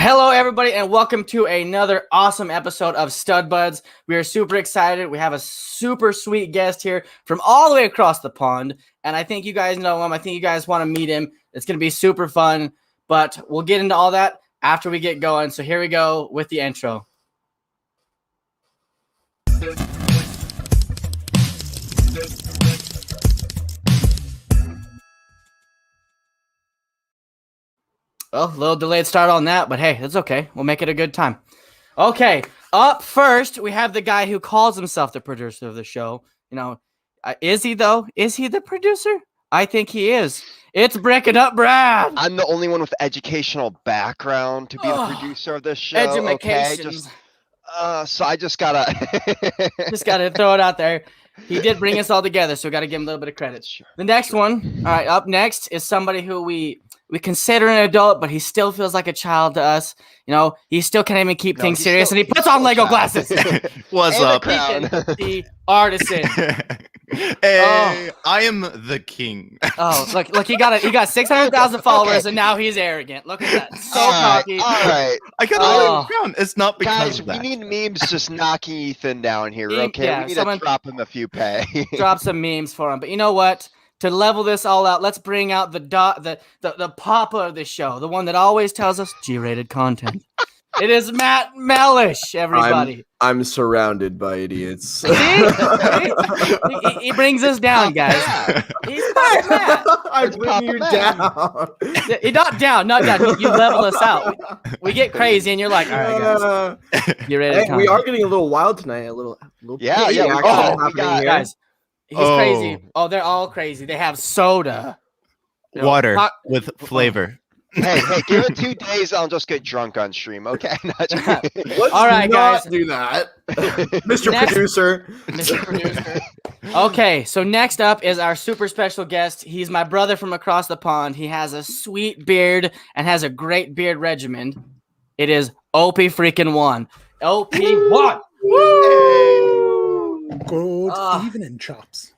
Hello, everybody, and welcome to another awesome episode of Stud Buds. We are super excited. We have a super sweet guest here from all the way across the pond, and I think you guys know him. I think you guys want to meet him. It's going to be super fun, but we'll get into all that after we get going. So here we go with the intro. Well, a little delayed start on that, but hey, it's okay. We'll make it a good time. Okay, up first, we have the guy who calls himself the producer of the show. You know, is he, though? Is he the producer? I think he is. It's Breaking Up Brad. I'm the only one with educational background to be the producer of this show. Education. Okay? So I just gotta... Just gotta throw it out there. He did bring us all together, so we gotta give him a little bit of credit. Sure. The next one, all right, up next is somebody who we consider an adult, but he still feels like a child to us. You know, he still can't even keep things serious, and he puts on Lego glasses. What's up? Ethan The Artisan. Hey, I am the king. Oh, look, he got 600,000 followers, and now he's arrogant. Look at that. So cocky. All right. I got it. It's not because Guys, of that. we need memes just knocking Ethan down here, okay? Yeah, we need to drop him a few pay. Drop some memes for him. But you know what? To level this all out, let's bring out the papa of the show, the one that always tells us G-rated content. It is Matt Mellish, everybody. I'm surrounded by idiots. See? He brings us down, guys. He's Papa Matt. I bring you down. Not down. You level us out. We get crazy, and you're like, all right, guys. You're ready. Hey, we are getting a little wild tonight. A little Yeah, action we happening got- here. Guys, he's crazy. Oh, they're all crazy. They have soda. You know, Water with flavor. Hey, give it 2 days, I'll just get drunk on stream, okay? Let's All right, not guys. do that, Mr. Next- Producer. Mr. Producer. Okay, so next up is our super special guest. He's my brother from across the pond. He has a sweet beard and has a great beard regimen. It is OP freaking one. OP1. Good evening, chops.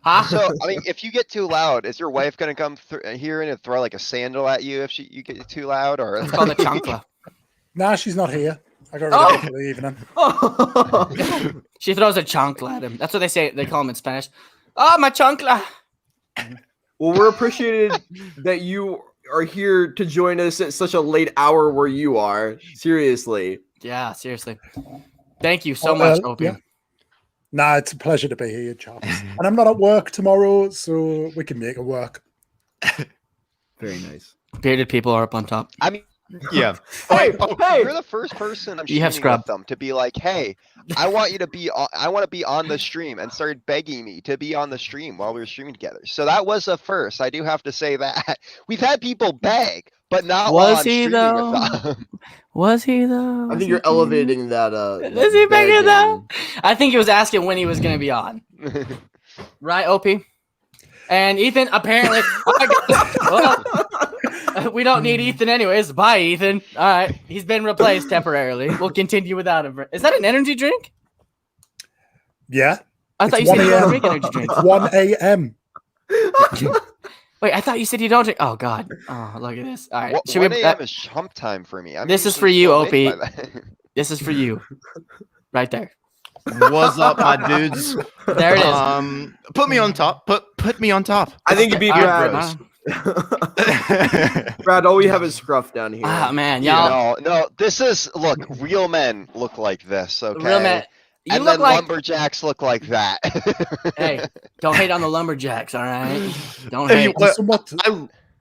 Huh? So, I mean, if you get too loud, is your wife gonna come here and throw like a sandal at you if you get too loud, or? It's called a chancla. Nah, she's not here. I got rid of her for the evening. She throws a chancla at him. That's what they say. They call him in Spanish. Oh, my chancla. Well, we're appreciated that you are here to join us at such a late hour where you are. Seriously. Yeah, seriously. Thank you so much, OP. Yeah. Nah, it's a pleasure to be here, chops. And I'm not at work tomorrow, so we can make it work. Very nice. Bearded people are up on top. I mean, Yeah. Hey, you're the first person I'm You have streaming with scrub. them to be like, hey, I want you to be on, I want to be on the stream, and started begging me to be on the stream while we were streaming together. So that was a first. I do have to say that. We've had people beg, but not while Was I'm he, streaming though? with them. Was he, though? I think you're elevating that. Is he begging though? I think he was asking when he was going to be on. Right, OP? And Ethan, apparently... Well, we don't need Ethan anyways. Bye, Ethan. All right. He's been replaced temporarily. We'll continue without him. Is that an energy drink? Yeah. I thought you It's said you 1 don't a.m. drink energy drinks. 1 a.m. Wait, I thought you said you don't drink. Oh, God. Oh, look at this. All right. What, Should 1 we, a.m. is hump time for me. I'm this is usually for you, so OP. late by then. This is for you. Right there. What's up, my dudes? There it is. Put me on top. Put me on top. I think you beat All right, Brad. bro. Brad, all we have is scruff down here. Ah, man. Y'all. No, this is, look, real men look like this, okay? Real man. You And look then like... lumberjacks look like that. Hey, don't hate on the lumberjacks, all right? Don't Hey, hate. what- Somewhat,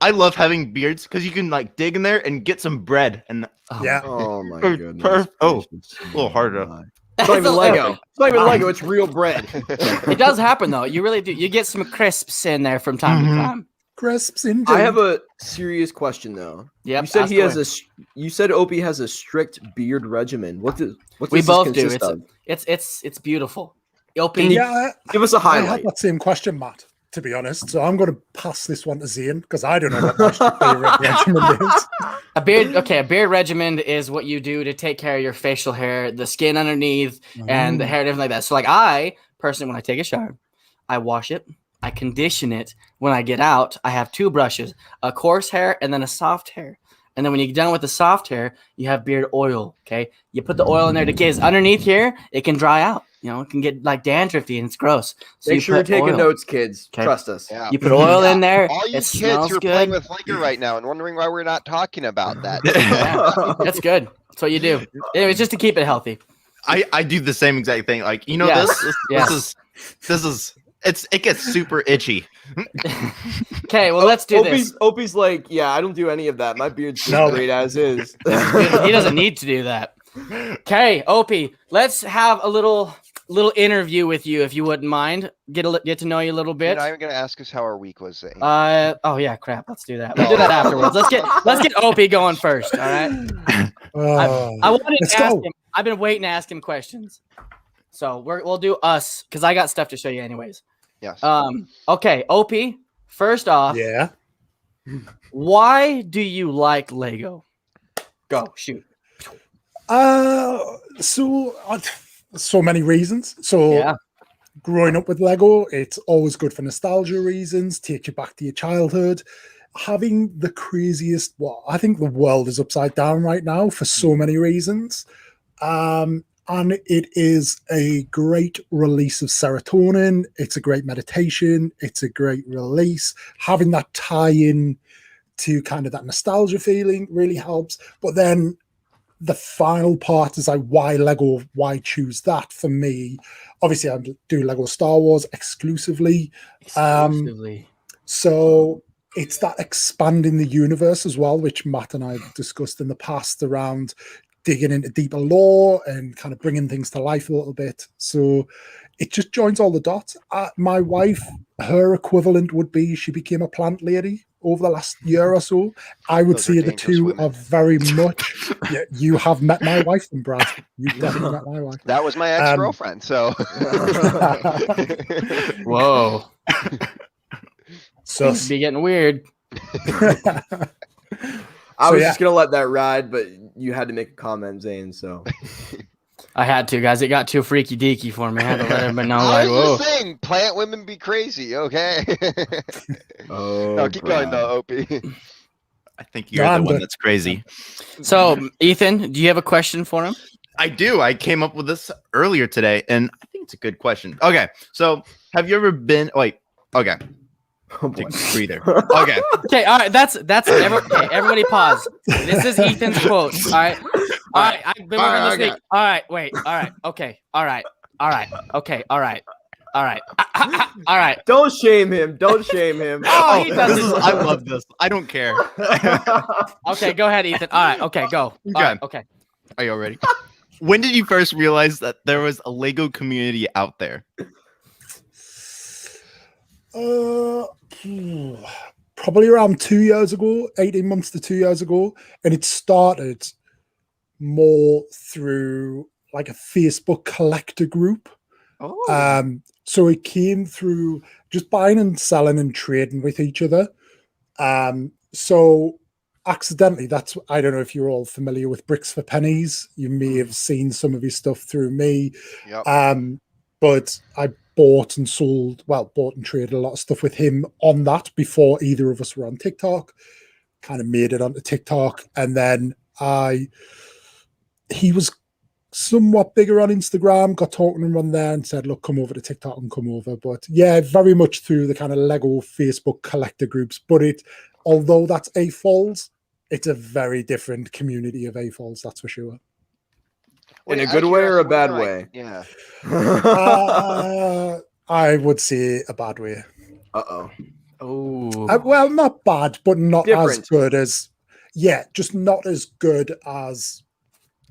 I love having beards because you can like dig in there and get some bread and yeah. Oh my Per- goodness. oh, a little harder. It's not even Lego. It's not even Lego. It's real bread. It does happen, though. You really do. You get some crisps in there from time to time. Crisps indeed. I have a serious question though. Yep. You said ask he has away. You said Opie has a strict beard regimen. What does We this both do. consist of? It's beautiful. OP. Can you- Yeah, Give us a I had highlight. that same question, Matt, to be honest. So I'm going to pass this one to Zane because I don't know what my favorite regimen is. A beard regimen is what you do to take care of your facial hair, the skin underneath, and the hair, and everything like that. So, like I personally, when I take a shower, I wash it, I condition it. When I get out, I have two brushes, a coarse hair and then a soft hair. And then when you're done with the soft hair, you have beard oil. Okay, you put the oil in there because underneath here it can dry out. You know, it can get like dandruffy and it's gross. So Make you sure you're put taking oil. notes, kids. Okay. Trust us. Yeah. You put oil Yeah, in there. all you It kids smells who are playing good. with liquor right now and wondering why we're not talking about that. That's good. That's what you do. Anyways, just to keep it healthy. I do the same exact thing. Like, you know, Yeah. this is it gets super itchy. Okay, well, let's do this. Opie's like, yeah, I don't do any of that. My beard's just No. great as is. He doesn't need to do that. Okay, Opie, let's have a little interview with you if you wouldn't mind. Get to know you a little You're bit. not even gonna ask us how our week was. Zane. Oh yeah, crap. Let's do that. We'll do that afterwards. Let's get Opie going first. All right. I wanted Let's to ask go. him. I've been waiting to ask him questions. So we'll do us because I got stuff to show you anyways. Yes. Okay, Opie. First off, Yeah. why do you like Lego? Go shoot. So many reasons. So Yeah. growing up with Lego, it's always good for nostalgia reasons, take you back to your childhood. Having the craziest, I think the world is upside down right now for so many reasons. And it is a great release of serotonin. It's a great meditation. It's a great release. Having that tie-in to kind of that nostalgia feeling really helps. But then the final part is like, why Lego? Why choose that for me? Obviously, I do Lego Star Wars exclusively. Exclusively. So it's that expanding the universe as well, which Matt and I have discussed in the past around digging into deeper lore and kind of bringing things to life a little bit. So it just joins all the dots. My wife, her equivalent would be she became a plant lady over the last year or so. I would Those are say the dangerous two women. are very much. Yeah, you have met my wife, and Brad, you definitely met my wife. That was my ex-girlfriend. So. Whoa. So Seems to be getting weird. I So, was yeah. just gonna let that ride, but you had to make a comment, Zane. So I had to, guys. It got too freaky deaky for me. I had to let everybody know, I like, was whoa. just saying, plant women be crazy, okay? oh, No, keep going though, Opie. I think you're the I'm one the- that's crazy. So, Ethan, do you have a question for him? I do. I came up with this earlier today, and I think it's a good question. Okay, so have you ever been? Wait. Okay, Oh, boy. take a breather. Okay. Okay, all right. That's okay, everybody pause. This is Ethan's quote. All right. All right. I've been working on this okay. week. All right. Wait. All right. Okay. All right. All right. Okay. All right. All right. All right. Don't shame him. Don't shame him. Oh, he does this it. is. I love this. I don't care. Okay. Go ahead, Ethan. All right. Okay. Go. All right, okay. Are you all ready? When did you first realize that there was a Lego community out there? Probably around 2 years ago, 18 months to 2 years ago. And it started more through like a Facebook collector group. Oh. So it came through just buying and selling and trading with each other. So accidentally, I don't know if you're all familiar with Bricks for Pennies. You may have seen some of his stuff through me. Yep. But I bought and traded a lot of stuff with him on that before either of us were on TikTok. Kind of made it onto TikTok. And then he was somewhat bigger on Instagram, got talking to him on there and said, look, come over to TikTok and come over. But yeah, very much through the kind of Lego Facebook collector groups. But although that's AFOLs, it's a very different community of AFOLs, that's for sure. In a Wait, good out of way or a curiosity, bad where, like, way? Yeah. I would say a bad way. Uh-oh. Oh. Well, not bad, but not as Different. good as, just not as good as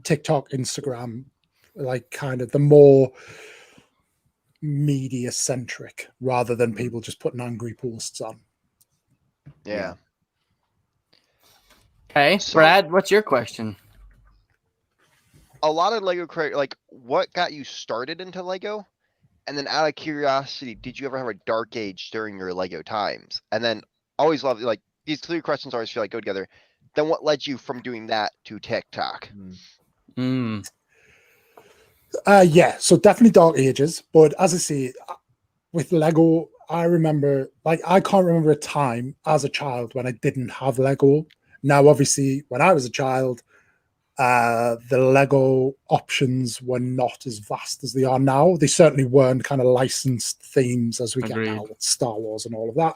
TikTok, Instagram, like kind of the more media centric rather than people just putting angry posts on. Yeah. Okay, So- Brad, what's your question? A lot of Lego like what got you started into Lego? And then out of curiosity, did you ever have a dark age during your Lego times? And then always love like these three questions always feel like go together. Then what led you from doing that to TikTok? So definitely dark ages, but as I say, with Lego, I remember, like, I can't remember a time as a child when I didn't have Lego. Now, obviously, when I was a child, the Lego options were not as vast as they are now. They certainly weren't kind of licensed themes as we Agreed. get now with Star Wars and all of that.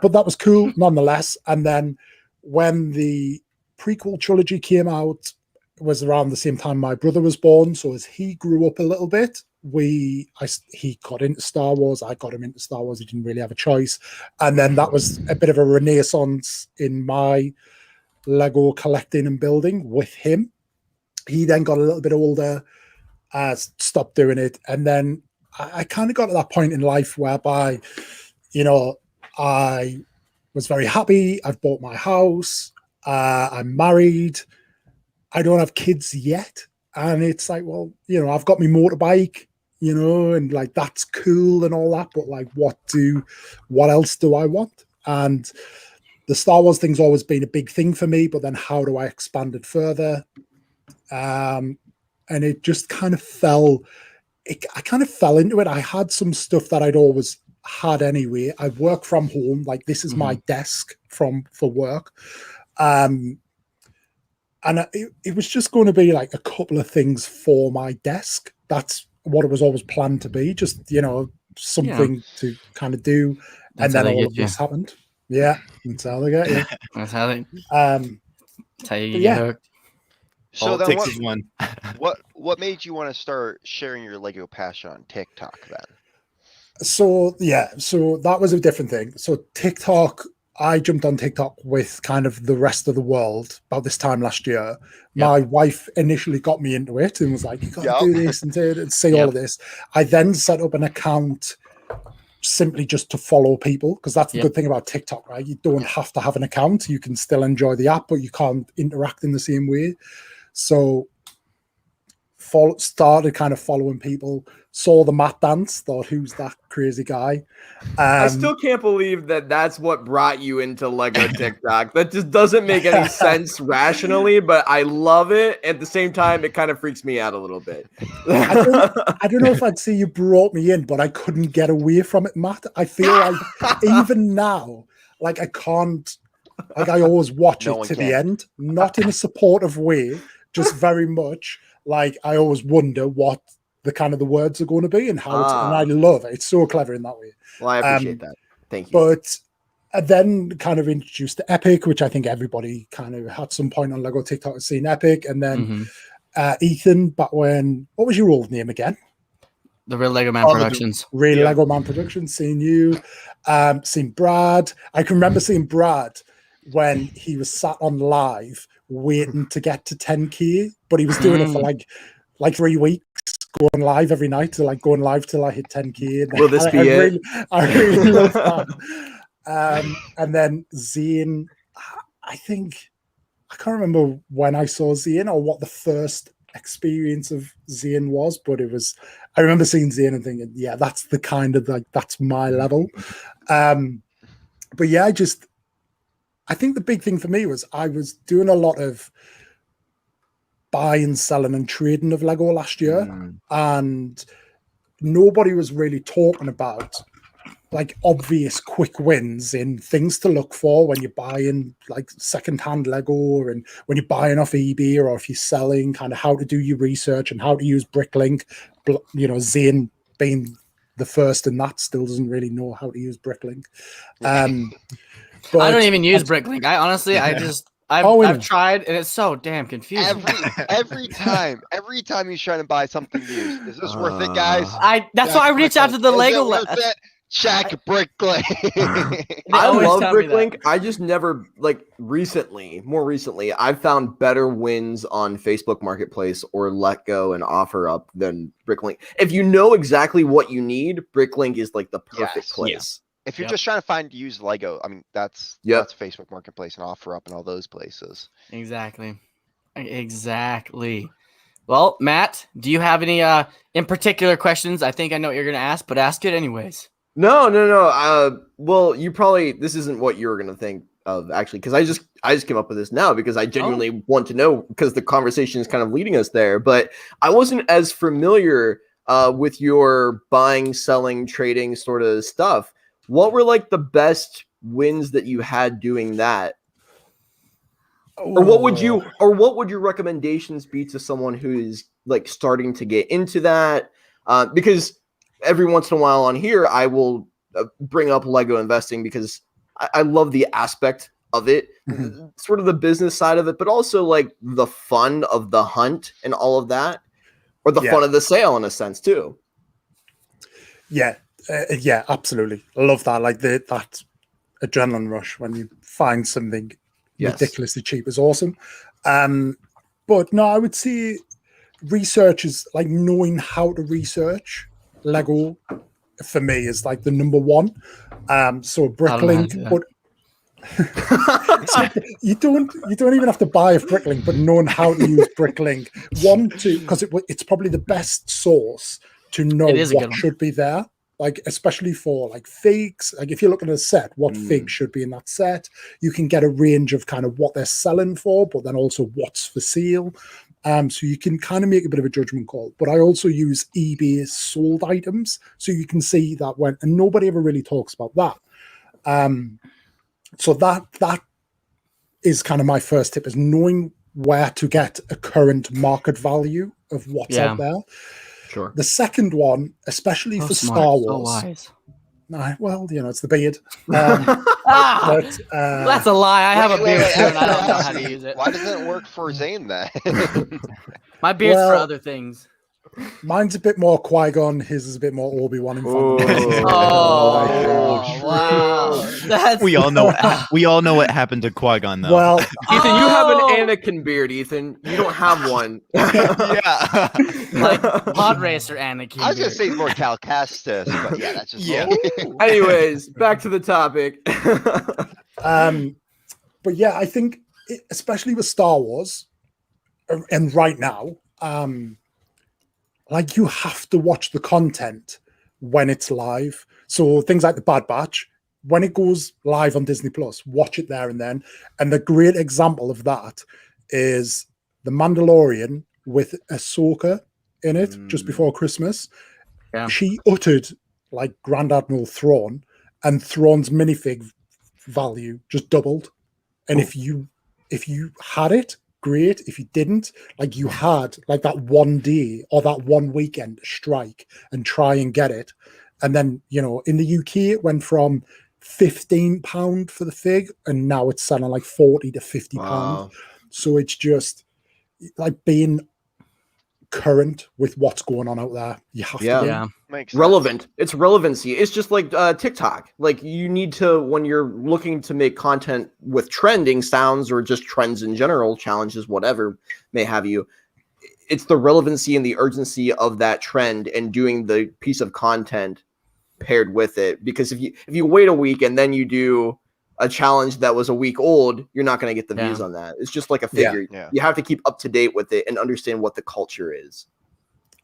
But that was cool nonetheless. And then when the prequel trilogy came out, it was around the same time my brother was born. So as he grew up a little bit, he got into Star Wars. I got him into Star Wars. He didn't really have a choice. And then that was a bit of a renaissance in my Lego collecting and building with him. He then got a little bit older, stopped doing it, and then I kind of got to that point in life whereby, I was very happy. I've bought my house. I'm married. I don't have kids yet, and it's like, well, I've got my motorbike, and like that's cool and all that, but like, what else do I want? And the Star Wars thing's always been a big thing for me, but then how do I expand it further? And it just kind of I kind of fell into it. I had some stuff that I'd always had anyway. I work from home. Like this is my desk for work. And it was just going to be like a couple of things for my desk. That's what it was always planned to be. Just, something to kind of do. That's and then how they all get of this happened. Yeah, that's how they get you. That's how they. That's how you yeah. get hooked. So All it then takes is one. what made you want to start sharing your Lego passion on TikTok then? So that was a different thing. So TikTok, I jumped on TikTok with kind of the rest of the world about this time last year. My wife initially got me into it and was like, you got to do this and see all of this. I then set up an account simply just to follow people, because that's the good thing about TikTok, right? You don't have to have an account. You can still enjoy the app, but you can't interact in the same way. So started kind of following people, saw the mat dance, thought, who's that crazy guy? I still can't believe that that's what brought you into Lego TikTok. That just doesn't make any sense rationally, but I love it. At the same time, it kind of freaks me out a little bit. I don't know if I'd say you brought me in, but I couldn't get away from it, Matt. I feel like even now, like I can't, like I always watch it to the end, not in a supportive way, just very much like I always wonder what the kind of the words are going to be and how it's, and I love it. It's so clever in that way. Well, I appreciate that. Thank you. But I then kind of introduced to Epic, which I think everybody kind of at some point on Lego TikTok has seen Epic. And then Ethan, back when, what was your old name again? The Real Lego Man Productions. Real Lego Man Productions, seeing you. Seeing Brad. I can remember seeing Brad when he was sat on live waiting to get to 10K, but he was doing it for like 3 weeks, going live every night, to like going live till I hit 10K. Will this be it? I really love that. And then Zane, I think, I can't remember when I saw Zane or what the first experience of Zane was, but it was, I remember seeing Zane and thinking, yeah, that's the kind of like, that's my level. But yeah, I think the big thing for me was I was doing a lot of buying, selling and trading of Lego last year, and nobody was really talking about like obvious quick wins in things to look for when you're buying like secondhand Lego, and when you're buying off eBay, or if you're selling, kind of how to do your research and how to use Bricklink. Zane being the first in that still doesn't really know how to use Bricklink. But I don't even use Bricklink. I honestly, I've tried, and it's so damn confusing. Every time he's trying to buy something used, is this worth it, guys? That's why I reached out to the Lego. Check Bricklink. I love Bricklink. I just never, like, more recently, I've found better wins on Facebook Marketplace or Let Go and OfferUp than Bricklink. If you know exactly what you need, Bricklink is like the perfect place. Yes. If you're just trying to find used Lego, I mean, that's Facebook Marketplace and OfferUp and all those places. Exactly. Well, Matt, do you have any in particular questions? I think I know what you're going to ask, but ask it anyways. No. Well, this isn't what you were going to think of, actually, because I just came up with this now because I genuinely want to know, because the conversation is kind of leading us there. But I wasn't as familiar with your buying, selling, trading sort of stuff. What were like the best wins that you had doing that? Or what would your recommendations be to someone who's like starting to get into that? Because every once in a while on here, I will bring up Lego investing because I love the aspect of it, sort of the business side of it, but also like the fun of the hunt and all of that, or the fun of the sale in a sense too. Yeah, absolutely. I love that. Like that adrenaline rush when you find something ridiculously cheap is awesome. But no, I would say research is like knowing how to research Lego for me is like the number one. So Bricklink, but you don't even have to buy a Bricklink, but knowing how to use Bricklink, because it's probably the best source to know what should be there. Like especially for like figs, like if you're looking at a set, what figs should be in that set, you can get a range of kind of what they're selling for, but then also what's for sale. So you can kind of make a bit of a judgment call. But I also use eBay sold items, so you can see that and nobody ever really talks about that. So that is kind of my first tip, is knowing where to get a current market value of what's out there. Sure. The second one, especially for Star Wars. So wise. Well, it's the beard. That's a lie. I have a beard too, and I don't know how to use it. Why doesn't it work for Zane then? My beard's for other things. Mine's a bit more Qui-Gon. His is a bit more Obi-Wan. Wow! We all know what happened to Qui-Gon, though. Well, Ethan, you have an Anakin beard. Ethan, you don't have one. Yeah, like pod racer Anakin. I was gonna say more Cal Kestis, but yeah, that's just Anyways, back to the topic. But yeah, I think especially with Star Wars, and right now, like you have to watch the content when it's live. So things like the Bad Batch, when it goes live on Disney Plus, watch it there and then. And the great example of that is The Mandalorian with Ahsoka in it just before Christmas. Yeah. She uttered like Grand Admiral Thrawn, and Thrawn's minifig value just doubled. And if you had it, great. If you didn't, like you had like that one day or that one weekend strike and try and get it. And then, in the UK, it went from £15 for the fig, and now it's selling like 40 to 50 pounds. So it's just like being current with what's going on out there. You have to be relevant. It's relevancy. It's just like TikTok. Like you need to, when you're looking to make content with trending sounds or just trends in general, challenges, whatever may have you, it's the relevancy and the urgency of that trend and doing the piece of content paired with it. Because if you wait a week and then you do a challenge that was a week old, you're not going to get the views on that. It's just like a figure. Yeah. You have to keep up to date with it and understand what the culture is.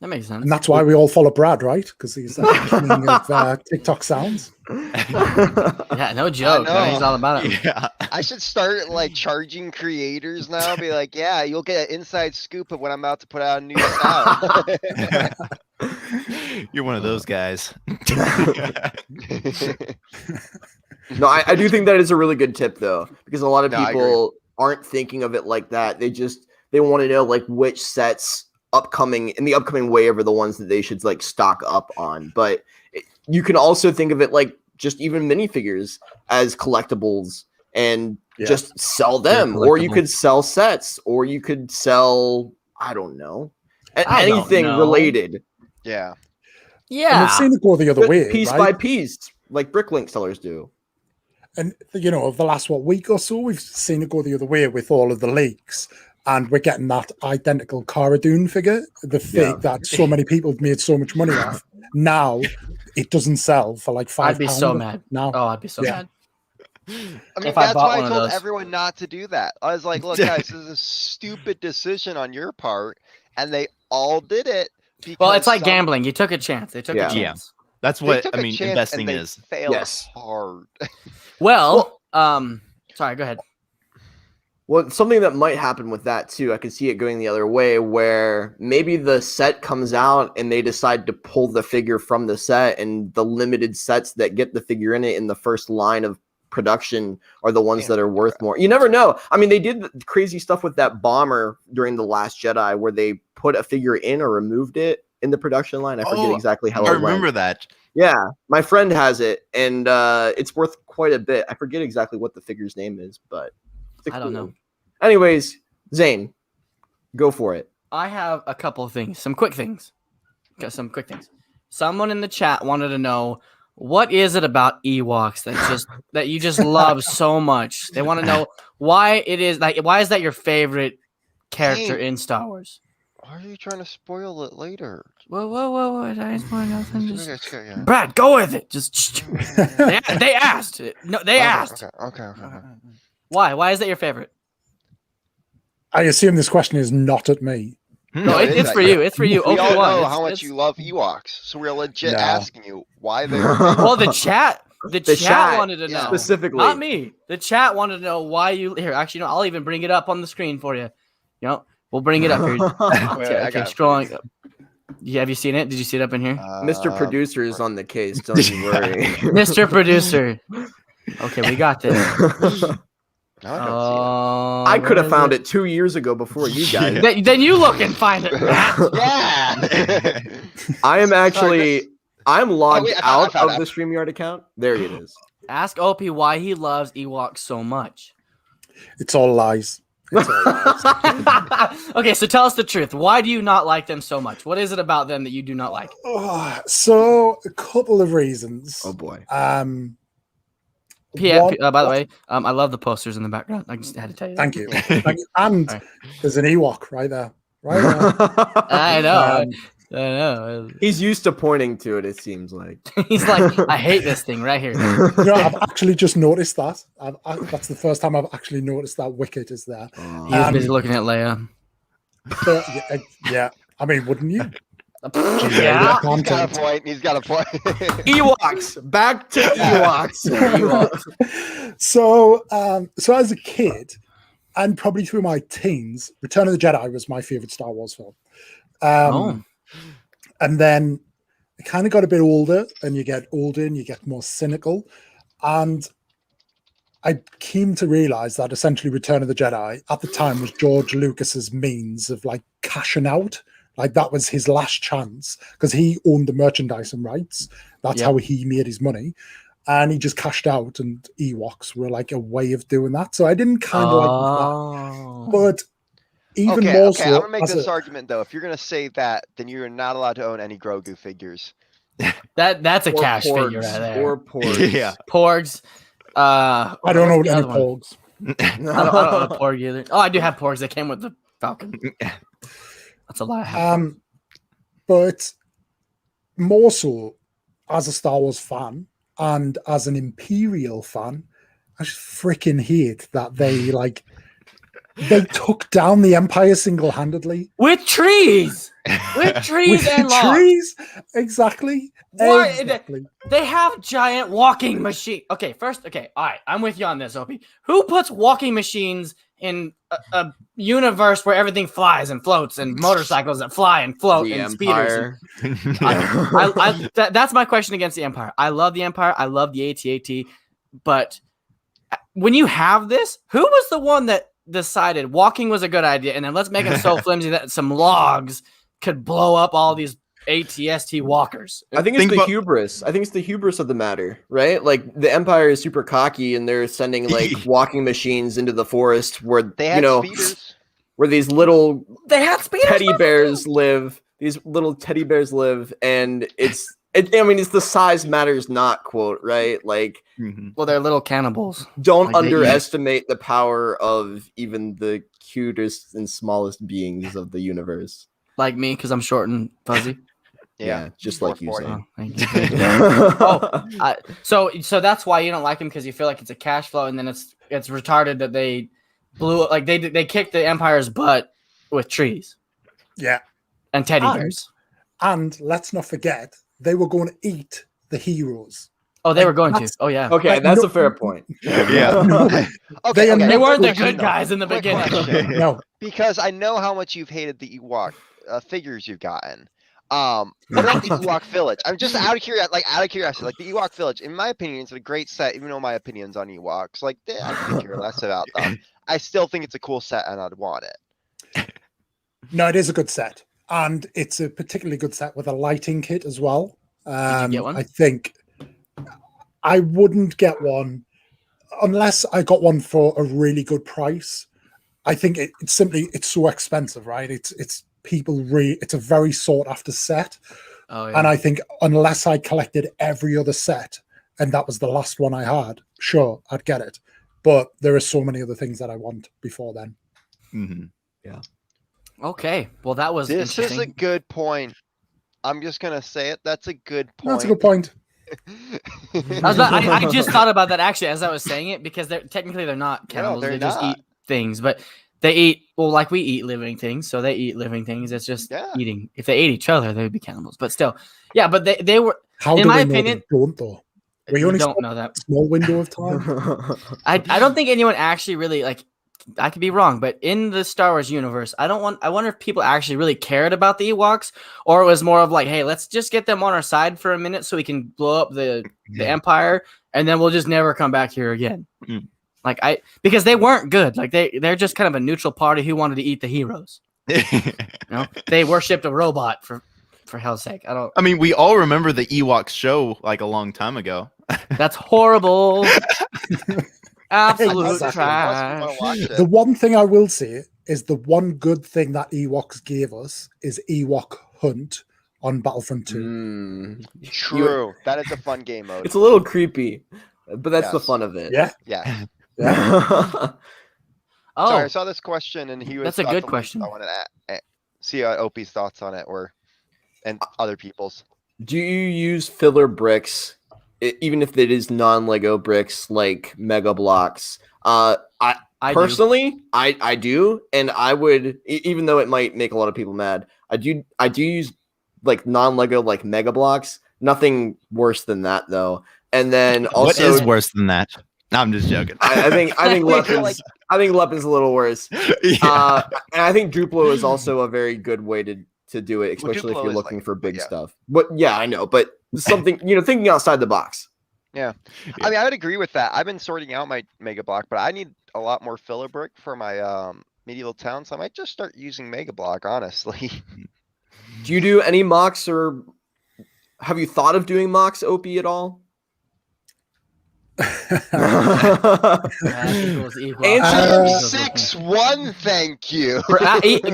That makes sense. And that's why we all follow Brad, right? Because he's the king of TikTok sounds. Yeah, no joke. No, he's all about it. Yeah. I should start like charging creators now. Be like, yeah, you'll get an inside scoop of when I'm about to put out a new sound. You're one of those guys. No, I do think that is a really good tip though, because a lot of people aren't thinking of it like that. They want to know like which sets in the upcoming wave are the ones that they should like stock up on. But you can also think of it like just even minifigures as collectibles and just sell them, or you could sell sets, or you could sell, I don't know, anything related. Yeah. And we've seen it go the other way, piece by piece, like Bricklink sellers do. And over the last week or so, we've seen it go the other way with all of the leaks, and we're getting that identical Cara Dune figure, the fig that so many people have made so much money off. Now it doesn't sell for like £5. I'd be so mad. Now, I'd be so mad. I mean, that's why I told everyone not to do that. I was like, look, guys, this is a stupid decision on your part, and they all did it. Well, it's like gambling. You took a chance. They took a chance. Yeah. That's what investing is. Failed hard. Well, sorry, go ahead. Well, something that might happen with that too, I could see it going the other way, where maybe the set comes out and they decide to pull the figure from the set, and the limited sets that get the figure in it in the first line of production are the ones Yeah. that are worth more. You never know. I mean, they did the crazy stuff with that bomber during The Last Jedi where they put a figure in or removed it in the production line. I forget Oh, exactly how I it remember went. that. Yeah, my friend has it, and it's worth quite a bit. I forget exactly what the figure's name is, but it's a I don't cool know. one. Anyways, Zane, go for it. I have a couple of things, some quick things. Okay, some quick things. Someone in the chat wanted to know what is it about Ewoks that you just love so much. They want to know why is that your favorite character Zane. in Star Wars? Why are you trying to spoil it later? Whoa! I didn't spoil nothing. Just Okay, yeah. Brad, go with it. Just they asked. No, they asked. Okay. Why? Why is that your favorite? I assume this question is not at me. No, it is it's at for you. you. It's for you. We all Obi-Wan. know It's- how much it's- you love Ewoks, so we're legit No. asking you why they're your favorite. Well, the chat chat, wanted to know. Specifically, Not me. The chat wanted to know why you here. Actually, no, I'll even bring it up on the screen for you. You know, we'll bring it up here. Wait, I Okay, got it. scrolling. Yeah, have you seen it? Did you see it up in here? Mr. Producer is on the case. Don't you worry. Mr. Producer. Okay, we got this. Now I don't I could have found it 2 years ago before you guys. Then you look and find it. Matt. see it. Yeah. I am actually I'm logged wait, I out found of it. the StreamYard account. There it is. Ask Opie why he loves Ewoks so much. It's all lies. It's all lies. Okay, so tell us the truth. Why do you not like them so much? What is it about them that you do not like? So a couple of reasons. Oh boy. One- By the way, I love the posters in the background. I just had to tell you. Thank you. Thank you. And Sorry. there's an Ewok right there. Right there. I know. Um, I know. He's used to pointing to it, it seems like. He's like, I hate this thing right here. You know, I've actually just noticed that. That's the first time I've actually noticed that Wicket is there. He was busy looking at Leia. But, yeah, I mean, wouldn't you? Yeah. He's got a point. He's got a point. Ewoks. Back to Ewoks. So as a kid, and probably through my teens, Return of the Jedi was my favorite Star Wars film. And then I kind of got a bit older, and you get older and you get more cynical. And I came to realize that essentially Return of the Jedi at the time was George Lucas's means of like cashing out. Like that was his last chance because he owned the merchandising rights. That's how he made his money. And he just cashed out, and Ewoks were like a way of doing that. So I didn't kind of like that. But even more so, I'm gonna make as this a- argument though. If you're gonna say that, then you're not allowed to own any Grogu figures. That's a Or cash porgs, figure right there. Or porgs. Yeah. Porgs. I don't know the any other one? porgs. I don't own a porg either. Oh, I do have porgs. They came with the Falcon. That's a lot. I have. But more so as a Star Wars fan and as an Imperial fan, I just freaking hate that they took down the Empire single-handedly. With trees. With trees With and logs. trees, exactly. Why- Exactly. They have giant walking machine. Okay, first, all right, I'm with you on this, Opie. Who puts walking machines in a universe where everything flies and floats and motorcycles that fly and float The and speeders? Empire. That's my question against the Empire. I love the Empire. I love the AT-AT, but when you have this, who was the one that decided walking was a good idea, and then let's make them so flimsy that some logs could blow up all these ATST walkers? I think it's hubris. I think it's the hubris of the matter, right? Like the Empire is super cocky, and they're sending like walking machines into the forest where They had speeders. where these little They had speeders. teddy bears live. These little teddy bears live, and it's the size matters not quote, right? Like, Well, they're little cannibals. don't Like they eat. underestimate the power of even the cutest and smallest beings of the universe. Like me, because I'm short and fuzzy. Yeah, just like you 440. said. Oh, thank you. So that's why you don't like them, because you feel like it's a cash flow, and then it's retarded that they blew like they kicked the Empire's butt with trees Yeah. and teddy And- bears. And let's not forget, they were going to eat the heroes. Oh, they were going to. that's- Oh yeah. Okay, Like, that's no- a fair point. Yeah. Okay, They are okay. They weren't the Quick good enough. guys in the Quick beginning. question. No. Because I know how much you've hated the Ewok figures you've gotten. What about the Ewok Village? I'm just out of curiosity, like the Ewok Village, in my opinion, it's a great set, even though my opinions on Ewoks, like, I could care less about them. I still think it's a cool set and I'd want it. No, it is a good set. And it's a particularly good set with a lighting kit as well. Did you get one? I think I wouldn't get one unless I got one for a really good price. I think it's so expensive, right? It's a very sought after set. Oh, yeah. And I think unless I collected every other set and that was the last one I had, sure, I'd get it. But there are so many other things that I want before then. Mm-hmm. Yeah. Okay. Well, that was This is a interesting. good point. I'm just gonna say it. That's a good point. That's a good point. I just thought about that actually as I was saying it, because they're not cannibals. they're They just not. eat things, but they eat, well, like we eat living things, so they eat living things. It's just Yeah. eating. If they ate each other, they would be cannibals. But still, yeah. But they were. How In do my we know opinion- they don't, though? We We only don't saw know that. a small window of time. I don't think anyone actually really like. I could be wrong, but in the Star Wars universe, I wonder if people actually really cared about the Ewoks, or it was more of like, hey, let's just get them on our side for a minute so we can blow up the Empire, and then we'll just never come back here again. Mm. Because they weren't good. Like they're just kind of a neutral party who wanted to eat the heroes. You know, they worshipped a robot for hell's sake. I mean, we all remember the Ewoks show like a long time ago. That's horrible. Absolute Exactly. trash. The one thing I will say is the one good thing that Ewoks gave us is Ewok Hunt on Battlefront 2. Mm. True. That is a fun game mode. It's a little creepy, but that's the Yes. fun of it. Yeah. Yeah. Yeah. Oh, Sorry, I saw this question and he was. That's a got good the link, question. I wanted to see Opie's thoughts on it, and other people's. Do you use filler bricks, even if it is non-Lego bricks like Mega Blocks? I do. Personally, I do, and I would, even though it might make a lot of people mad, I do use like non-Lego like Mega Blocks. Nothing worse than that though. And then also, What is worse than that? No, I'm just joking. I think Feel Weapons. I think Weapons a little worse. Yeah. And I think Duplo is also a very good way to do it, Well, especially if Duplo you're is looking like- for big yeah. stuff. But yeah, I know, but something, thinking outside the box. I mean, I would agree with that. I've been sorting out my Mega Block, but I need a lot more filler brick for my medieval town, so I might just start using Mega Block, honestly. Do you do any mocks, or have you thought of doing mocks, Opie, at all? Answer Uh, 6'1", thank you.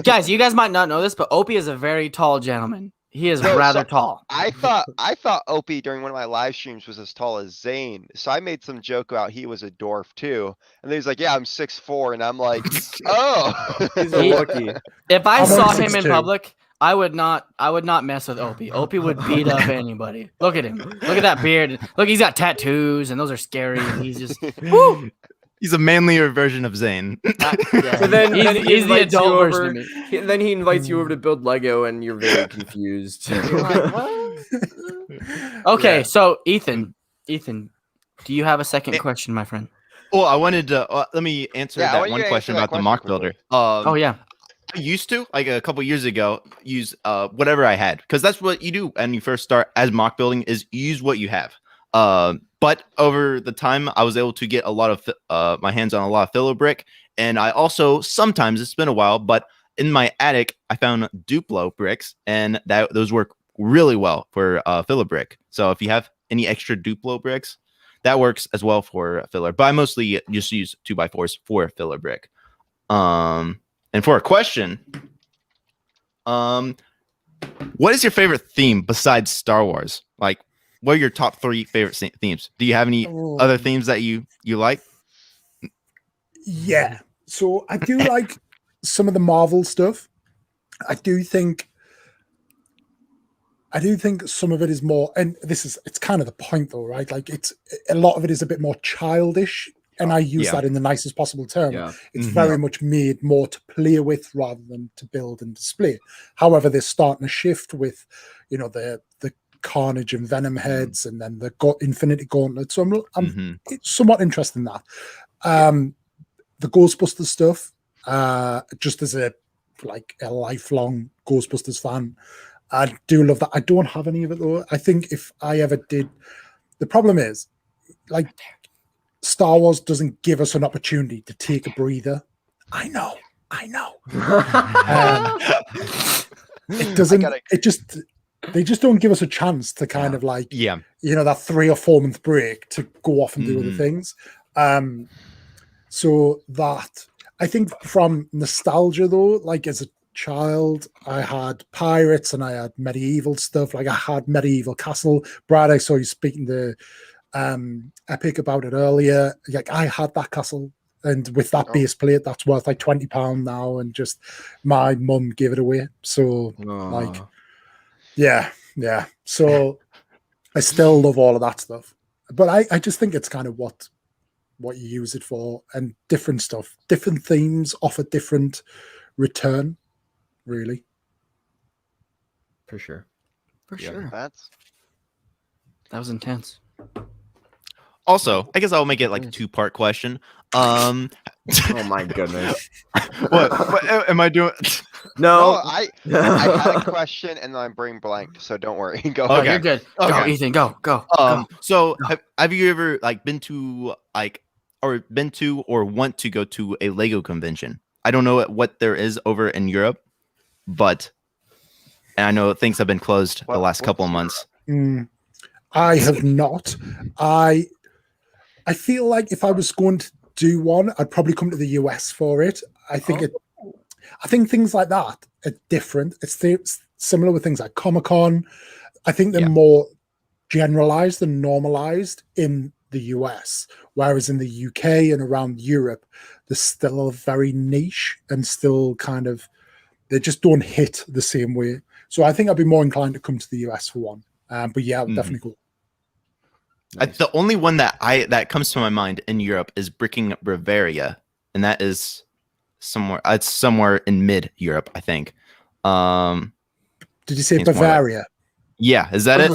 Guys, you guys might not know this, but Opie is a very tall gentleman. He is No, rather so- tall. I thought Opie during one of my live streams was as tall as Zane, so I made some joke about he was a dwarf too, and he's like, "Yeah, I'm 6'4", and I'm like, "Oh." He's a rookie. If I I'm saw only him in 6'2". public, I would not mess with Opie. Opie would beat up anybody. Look at him. Look at that beard. Look, he's got tattoos, and those are scary. And he's just, woo! He's a manlier version of Zane. Yeah. But then he's he the invites you adult version over- of me. Then he invites you over to build Lego, and you're very confused. You're like, what? Okay, Yeah. so Ethan, do you have a second question, my friend? Well, I wanted to let me answer Yeah, I that want you one to question answer that about the question mock quickly. builder. Oh yeah. I used to, like a couple years ago, use whatever I had, because that's what you do when you first start as mock building, is use what you have. But over the time, I was able to get a lot of my hands on a lot of filler brick, and I also sometimes, it's been a while, but in my attic I found Duplo bricks, and those work really well for filler brick. So if you have any extra Duplo bricks, that works as well for filler. But I mostly just use 2x4s for filler brick. And for a question, what is your favorite theme besides Star Wars? Like, what are your top 3 favorite themes? Do you have any Oh, other themes that you like? Yeah. So I do like some of the Marvel stuff. I do think some of it is more, and it's kind of the point though, right? Like it's a lot of it is a bit more childish, and I use Yeah. that in the nicest possible term. Yeah. It's Mhm. very much made more to play with rather than to build and display. However, they're starting to shift with, the Carnage and Venom heads, and then the Infinity Gauntlet. So I'm Mhm. it's somewhat interested in that. The Ghostbusters stuff, just as a lifelong Ghostbusters fan, I do love that. I don't have any of it though. I think if I ever did, the problem is, like, Star Wars doesn't give us an opportunity to take a breather. I know. It doesn't. They just don't give us a chance to kind of like, that 3 or 4 month break to go off and do other things. So that, I think, from nostalgia though, like as a child, I had pirates and I had medieval stuff. Like I had Medieval Castle. Brad, I saw you speaking to Epic about it earlier. Like I had that castle, and with that base plate, that's worth like £20 now. And just my mum gave it away. So like, yeah. So I still love all of that stuff, but I just think it's kind of what you use it for, and different stuff, different themes offer different return, really. For sure. That was intense. Also, I guess I'll make it like a 2-part question. Oh my goodness. What am I doing? No, I had a question and then I'm brain blanked, so don't worry. Go. Oh, Okay. you're good. Okay. Go, Ethan. Go. So have you ever like been to or want to go to a Lego convention? I don't know what there is over in Europe, and I know things have been closed the last couple of months. I have not. I feel like if I was going to do one, I'd probably come to the US for it. I think things like that are different. It's similar with things like Comic-Con. I think they're more generalized and normalized in the US, whereas in the UK and around Europe, they're still very niche and still kind of, they just don't hit the same way. So I think I'd be more inclined to come to the US for one. But yeah, I'd definitely go. Nice. The only one that comes to my mind in Europe is Bricking Bavaria, and that is somewhere in mid Europe, I think. Did you say Bavaria? Yeah, is that it?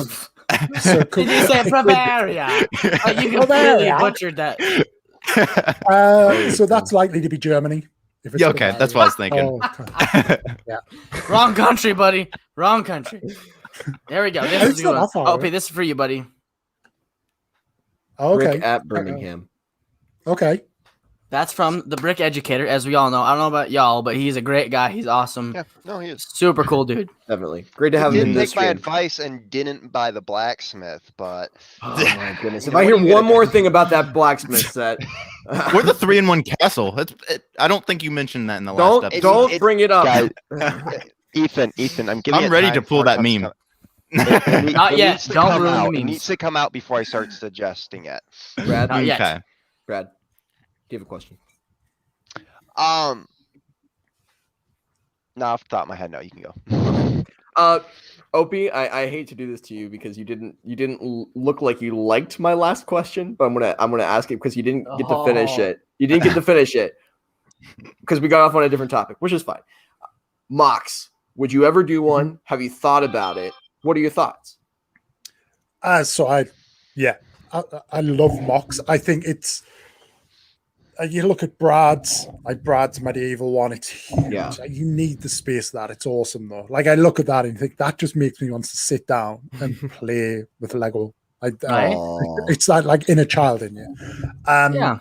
So Did you say Bavaria? You completely butchered that. So that's likely to be Germany. If it's Okay, that's what I was thinking. Okay. Yeah. Wrong country, buddy. Wrong country. There we go. This is good. Okay, this is for you, buddy. Okay. Rick at Birmingham. Okay. That's from the Brick Educator, as we all know. I don't know about y'all, but he's a great guy. He's awesome. Yeah, no, he is. Super cool, dude. Definitely. Great to have He him in didn't this take my stream. advice and didn't buy the blacksmith, but Oh my goodness. If I hear one more thing about that blacksmith set. Or the 3-in-1 castle. I don't think you mentioned that in the last episode. Don't bring it up. Guys, Ethan, I'm giving. I'm ready to pull that meme. Not yet. Don't ruin the It memes. needs to come out before I start suggesting it. Brad, Not yet. Okay. Brad, do you have a question? No, off the top of my head, no. You can go. Opie, I hate to do this to you because you didn't look like you liked my last question, but I'm gonna ask it because you didn't get to finish it. You didn't get to finish it because we got off on a different topic, which is fine. MOCs, would you ever do one? Have you thought about it? What are your thoughts? I love MOCs. I think it's you look at Brad's medieval one, it's huge. Yeah. Like, you need the space for that. It's awesome though. Like I look at that and think that just makes me want to sit down and play with Lego. It's like inner child in you. Yeah.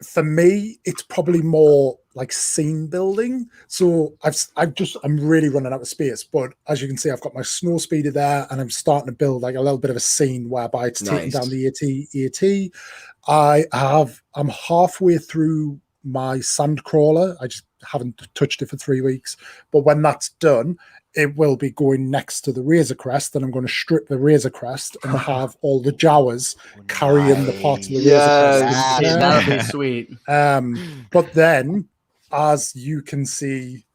For me, it's probably more like scene building. So I'm really running out of space. But as you can see, I've got my snow speeder there, and I'm starting to build like a little bit of a scene whereby it's taking down the AT. I'm halfway through my sand crawler. I just haven't touched it for 3 weeks. But when that's done, it will be going next to the Razor Crest, and I'm going to strip the Razor Crest and have all the Jawas carrying the parts of the Razor Crest. That'll be sweet. But then, as you can see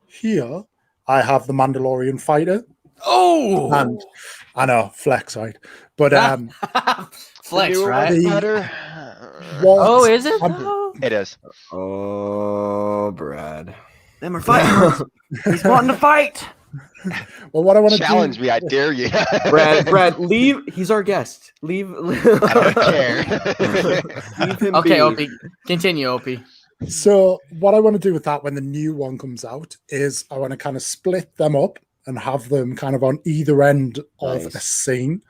here, I have the Mandalorian fighter. Oh, And I know, flex, right? But flex, New right? better. Oh, is it? It is. Oh, Brad. Them are fighting. He's wanting to fight. Well, what I want to Challenge me, I dare you. Brad, leave. He's our guest. Leave. I don't care. Leave him Okay, be. Opie. Continue, Opie. So what I want to do with that when the new one comes out is I want to kind of split them up and have them kind of on either end of a Nice. scene.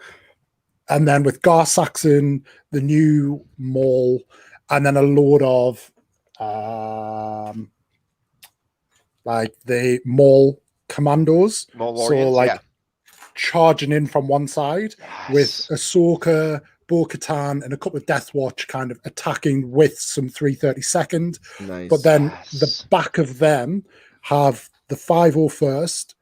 And then with Gar Saxon, the new mall, and then a load of like the mall commandos. Malorians, like yeah. charging in from one side with Yes. Ahsoka, Bo-Katan, and a couple of Death Watch kind of attacking with some 332nd. Nice. But then Yes. the back of them have the 501st,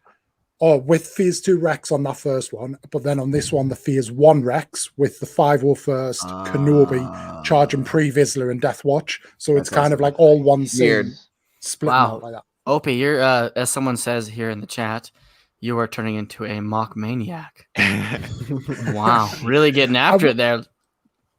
or with Phase 2 Rex on that first one. But then on this one, the Phase 1 Rex with the 501st Kenobi charging Pre-Vizsla and Death Watch. So it's That's kind of awesome. like all one scene Weird. splitting Wow. out like that. Opie, you're as someone says here in the chat, you are turning into a mock maniac. Wow, really getting after it there.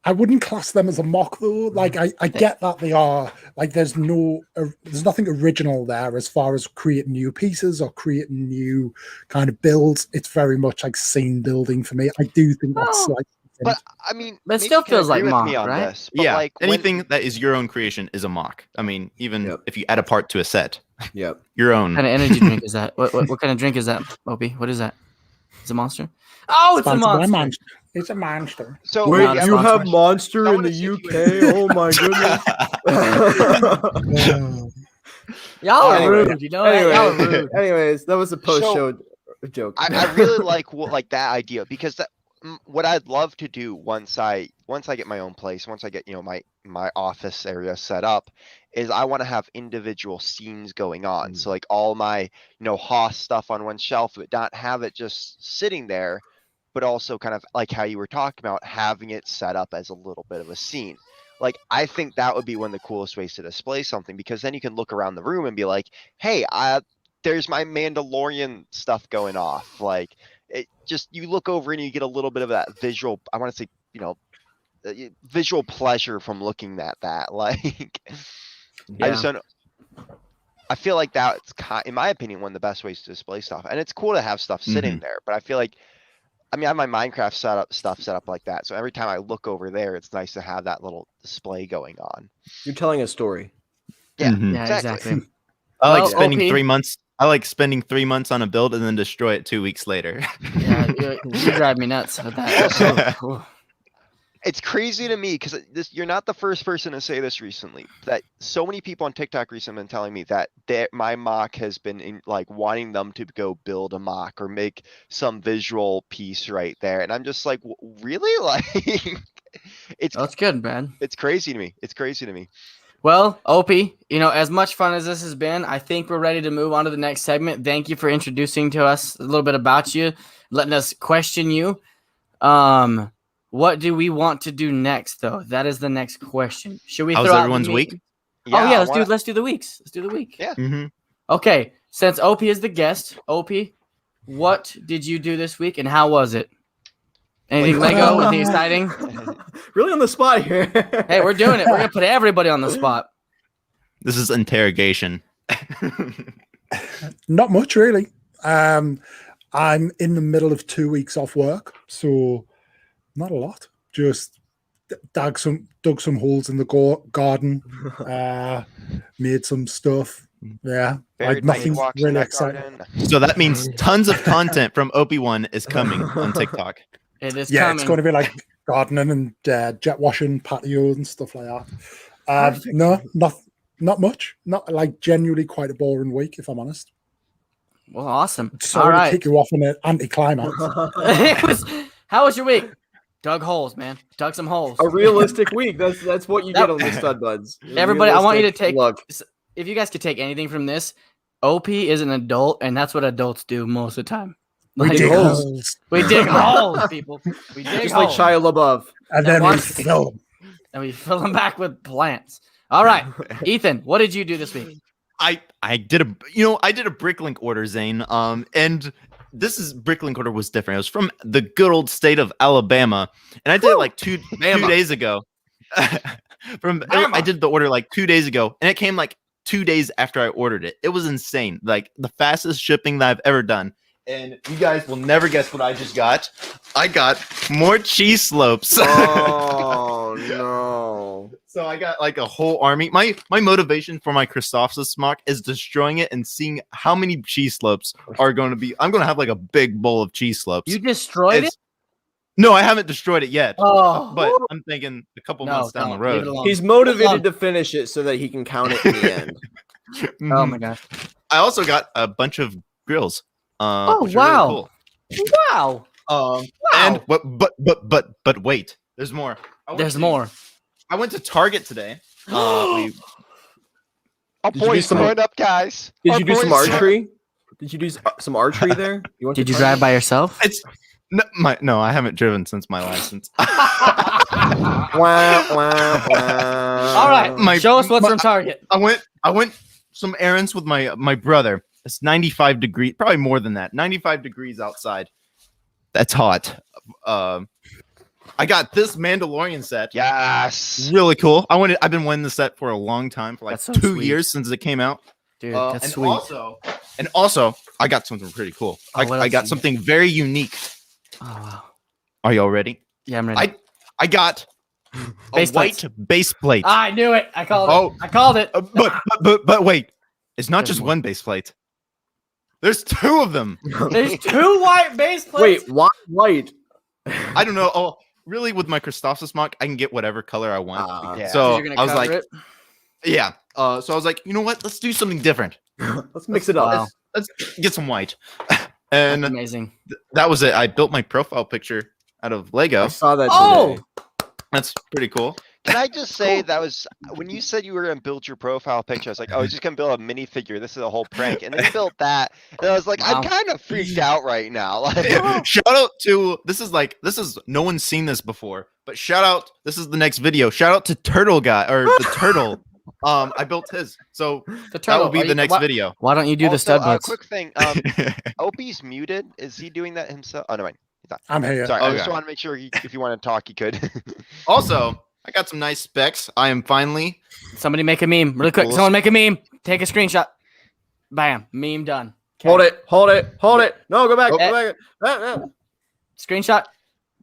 I wouldn't class them as a mock though. Like I get that they are like there's nothing original there as far as creating new pieces or creating new kind of builds. It's very much like scene building for me. I do think that's Well, like But I mean, But it maybe still you can feels like agree with me mock, on right? this, but Yeah, like when- anything that is your own creation is a mock. I mean, even Yep. if you add a part to a set, Yep. your own. What kind of energy drink is that? What kind of drink is that, Opie? What is that? It's a monster? Oh, it's a sponsored by monster. It's a monster. So Wait, not a yeah, you sponsor. have Monster I in wanna the see if you UK? Oh my goodness. Y'all are Anyway. rude. You know that? Y'all are rude. anyways, that was a post-show joke. I really like that idea because what I'd love to do once I get my own place, once I get my office area set up, is I want to have individual scenes going on. So like all my Hoss stuff on one shelf, but not have it just sitting there, but also kind of like how you were talking about having it set up as a little bit of a scene. Like I think that would be one of the coolest ways to display something, because then you can look around the room and be like, hey, there's my Mandalorian stuff going off. Like it just, you look over and you get a little bit of that visual, I want to say, visual pleasure from looking at that. Like I just don't, I feel like that's in my opinion, one of the best ways to display stuff. And it's cool to have stuff sitting there, but I feel like, I have my Minecraft stuff set up like that. So every time I look over there, it's nice to have that little display going on. You're telling a story. Yeah, Mhm. Yeah, exactly. I like Well, spending OP. 3 months. I like spending 3 months on a build and then destroy it 2 weeks later. Yeah, you drive me nuts with that. Ooh. It's crazy to me because you're not the first person to say this recently. That so many people on TikTok recently have been telling me that my mock has been like wanting them to go build a mock or make some visual piece right there, and I'm just like, really? Like, That's good, man. it's crazy to me. It's crazy to me. Well, Opie, as much fun as this has been, I think we're ready to move on to the next segment. Thank you for introducing to us a little bit about you, letting us question you. What do we want to do next, though? That is the next question. Should we How's throw out everyone's the week? Yeah, let's do the weeks. Let's do the week. Yeah. Mhm. Okay, since Opie is the guest, Opie, what did you do this week and how was it? Anything Lego? Anything exciting? Really on the spot here. Hey, we're doing it. We're gonna put everybody on the spot. This is interrogation. Not much really. I'm in the middle of 2 weeks off work, so not a lot. Just dug some holes in the garden, made some stuff. Yeah, Buried like nothing sidewalks in really that exciting. garden. So that means tons of content from OP1 is coming on TikTok. It is Yeah, coming. it's going to be like gardening and jet washing patios and stuff like that. No, not much. Not like genuinely quite a boring week, if I'm honest. Well, awesome. Sorry All to right. kick you off on an anticlimax. How was your week? Dug holes, man. Dug some holes. A realistic week. That's what you get on the Stud Buds. Everybody, I want you to Realistic take. look. If you guys could take anything from this, OP is an adult, and that's what adults do most of the time. We Like, dig holes. holes, We dig holes, people. We dig Just like holes. Shia LaBeouf. and Now then we watch- fill them. And we fill them back with plants. All right, Ethan, what did you do this week? I did a Bricklink order, Zane. And Bricklink order was different. It was from the good old state of Alabama, and I did it like two Bama. days ago. I did the order like 2 days ago, and it came like 2 days after I ordered it. It was insane, like the fastest shipping that I've ever done. And you guys will never guess what I just got. I got more cheese slopes. Oh no. So I got like a whole army. My motivation for my Christophsis mock is destroying it and seeing how many cheese slopes are going to be. I'm going to have like a big bowl of cheese slopes. You destroyed it? No, I haven't destroyed it yet. Oh, But I'm thinking a couple months down the leave it road. alone. He's motivated to finish it so that he can count it in the end. Oh my gosh! I also got a bunch of grills. Oh, which are really wow. Wow! cool. And but wait, there's more. There's more. I went to Target today. Our Did you do boys some- growing up, guys. Did Our you do some boys- archery? Did you do some archery there? Went Did to you Target? drive by yourself? It's no, I haven't driven since my license. Wah, wah, wah. All right, show us what's my- from Target. I went some errands with my brother. It's 95 degrees, probably more than that. 95 degrees outside. That's hot. I got this Mandalorian set. Yes. Really cool. I've been wanting the set for a long time, for like That's so 2 sweet. years since it came out. Dude, that's and sweet. Also, I got something pretty cool. Oh, what I else got you something very unique. Oh, wow. Are y'all ready? Yeah, I'm ready. I got a Base white plates. base plate. I knew it. I called Oh. it. I called it. But wait, it's not There's just more. one base plate. There's 2 of them. There's 2 white base plates. Wait, why white? I don't know. Oh, really? With my Christophsis mock, I can get whatever color I want. Yeah. So You're gonna I was cover like, it? yeah. So I was like, you know what? Let's do something different. Let's mix it up. Wow. Let's get some white. That's And amazing. that was it. I built my profile picture out of Lego. I saw that Oh, today. That's pretty cool. Can I just say that was when you said you were gonna build your profile picture? I was like, oh, he's just gonna build a minifigure. This is a whole prank, and then you built that, and I was like, Wow. I'm kind of freaked out right now. Like, Shout out to this is no one's seen this before, but shout out. This is the next video. Shout out to Turtle Guy or the Turtle. I built his, so the that turtle. will be Are the you- next why, video. Why don't you do the also, stud butts? quick thing. Opie's muted. Is he doing that himself? Oh no, mind. I'm here. Sorry, I just Okay. want to make sure if you want to talk, you could. Also, I got some nice specs. I am finally. Somebody make a meme really quick. Cool. Someone make a meme. Take a screenshot. Bam. Meme done. Okay. Hold it, hold it, hold it. No, go back, Oh. go back. Screenshot.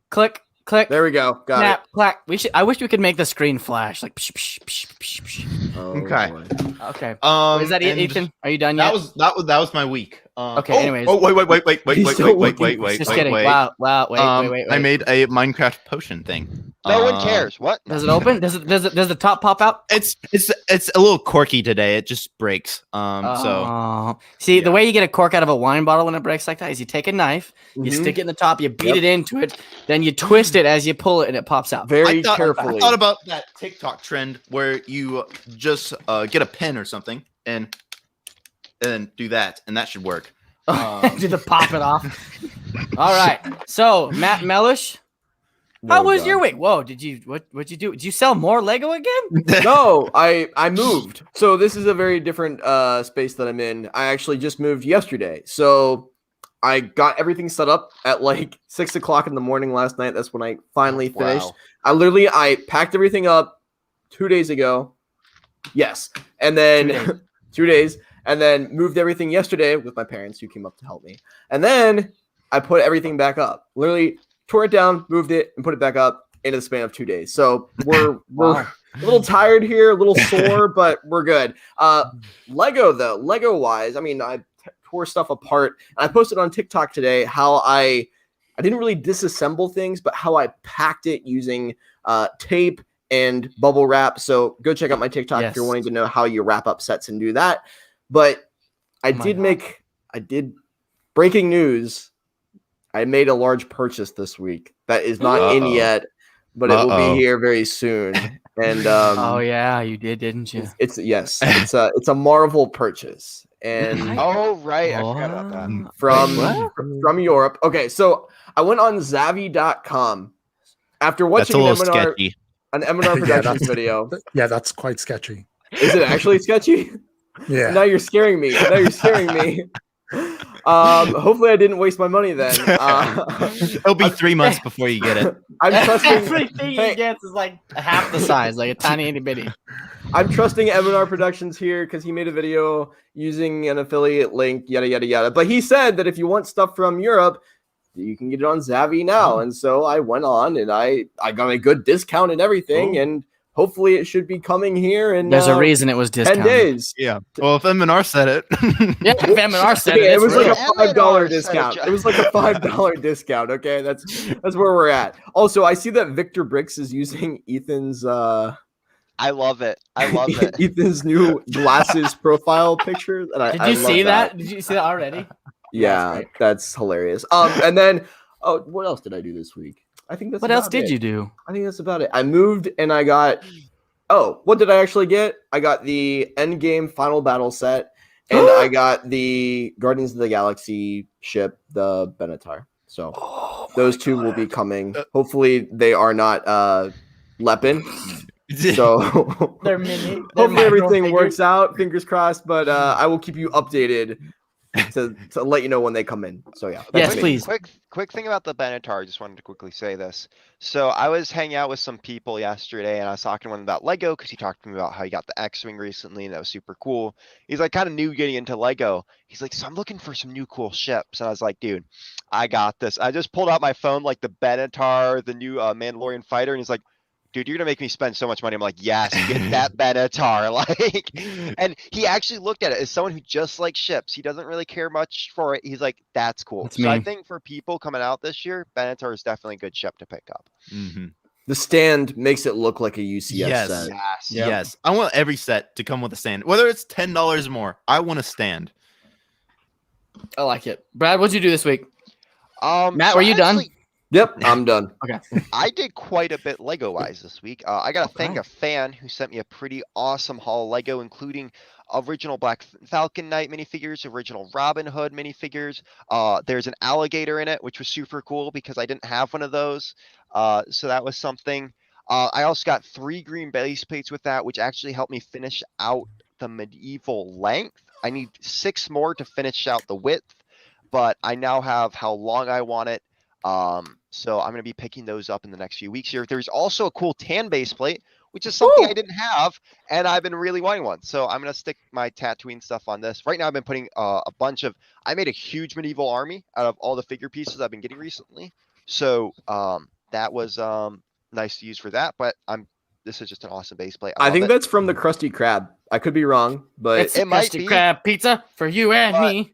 Click. Click. There we go. Got Snap. Clack. We should. I wish we could make the screen flash like. Psh, psh, psh, psh, psh. it. Oh, Okay. boy. Okay. Is that it, and Ethan? Are you done yet? that was my week. Okay, anyways. Oh wait. He's still looking. Just kidding. Wow. Wow. Wait. I made a Minecraft potion thing. No one cares. What? Does it open? Does the top pop out? It's a little quirky today. It just breaks. So Oh. See, the way you get a cork out of a wine bottle when it breaks like that is you take a knife, you Mhm. stick it in the top, you beat Yep. it into it, then you twist it as you pull it, and it pops out. Very I thought carefully. about that TikTok trend where you just get a pen or something and do that, and that should work. Do the pop it off. All right. So Matt Mellish, how Oh, was God. your week? Whoa, what'd you do? Did you sell more Lego again? No, I moved. So this is a very different space that I'm in. I actually just moved yesterday. So I got everything set up at like 6 o'clock in the morning last night. That's when I finally finished. Wow. I packed everything up 2 days ago. Yes. And then 2 days. 2 days. And then moved everything yesterday with my parents who came up to help me. And then I put everything back up. Literally tore it down, moved it, and put it back up in the span of 2 days. So we're Wow. a little tired here, a little sore, but we're good. Lego though, Lego wise, I mean, I tore stuff apart. And I posted on TikTok today how I didn't really disassemble things, but how I packed it using tape and bubble wrap. So go check out my TikTok if you're Yes. wanting to know how you wrap up sets and do that. But I Oh my did breaking news. I made a large purchase this week that is not in Uh-oh. yet, but it will Uh-oh. be here very soon. And Oh yeah, you did, didn't you? it's it's a Marvel purchase and Oh right, I forgot about that. from What? from Europe. Okay, so I went on Zavi.com after That's watching a an little M&R sketchy. Productions that's- video. Yeah, that's quite sketchy. Is it actually sketchy? Yeah. Now you're scaring me. Hopefully I didn't waste my money then. It'll be 3 months before you get it. I'm trusting. Everything Hey. he gets is like half the size, like a tiny itty bitty. I'm trusting M&R Productions here because he made a video using an affiliate link, yada yada yada. But he said that if you want stuff from Europe, you can get it on Zavvi now. And so I went on and I got a good discount and everything. And hopefully it should be coming here. And There's a reason it was 10 discounted. days. Yeah. Well, if M&R said it. Yeah, if M&R said it, It it's was like real. a $5 discount. It was like a $5 discount. Okay, that's where we're at. Also, I see that Victor Bricks is using Ethan's I love it. I love it. Ethan's new glasses profile picture. And Did I you love see that? Did you see that already? Yeah, that's hilarious. And then what else did I do this week? I think that's What else about did it. you do? I think that's about it. I moved and I got what did I actually get? I got the Endgame Final Battle set and I got the Guardians of the Galaxy ship, the Benatar. So those two will be coming. Hopefully they are not Lepin. So They're mini. They're hopefully everything micro works figures. out. Fingers crossed. But I will keep you updated to let you know when they come in. So yeah. that's Yes, me. please. Quick thing about the Benatar. I just wanted to quickly say this. So I was hanging out with some people yesterday, and I was talking to one about Lego because he talked to me about how he got the X-wing recently, and that was super cool. He's like kind of new getting into Lego. He's like, so I'm looking for some new cool ships, and I was like, dude, I got this. I just pulled out my phone, like the Benatar, the new Mandalorian fighter, and he's like, dude, you're gonna make me spend so much money. I'm like, yes, get that Benatar. Like, and he actually looked at it as someone who just likes ships. He doesn't really care much for it. He's like, that's cool. That's so I me. think for people coming out this year, Benatar is definitely a good ship to pick up. Mm-hmm. The stand makes it look like a UCS Yes. set. Yes. Yep. Yes. I want every set to come with a stand. Whether it's $10 more, I want a stand. I like it. Brad, what'd you do this week? Matt, so were you done? actually, Yep, I'm done. I did quite a bit Lego wise this week. I got to thank a fan who sent me a pretty awesome haul of Lego, including original Black Falcon Knight minifigures, original Robin Hood minifigures. There's an alligator in it, which was super cool because I didn't have one of those. So that was something. I also got 3 green base plates with that, which actually helped me finish out the medieval length. I need 6 more to finish out the width, but I now have how long I want it. So I'm going to be picking those up in the next few weeks here. There's also a cool tan base plate, which is something I didn't have, and I've been really wanting one. So I'm going to stick my Tatooine stuff on this. Right now I've been putting I made a huge medieval army out of all the figure pieces I've been getting recently. So that was nice to use for that, but this is just an awesome base plate. I think that's from the Krusty Krab. I could be wrong, but It's it might Krusty be. Krab pizza for you and But- me.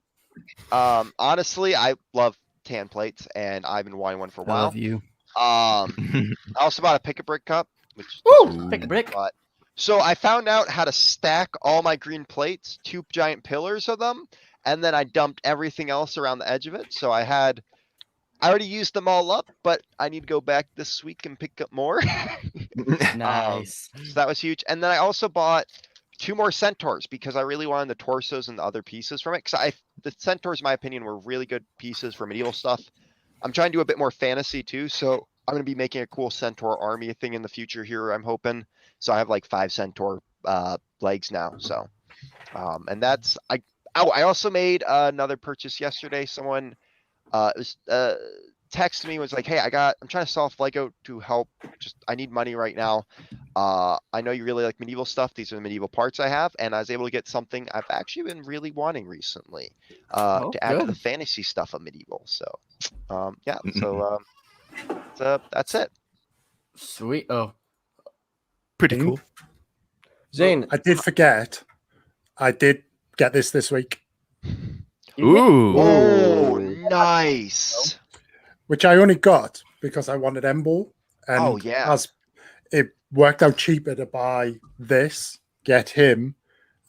Honestly, I love tan plates, and I've been wanting one for a I while. love you. I also bought a pick-a-brick cup, which Woo! Pick a brick. But so I found out how to stack all my green plates, 2 giant pillars of them, and then I dumped everything else around the edge of it. So I already used them all up, but I need to go back this week and pick up more. Nice. So that was huge. And then I also bought 2 more centaurs because I really wanted the torsos and the other pieces from it. Because the centaurs, in my opinion, were really good pieces for medieval stuff. I'm trying to do a bit more fantasy too, so I'm going to be making a cool centaur army thing in the future here, I'm hoping. So I have like 5 centaur legs now. So, and that's I also made another purchase yesterday. Someone texted me, was like, hey, I'm trying to sell off Lego to help. I need money right now. I know you really like medieval stuff. These are the medieval parts I have, and I was able to get something I've actually been really wanting recently to add to the fantasy stuff of medieval. So, yeah. So, that's it. Sweet. Oh, Pretty cool. Zane, I did forget. I did get this week, Ooh. Oh, nice. which I only got because I wanted Embol. And Oh, yeah. as it worked out cheaper to buy this, get him,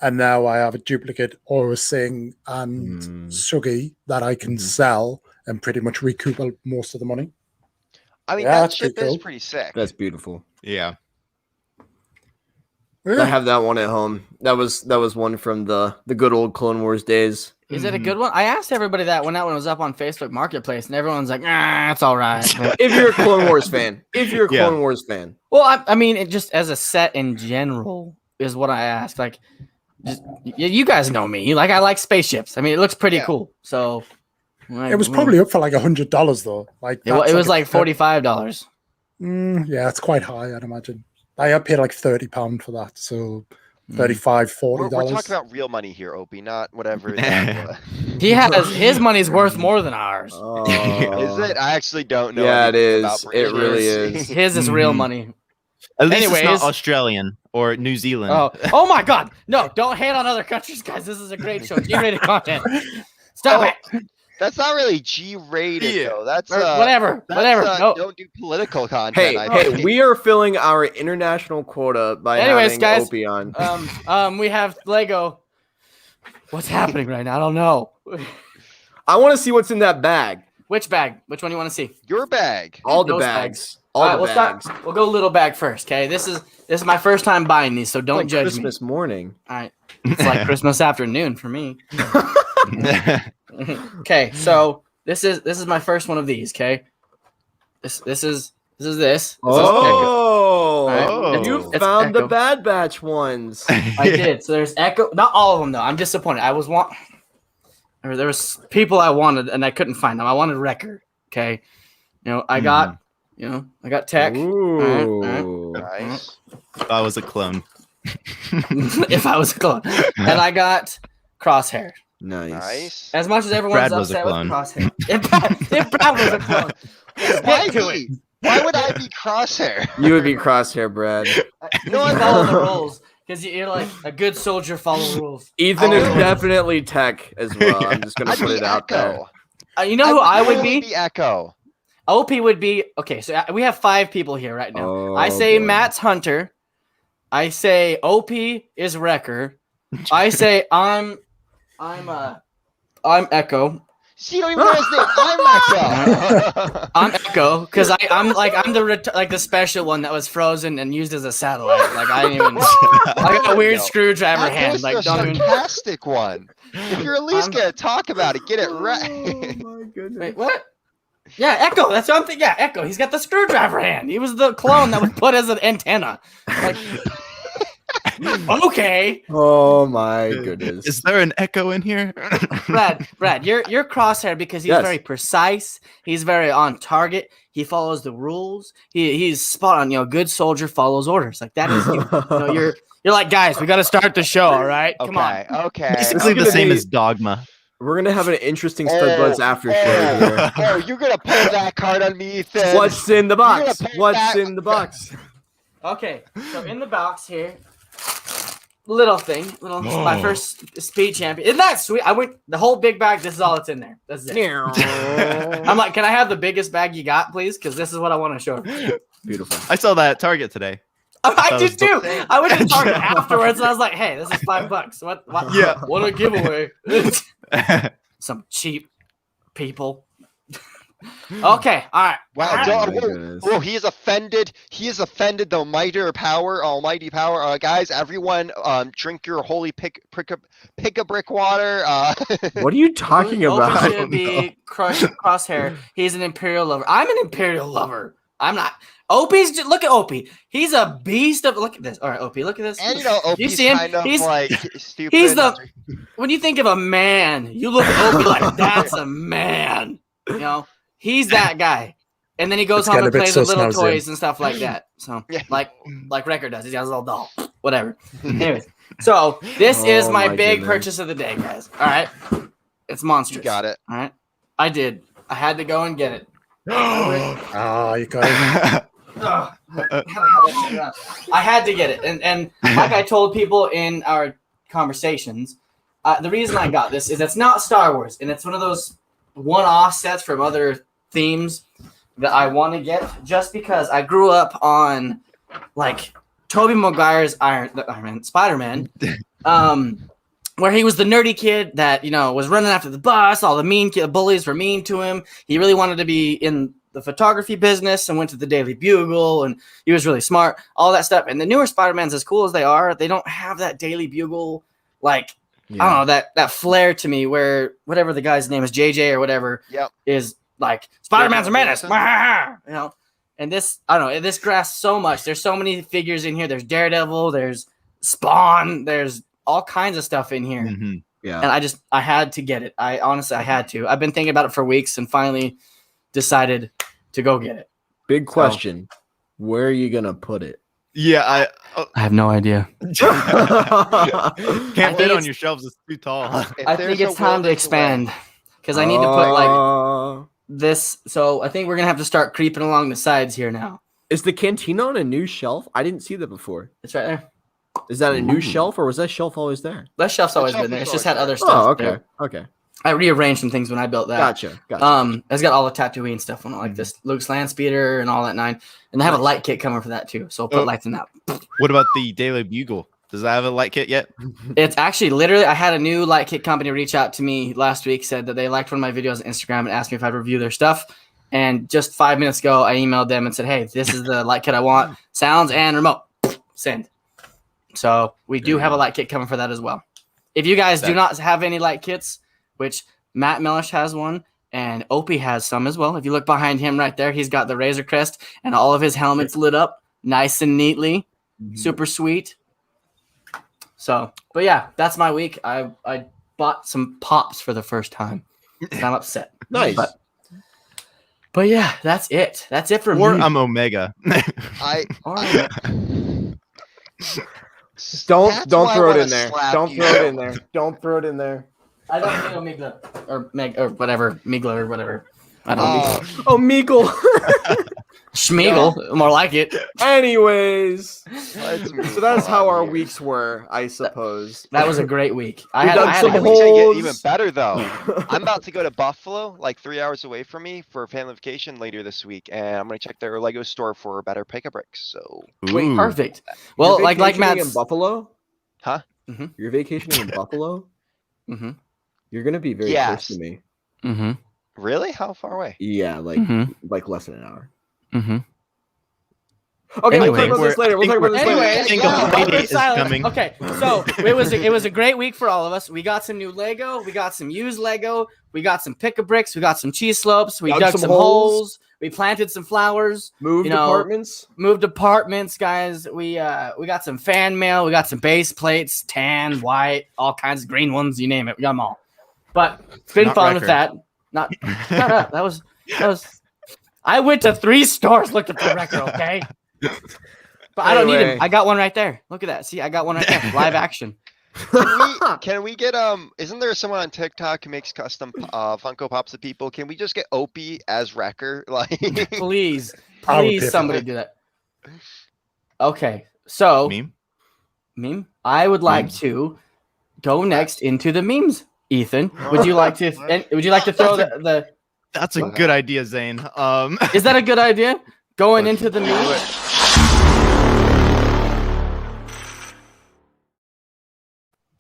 and now I have a duplicate Aura Singh and Sugi that I can sell and pretty much recoup most of the money. I mean, Yeah, that that's ship pretty is cool. pretty sick. that's beautiful. Yeah. Yeah. I have that one at home. That was one from the good old Clone Wars days. is it a good one? I asked everybody that when that one was up on Facebook Marketplace, and everyone's like, "Ah, it's all right." If you're a Clone Wars fan, Yeah. Clone Wars fan, Well, I mean, it just as a set in general is what I asked. Like, just you guys know me. Like, I like spaceships. I mean, it looks pretty Yeah. cool. So, like, It was probably up for like $100 though. Like it, wa- that's it was a like $45. Yeah, it's quite high, I'd imagine. I paid like £30 for that, so $35, We're $40. talking about real money here, Opie, not whatever. That, He has his money's worth more than ours. Is it? I actually don't know. Yeah, it anything is. about It British really currency. is. His is real money. At least it's Anyways. not Australian or New Zealand. Oh my God! No, don't hate on other countries, guys. This is a great show. G-rated content. Stop it. That's not really G-rated though. That's Or whatever. No. Don't do political content. Hey, we are filling our international quota by Anyways, having guys, Opie on. we have Lego. What's happening right now? I don't know. I want to see what's in that bag. Which bag? Which one do you want to see? Your bag. All the Those bags. All All right, the we'll bags. start. We'll go little bag first. Okay, this is my first time buying these, so don't Like judge Christmas morning. me. All right, it's like Christmas afternoon for me. Okay, so this is my first one of these. Okay, this is this. Oh, Alright, you it's found the Echo. Bad Batch ones. I did. So there's Echo. Not all of them though. I'm disappointed. There was people I wanted and I couldn't find them. I wanted Wrecker. Okay, I got Tech. Ooh. Nice. I was a clone. If I was a clone, and I got Crosshair. Nice. As much as everyone's Brad was a upset with clone. Crosshair, if Brad was a clone, let's Why get to it. me? Why would I be Crosshair? You would be Crosshair, Brad. No, I follow the rules because you're like a good soldier. Follow rules. Ethan is Oh. definitely Tech as well. I'm just gonna I'd put be it out there. Echo. You know who I would totally be? Echo. OP would be okay. So we have 5 people here right now. Oh, I say boy. Matt's Hunter. I say OP is Wrecker. I say I'm Echo. See, you don't even know his name. I'm Echo. I'm Echo because I'm the special one that was frozen and used as a satellite. Like I didn't even. I got a weird No. screwdriver hand. Echo's Like the don't even. sarcastic one. If you're at least gonna talk about it, get it right. Oh my goodness. Wait, what? Yeah, Echo. That's what I'm thinking. Yeah, Echo. He's got the screwdriver hand. He was the clone that was put as an antenna. Like, okay, Oh my goodness. Is there an echo in here? Brad, you're Crosshair because he's Yes. very precise. He's very on target. He follows the rules. He's spot on. Good soldier follows orders. Like that is you. You're like, guys, we got to start the show. All right, come on. Okay. Basically the gonna same be- as Dogma. We're gonna have an interesting Studbuds after show here. Oh, you're gonna pull that card on me, Ethan. What's in the box? You're gonna What's put that- in the box? Okay, so in the box here, little thing, my first speed champion. Isn't that sweet? I went the whole big bag. This is all that's in there. That's it. I'm like, can I have the biggest bag you got, please? Because this is what I want to show. Beautiful. I saw that at Target today. I That did was too. the- I went to Target afterwards and I was like, hey, this is $5. What? Yeah. What a giveaway. Some cheap people. Okay, all right. Wow, All God, my whoa, goodness. whoa, he has offended the almighty power. Guys, everyone, drink your holy pick a brick water. What are you talking about? Opie should be Crosshair. He's an Imperial lover. I'm an Imperial lover. I'm not. Opie's just, look at Opie. He's a beast of. Look at this. All right, Opie, look at this. And You Opie's see him? kind of He's- like stupid. he's the- When you think of a man, you look at Opie like that's a man. He's that guy. And then he goes It's home getting and a bit plays with sus little now, Zim. toys and stuff like that. So, Yeah. like Wrecker does. He's got his little doll. Whatever. Anyways, so this is Oh my my big goodness. purchase of the day, guys. All right, it's monstrous. You got it. All right, I did. I had to go and get it. Ah, you got it. Ugh. I had to get it, and like I told people in our conversations, the reason I got this is it's not Star Wars, and it's one of those one-off sets from other themes that I want to get just because I grew up on like Tobey Maguire's Spider-Man, where he was the nerdy kid that was running after the bus. All the bullies were mean to him. He really wanted to be in the photography business and went to the Daily Bugle, and he was really smart. All that stuff. And the newer Spider-Mans, as cool as they are, they don't have that Daily Bugle like. I don't know, that flair to me where whatever the guy's name is, JJ or whatever, Yep. is like Spider-Man's a menace, and this, I don't know, this grasps so much. There's so many figures in here. There's Daredevil, there's Spawn, there's all kinds of stuff in here. Mhm. Yeah. And I had to get it. I honestly had to. I've been thinking about it for weeks and finally decided to go get it. Big question. Where are you gonna put it? Yeah, I have no idea. can't think fit on it's- your shelves. It's too tall. I think it's time to expand because I need to put like this. So I think we're gonna have to start creeping along the sides here now. Is the cantina on a new shelf? I didn't see that before. It's right there. Is that a new Ooh. shelf, or was that shelf always there? That shelf's always shelf been there. is It's just always had other there. stuff. Oh, okay, there. okay, I rearranged some things when I built that. gotcha. It's got all the Tatooine stuff on it, like this Luke's land speeder and all that nine. And they have a light kit coming for that too. So I'll put lights in that. What about the Daily Bugle? Does that have a light kit yet? It's actually literally, I had a new light kit company reach out to me last week, said that they liked one of my videos on Instagram and asked me if I'd review their stuff. And just 5 minutes ago, I emailed them and said, hey, this is the light kit I want. Sounds and remote. Send. So we do have a light kit coming for that as well. If you guys do not have any light kits, which Matt Mellish has one and Opie has some as well. If you look behind him right there, he's got the Razor Crest and all of his helmets lit up nice and neatly. Super sweet. So, but yeah, that's my week. I bought some pops for the first time. And I'm upset. Nice. But yeah, that's it. That's it for Or me. I'm Omega. Don't That's don't why I throw it wanna in there. slap Don't you. throw it in there. Don't throw it in there. I don't know Migla or Meg or whatever, Migla or whatever. I don't know. Oh, Meagle. Schmeagle, more like it. Anyways, Let's so that's move how on our here. weeks were, I suppose. That was a great week. I We had, dug I had some a good Weeks week. gonna get holes. even better though. I'm about to go to Buffalo, like 3 hours away from me, for family vacation later this week, and I'm gonna check their Lego store for better pick-a-bricks. So, Wait, Ooh. perfect. Well, You're like vacationing Matt's. in Buffalo. huh? You're vacationing in Buffalo. Mm-hmm. You're gonna be very Yes. close to me. Mm-hmm. Really? How far away? Yeah, like Mm-hmm. less than an hour. Mm-hmm. Okay, we'll Anyway, talk about this later. We'll talk about this Anyway, later. I think yeah. a lady awkward is silence. coming. Okay, so it was a great week for all of us. We got some new Lego, we got some used Lego, we got some pick-a-bricks, we got some cheese slopes, we dug some holes, we planted some flowers, Moved you know, apartments. moved apartments, guys. We got some fan mail, we got some base plates, tan, white, all kinds of green ones, you name it. We got them all. But it's been Not fun with record. that. Not shut up. That was I went to 3 stores looking for record, okay? But I don't need Anyway. him. I got one right there. Look at that. See, I got one right there. Live action. Can we get isn't there someone on TikTok who makes custom Funko Pops of people? Can we just get Opie as Wrecker? Like Please, I would please, pay for somebody that. do that. Okay, so Meme? I would like to go next into the memes. Ethan, would you like to? Would you like to throw the? That's a good idea, Zane. Is that a good idea? Going into the memes.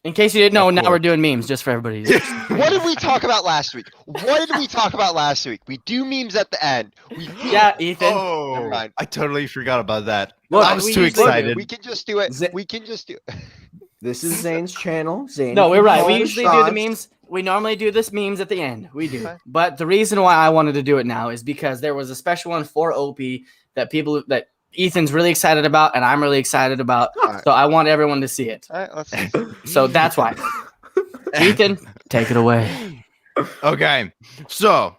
In case you didn't know, now we're doing memes just for everybody. what did we talk about last week? What did we talk about last week? We do memes at the end. Yeah, Ethan. Never Oh, mind. I totally forgot about that. Look, I was we too usually do. excited. We can just do it. Z- We can just do. This is Zane's channel. Zane. No, we're right. We calls usually do the shots. memes. We normally do this memes at the end. We do. Okay. But the reason why I wanted to do it now is because there was a special one for OP that Ethan's really excited about and I'm really excited about. Alright. So I want everyone to see it. All right, let's. So that's why. Ethan, take it away. Okay, so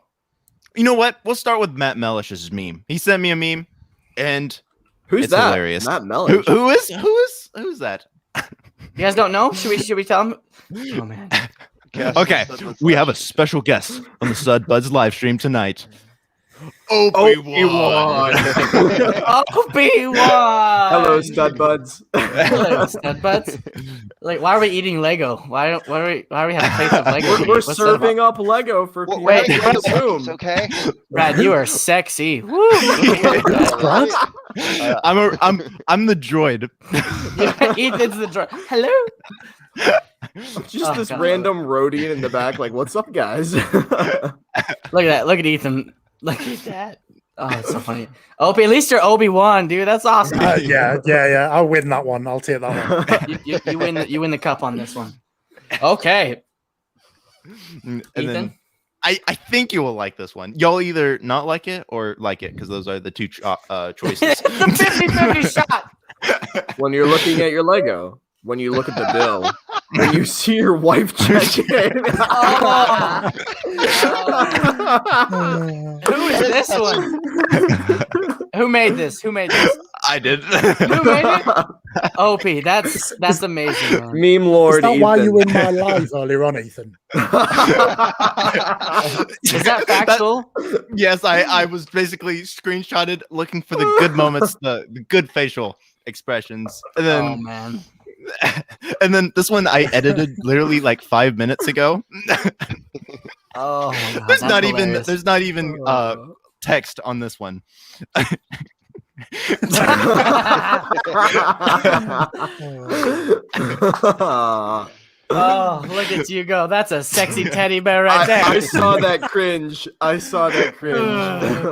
you know what? We'll start with Matt Mellish's meme. He sent me a meme, and Who's It's that? hilarious. Matt Mellish. who's that? You guys don't know? Should we tell him? Oh man. Okay, we have a special guest on the Stud Buds live stream tonight. Obi-Wan. Obi-Wan. Hello, stud buds. Hello, stud buds. Like, why are we eating Lego? Why are we having plates of Lego? We're What's that serving about? up Lego for Well, people wait, in wait, the room. okay. Brad, you are sexy. Woo. What? I'm the droid. Ethan's the drunk. Hello. Just Oh, this God. random roadie in the back, like, "What's up, guys?" Look at that. Look at Ethan. Look at that. Oh, it's so funny. Opie, at least you're Obi-Wan, dude. That's awesome. Yeah. I'll win that one. I'll take that one. You win the cup on this one. Okay. And Ethan? then I think you will like this one. Y'all either not like it or like it because those are the two choices. It's a 50-50 shot. When you're looking at your Lego, when you look at the bill, when you see your wife check in. Oh. Who is this one? Who made this? I did. You made it? OP, that's amazing, man. Meme Lord. Is that why you were Ethan. in my live earlier on, Ethan? Is that factual? Yes, I was basically screenshotted looking for the good moments, the good facial expressions. And then Oh man. and then this one I edited literally like 5 minutes ago. Oh my God, there's that's hilarious. there's not even text on this one. Oh, look at you go. That's a sexy teddy bear right there. I saw that cringe. I saw that cringe.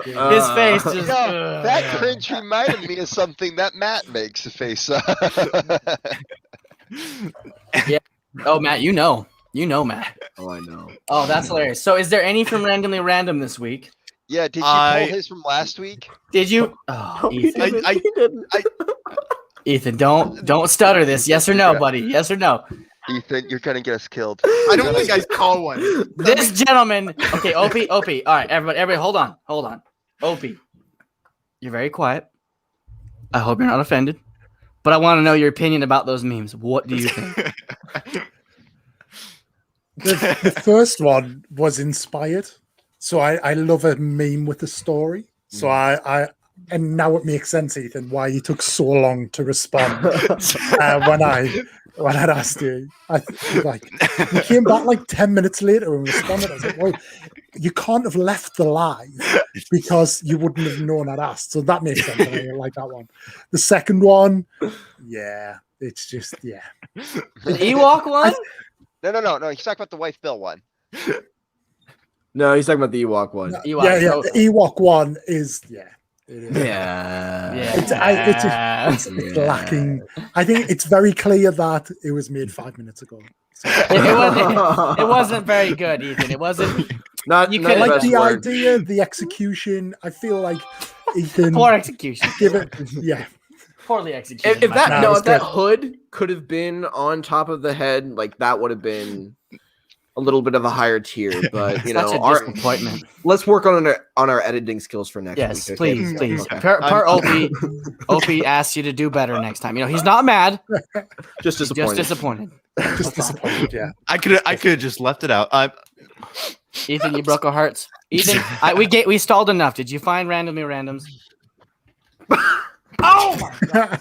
His face just. That cringe reminded me of something that Matt makes a face of. Oh, Matt, you know, Matt. Oh, I know. Oh, that's hilarious. So, is there any from Randomly Random this week? Yeah, did you pull his from last week? Did you? Oh, He Ethan. didn't. He didn't. Ethan, don't stutter this. Yes or no, buddy? Yes or no? Ethan, you're gonna get us killed. I don't think I call one. This gentleman. Okay, OP. All right, everybody, hold on. OP, you're very quiet. I hope you're not offended, but I want to know your opinion about those memes. What do you think? The first one was inspired. So I love a meme with a story. So I and now it makes sense, Ethan, why you took so long to respond when I'd asked you. You came back like 10 minutes later and responded. I was like, well, you can't have left the live because you wouldn't have known I'd asked. So that makes sense. I like that one. The second one, yeah, it's just, yeah. The Ewok one? No. He's talking about the wife Bill one. No, he's talking about the Ewok one. Ewok. Yeah. The Ewok one is, yeah. It is. Yeah. It's lacking. I think it's very clear that it was made 5 minutes ago. So. It wasn't very good, Ethan. It wasn't. Not You not could I like best the word. idea, the execution. I feel like Ethan. Poor execution. Give it, yeah. Poorly executed. If that my No, if it's that good. hood could have been on top of the head, like that would have been a little bit of a higher tier. But you Such know, a disappointment. let's work on our editing skills for next Yes, week. Okay? please. Okay. Per OP asks you to do better next time. You know, he's not mad. Just He's disappointed. just disappointed. Just disappointed, yeah. I could have just left it out. Ethan, you broke our hearts. Ethan, we stalled enough. Did you find randomly randoms? Oh my God.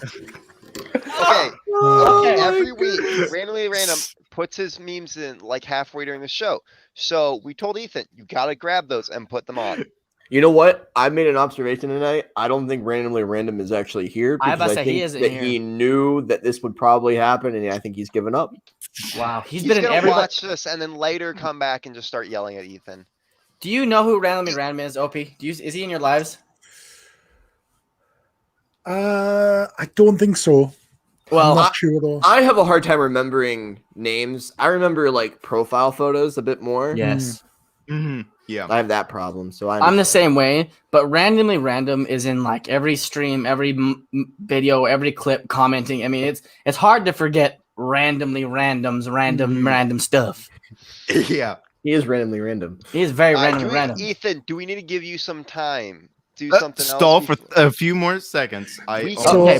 Okay. Okay. Every week, randomly random puts his memes in like halfway during the show. So we told Ethan, you gotta grab those and put them on. You know what? I made an observation tonight. I don't think randomly random is actually here I because about to I say, think he isn't that here. he knew that this would probably happen, and I think he's given up. Wow. He's He's been in gonna everybody. watch this and then later come back and just start yelling at Ethan. Do you know who randomly random is, OP? Is he in your lives? I don't think so. Well, I'm not sure though. I have a hard time remembering names. I remember like profile photos a bit more. yes. Yeah. I have that problem. So I'm the same way, but randomly random is in like every stream, every video, every clip commenting. I mean, it's hard to forget randomly random stuff. Yeah. He is randomly random. He is very Alright, randomly random. Ethan, do we need to give you some time? Do Uh, something Stall else? for before- a few more seconds. So, Okay.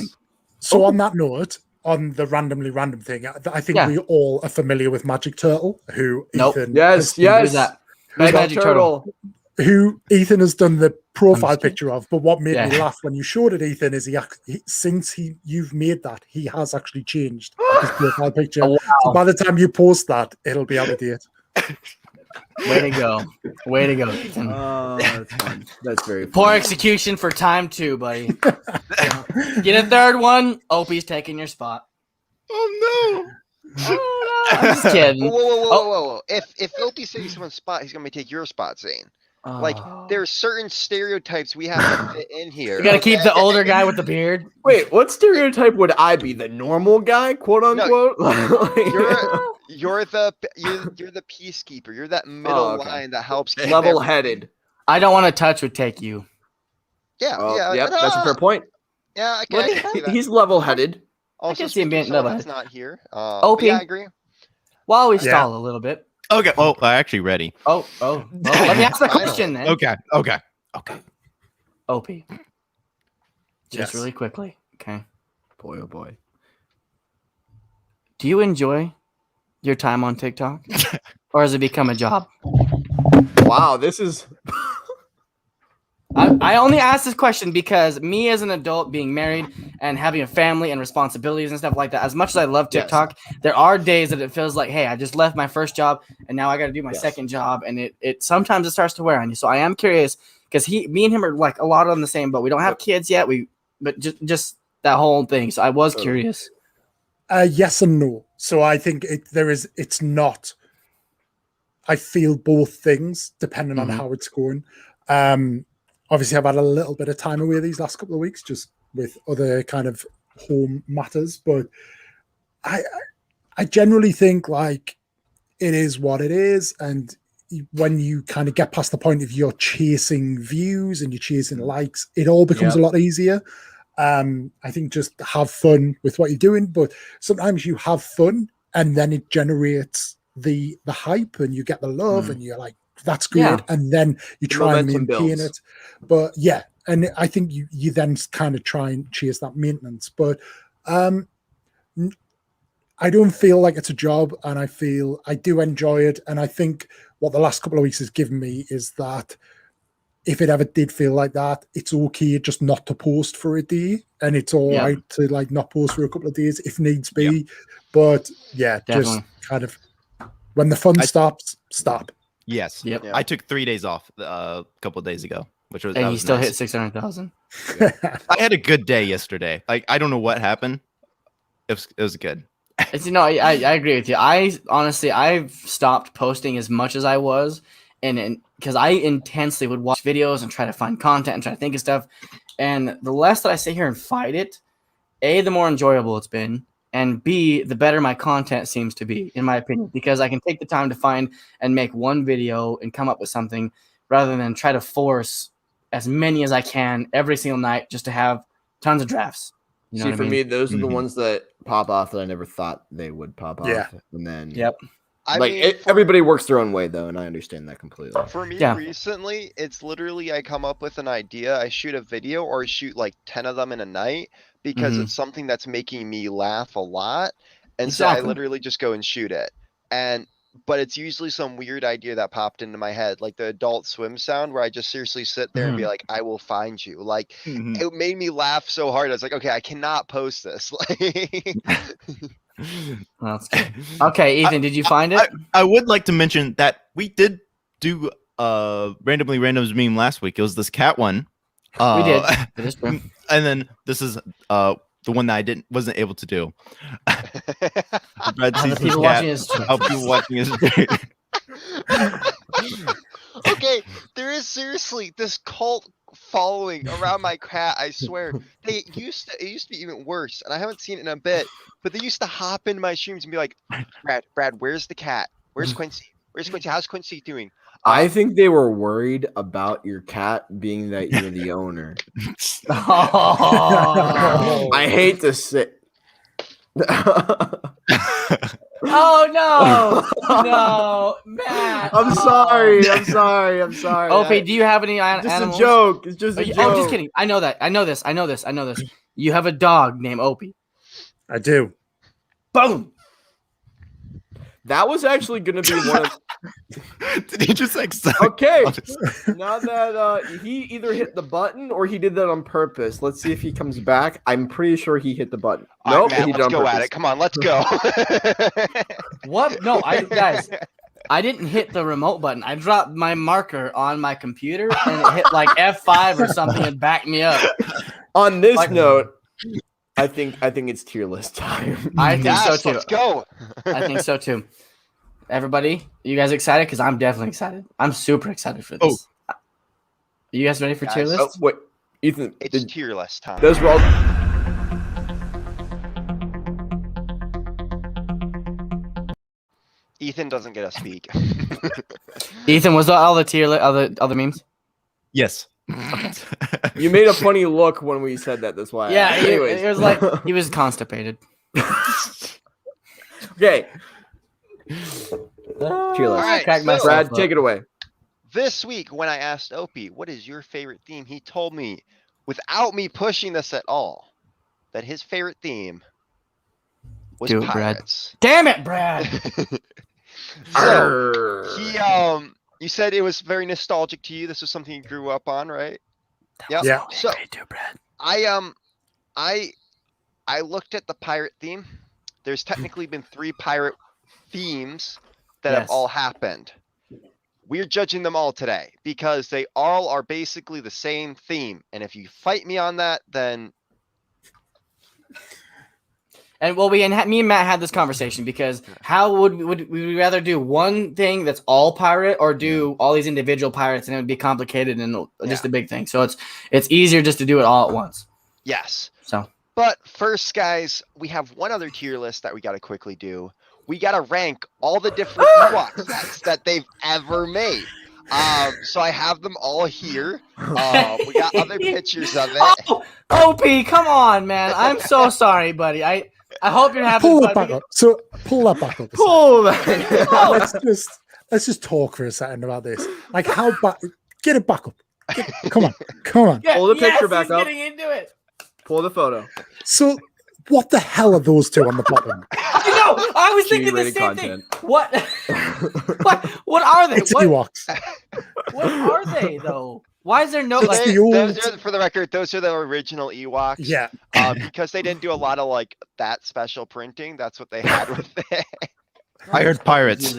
so on that note, on the randomly random thing, I think Yeah. we all are familiar with Magic Turtle, who Nope. Ethan Yes, Who's yes. that? Who's that Magic Turtle. who Ethan has done the profile Understood. picture of. But what made me Yeah. laugh when you showed it, Ethan, is since you've made that, he has actually changed his profile picture. Oh, So by the time you post that, it'll be out of date. Way to go. Way to go, Ethan. Oh, that's fun. That's very fun. Poor execution for time 2, buddy. Get a third one. Opie's taking your spot. Oh no. Oh, no, I'm just kidding. Whoa. If Opie takes someone's spot, he's gonna take your spot, Zane. Like, Oh. there's certain stereotypes we have to fit in here. You gotta keep the older guy with the beard. Wait, what stereotype would I be? The normal guy, quote unquote? You're the peacekeeper. You're that middle okay. line that helps keep level-headed. I don't want to touch would take you. Yep, that's a fair point. Yeah, I can see that. He's level-headed. Also, can see him speaking being of someone level-headed. that's not here. OP. Yeah, I agree. While we Yeah. stall a little bit. Okay. Oh, I'm actually ready. Oh. Let me ask my question then. Okay. OP. Just Yes. really quickly. Okay. Boy, oh boy. Do you enjoy your time on TikTok, or has it become a job? Wow, this is. I only ask this question because me as an adult being married and having a family and responsibilities and stuff like that, as much as I love Yes. TikTok, there are days that it feels like, hey, I just left my first job and now I got to do my Yes. second job, and it sometimes it starts to wear on you. So I am curious because me and him are like a lot on the same boat. We don't have kids yet. But just that whole thing. So I was curious. Yes and no. So I think it's not. I feel both things depending on how it's going. Obviously, I've had a little bit of time away these last couple of weeks, just with other kind of home matters. But I generally think like it is what it is, and when you kind of get past the point of you're chasing views and you're chasing likes, it all becomes a lot easier. I think just have fun with what you're doing, but sometimes you have fun and then it generates the hype and you get the love and you're like, that's great. Yeah. And then you try and Momentum maintain builds. it. But yeah, and I think you then kind of try and chase that maintenance. But I don't feel like it's a job, and I feel I do enjoy it. And I think what the last couple of weeks has given me is that if it ever did feel like that, it's okay just not to post for a day, and it's all right to like not post for a couple of days if needs be. But yeah, Definitely. just kind of when the fun stops, stop. Yes. Yep. Yeah. I took 3 days off a couple of days ago, which was And that you was still nice. hit 600,000. I had a good day yesterday. Like I don't know what happened. It was good. It's, I agree with you. I've stopped posting as much as I was, and because I intensely would watch videos and try to find content and try to think of stuff, and the less that I sit here and fight it, A, the more enjoyable it's been, and B, the better my content seems to be, in my opinion, because I can take the time to find and make one video and come up with something rather than try to force as many as I can every single night just to have tons of drafts. You know See, what I for mean? me, those are the Mhm. ones that pop off that I never thought they would pop off. Yeah. And then, I like, mean, everybody works their own way, though, and I understand that completely. For me, Yeah. recently, it's literally I come up with an idea, I shoot a video, or I shoot like 10 of them in a night because Mhm. it's something that's making me laugh a lot. And so I Exactly. literally just go and shoot it. But it's usually some weird idea that popped into my head, like the Adult Swim sound, where I just seriously sit there and be like, I will find you. Like, Mhm. it made me laugh so hard. I was like, okay, I cannot post this. Well, that's good. Okay, Ethan, did you find it? I would like to mention that we did do randomly randoms meme last week. It was this cat one. We did. It is true. And then this is the one that I wasn't able to do. Brad How the sees people cat. watching is How people watching is Okay, there is seriously this cult following around my cat, I swear. It used to be even worse, and I haven't seen it in a bit, but they used to hop into my streams and be like, Brad, where's the cat? Where's Quincy? Where's Quincy? How's Quincy doing? I think they were worried about your cat being that you're the owner. Oh. I hate to say. Oh no, Matt. I'm sorry. I'm sorry. I'm sorry. Opie, do you have any It's just animals? a joke. It's just a Oh, joke. I'm just kidding. I know that. I know this. You have a dog named Opie. I do. Boom. That was actually going to be one of. Did he just like Okay. Now that he either hit the button or he did that on purpose. Let's see if he comes back. I'm pretty sure he hit the button. All Nope, right, he Matt, did let's on go at purpose. it. Come on, let's go. What? No, guys, I didn't hit the remote button. I dropped my marker on my computer and it hit like F5 or something and backed me up. On this Like- note, I think it's tier list time. I think Yes, so too. let's go. I think so too. Everybody, you guys excited? Because I'm definitely excited. I'm super excited for this. You guys ready for tier Guys, list? Wait, Ethan, It's tier list time. those were all. Ethan doesn't get to speak. Ethan, was that all the tier list, other memes? Yes. You made a funny look when we said that. That's why. Yeah, Anyways, it was like he was constipated. okay. Tier list. Alright, Crack so- myself Brad, up. take it away. This week, when I asked Opie, what is your favorite theme? He told me, without me pushing this at all, that his favorite theme was Do it, Brad. pirates. Damn it, Brad. So he you said it was very nostalgic to you. This was something you grew up on, right? Yep. Yeah. So Do it, Brad. I looked at the pirate theme. There's technically been 3 pirate themes that have Yes. all happened. We're judging them all today because they all are basically the same theme. And if you fight me on that, then And well, me and Matt had this conversation because how would we rather do one thing that's all pirate or do all these individual pirates, and it would be complicated and just a big thing. So it's easier just to do it all at once. yes. So But first, guys, we have one other tier list that we got to quickly do. We got to rank all the different Ewok sets that they've ever made. So I have them all here. We got other pictures of it. Oh, OP, come on, man. I'm so sorry, buddy. I hope you're having Pull fun. that back up. So pull that back up. Pull that. Let's just talk for a second about this. Like how back? Get it back up. Come on. Pull the picture back he's up. Getting into it. Pull the photo. So what the hell are those two on the bottom? I know. I was thinking the G-rated same content. thing. What? What are they? It's What Ewoks. are they though? Why is there no It's like? the old- Those are, for the record, those are the original Ewoks. Yeah. Because they didn't do a lot of like that special printing. That's what they had with it. I heard pirates.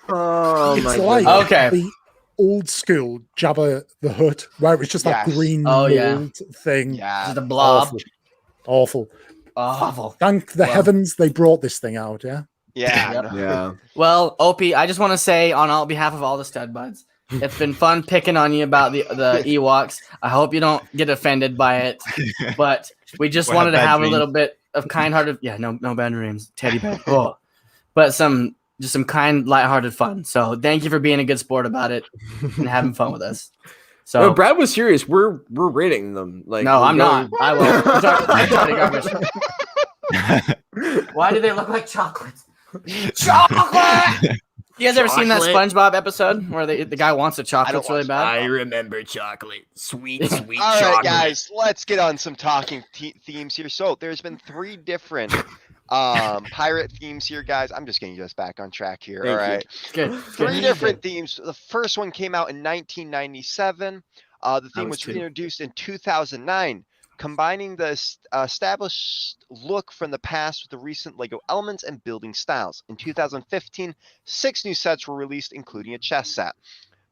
Oh It's my like god. Okay. the old school Jabba the Hutt, where it's just that Yes. green Oh, yeah. mold thing. Yeah. The blob. Awful. Awful. Thank the Wow. heavens they brought this thing out, yeah? Yeah. Yep. no. Yeah. Well, Opie, I just want to say on behalf of all the stud buds, it's been fun picking on you about the Ewoks. I hope you don't get offended by it, but we just Or have wanted to bad have a dreams. little bit of kind-hearted. Yeah, no bad dreams, teddy bear. Oh, but some kind, lighthearted fun. So thank you for being a good sport about it and having fun with us. So No, Brad was serious. We're rating them. Like no, we're I'm not. going- I will. You're talking garbage. Why do they look like chocolates? Chocolate! You guys ever seen that Chocolate. SpongeBob episode where the guy wants the I chocolates don't really watch bad? remember chocolate. Sweet All right, guys, let's get on some talking themes here. So there's been 3 different pirate themes here, guys. I'm just getting us back on track here. Thank All you. right. Good. 3 different themes. The first one came out in 1997. The theme was was two. reintroduced in 2009, combining the established look from the past with the recent LEGO elements and building styles. In 2015, 6 new sets were released, including a chess set.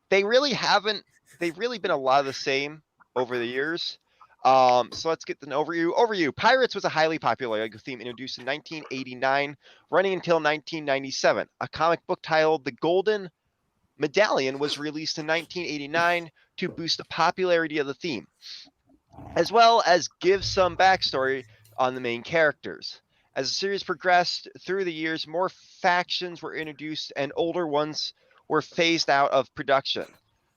They've really been a lot of the same over the years. So let's get an overview. Pirates was a highly popular LEGO theme introduced in 1989, running until 1997. A comic book titled The Golden Medallion was released in 1989 to boost the popularity of the theme, as well as give some backstory on the main characters. As the series progressed through the years, more factions were introduced and older ones were phased out of production.